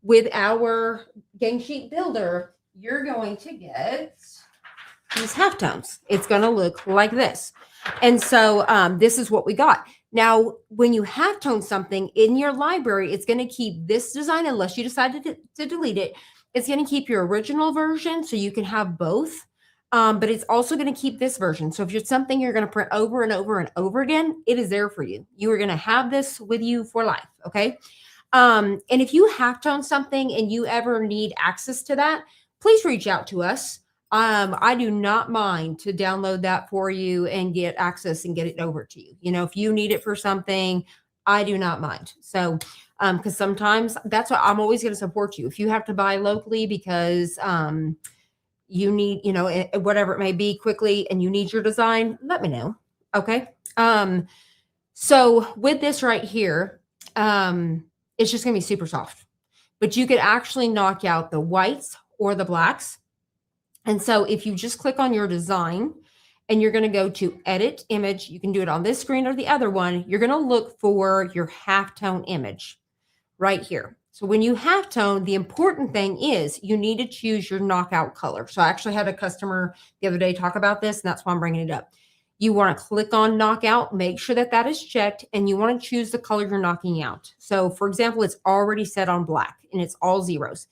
with our gang sheet builder, you're going to get these halftones. It's going to look like this. And so this is what we got. Now, when you halftone something in your library, it's going to keep this design, unless you decided to delete it. It's going to keep your original version, so you can have both. But it's also going to keep this version. So if it's something you're going to print over and over and over again, it is there for you. You are going to have this with you for life. Okay. And if you halftone something and you ever need access to that, please reach out to us. I do not mind to download that for you and get access and get it over to you. If you need it for something, I do not mind. So, because sometimes that's what I'm always going to support you. If you have to buy locally because you need, whatever it may be quickly, and you need your design, let me know. Okay. So with this right here, it's just going to be super soft, but you could actually knock out the whites or the blacks. And so if you just click on your design and you're going to go to edit image, you can do it on this screen or the other one. You're going to look for your halftone image right here. So when you halftone, the important thing is you need to choose your knockout color. So I actually had a customer the other day talk about this, and that's why I'm bringing it up. You want to click on knockout, make sure that that is checked, and you want to choose the color you're knocking out. So for example, it's already set on black and it's all zeros.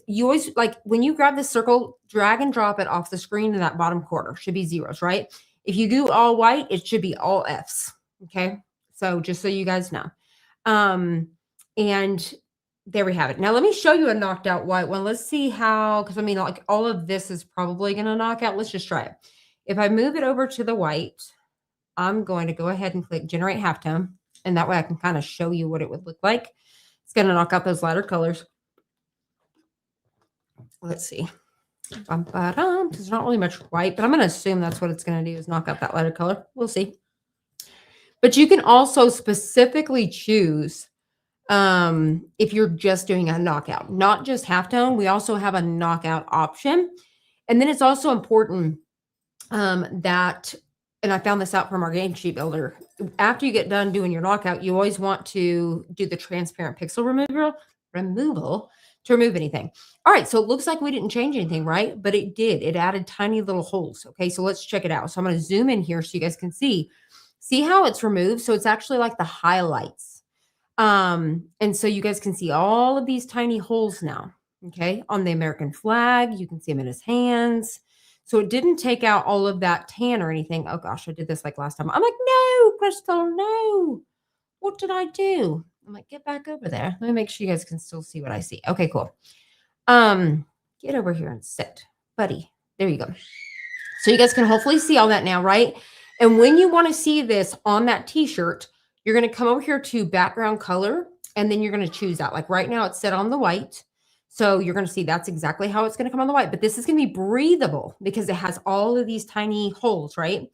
You always, like, when you grab this circle, drag and drop it off the screen in that bottom corner, should be zeros, right? If you do all white, it should be all Fs. Okay. So just so you guys know. And there we have it. Now let me show you a knocked out white one. Let's see how, because I mean, like, all of this is probably going to knock out. Let's just try it. If I move it over to the white, I'm going to go ahead and click generate halftone. And that way I can kind of show you what it would look like. It's going to knock out those lighter colors. Let's see. There's not really much white, but I'm going to assume that's what it's going to do, is knock out that lighter color. We'll see. But you can also specifically choose if you're just doing a knockout, not just halftone. We also have a knockout option. And then it's also important that, and I found this out from our game sheet builder, after you get done doing your knockout, you always want to do the transparent pixel removal to remove anything. All right, so it looks like we didn't change anything, right? But it did. It added tiny little holes. Okay, so let's check it out. So I'm going to zoom in here so you guys can see how it's removed. So it's actually like the highlights. And so you guys can see all of these tiny holes now. Okay, on the American flag, you can see him in his hands. So it didn't take out all of that tan or anything. Oh gosh, I did this like last time. I'm like, no, Crystal, no. What did I do? I'm like, get back over there. Let me make sure you guys can still see what I see. Okay, cool. Get over here and sit, buddy. There you go. So you guys can hopefully see all that now, right? And when you want to see this on that t-shirt, you're going to come over here to background color, and then you're going to choose that. Like right now it's set on the white. So you're going to see that's exactly how it's going to come on the white, but this is going to be breathable because it has all of these tiny holes, right?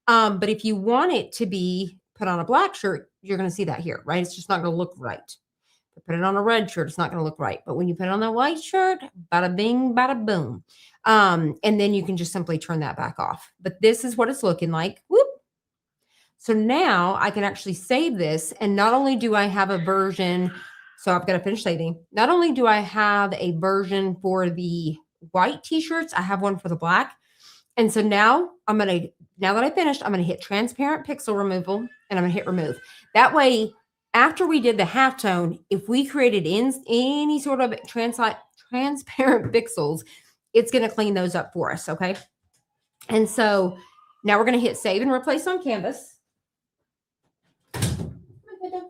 But if you want it to be put on a black shirt, you're going to see that here, right? It's just not going to look right. Put it on a red shirt, it's not going to look right. But when you put it on that white shirt, bada bing, bada boom. And then you can just simply turn that back off. But this is what it's looking like. Whoop. So now I can actually save this. And not only do I have a version, so I've got to finish saving. Not only do I have a version for the white t-shirts, I have one for the black. And so now now that I finished, I'm going to hit transparent pixel removal and I'm going to hit remove. That way, after we did the halftone, if we created any sort of transparent pixels, it's going to clean those up for us. Okay. And so now we're going to hit save and replace on canvas. Okay.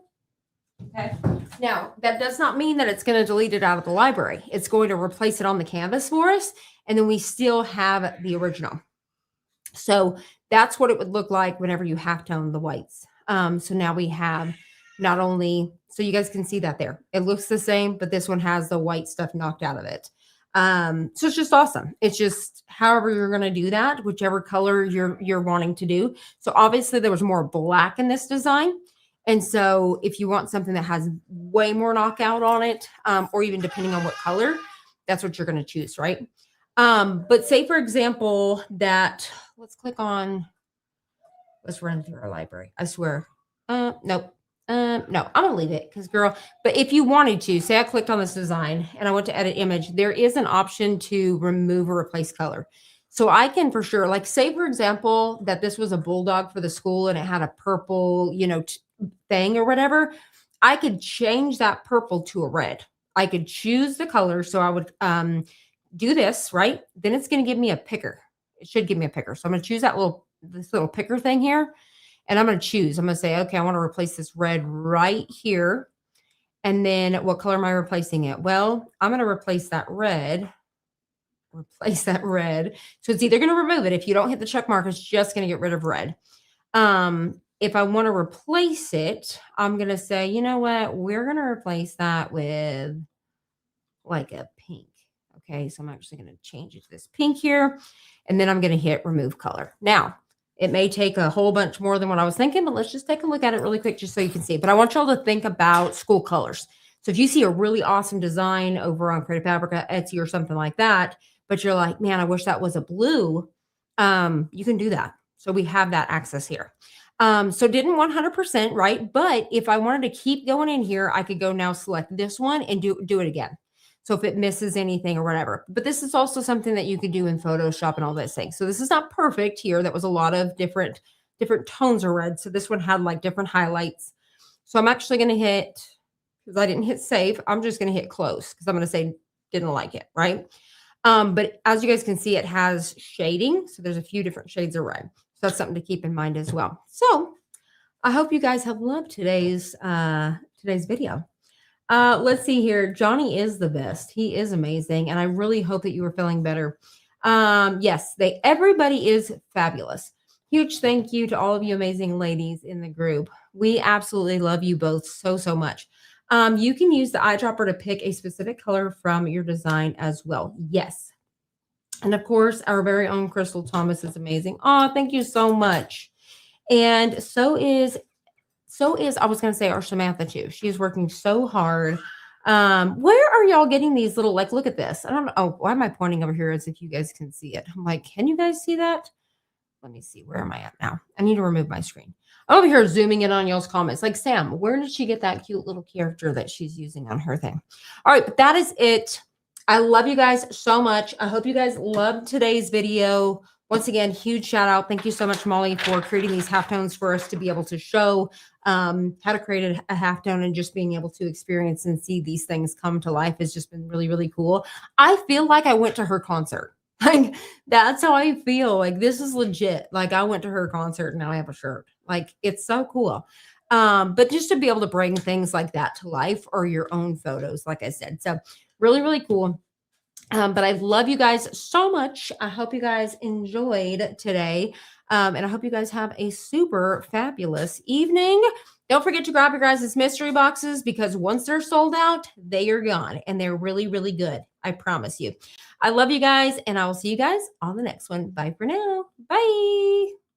Now, that does not mean that it's going to delete it out of the library. It's going to replace it on the canvas for us. And then we still have the original. So that's what it would look like whenever you halftone the whites. So now we have not only, so you guys can see that there. It looks the same, but this one has the white stuff knocked out of it. So it's just awesome. It's just however you're going to do that, whichever color you're wanting to do. So obviously there was more black in this design. And so if you want something that has way more knockout on it, or even depending on what color, that's what you're going to choose, right? But say, for example, that let's click on, let's run through our library. I swear. Nope. No, I'm going to leave it because girl, but if you wanted to, say I clicked on this design and I went to edit image, there is an option to remove or replace color. So I can for sure, like say, for example, that this was a bulldog for the school and it had a purple, thing or whatever, I could change that purple to a red. I could choose the color. So I would do this, right? Then it's going to give me a picker. It should give me a picker. So I'm going to choose this little picker thing here. And I'm going to choose. I'm going to say, okay, I want to replace this red right here. And then what color am I replacing it? Well, I'm going to replace that red. So it's either going to remove it. If you don't hit the check mark, it's just going to get rid of red. If I want to replace it, I'm going to say, you know what? We're going to replace that with like a pink. Okay. So I'm actually going to change it to this pink here. And then I'm going to hit remove color. Now, it may take a whole bunch more than what I was thinking, but let's just take a look at it really quick just so you can see. But I want y'all to think about school colors. So if you see a really awesome design over on Creative Fabrica, Etsy, or something like that, but you're like, man, I wish that was a blue, you can do that. So we have that access here. So didn't 100%, right? But if I wanted to keep going in here, I could go now select this one and do it again. So if it misses anything or whatever, but this is also something that you could do in Photoshop and all those things. So this is not perfect here. That was a lot of different tones of red. So this one had like different highlights. So I'm actually going to hit, because I didn't hit save, I'm just going to hit close because I'm going to say didn't like it, right? But as you guys can see, it has shading. So there's a few different shades of red. So that's something to keep in mind as well. So I hope you guys have loved today's video. Let's see here. Johnny is the best. He is amazing. And I really hope that you are feeling better. Yes, everybody is fabulous. Huge thank you to all of you amazing ladies in the group. We absolutely love you both so, so much. You can use the eyedropper to pick a specific color from your design as well. Yes. And of course, our very own Crystal Thomas is amazing. Oh, thank you so much. And so is I was going to say our Samantha too. She's working so hard. Where are y'all getting these little, like, look at this. I don't know. Oh, why am I pointing over here as if you guys can see it? I'm like, can you guys see that? Let me see. Where am I at now? I need to remove my screen. I'm over here zooming in on y'all's comments. Like, Sam, where did she get that cute little character that she's using on her thing? All right, but that is it. I love you guys so much. I hope you guys loved today's video. Once again, huge shout out. Thank you so much, Molly, for creating these halftones for us to be able to show how to create a halftone, and just being able to experience and see these things come to life has just been really, really cool. I feel like I went to her concert. Like, that's how I feel. Like, this is legit. Like, I went to her concert and now I have a shirt. Like, it's so cool. But just to be able to bring things like that to life, or your own photos, like I said. So really, really cool. But I love you guys so much. I hope you guys enjoyed today. And I hope you guys have a super fabulous evening. Don't forget to grab your guys' mystery boxes, because once they're sold out, they are gone. And they're really, really good. I promise you. I love you guys, and I will see you guys on the next one. Bye for now. Bye.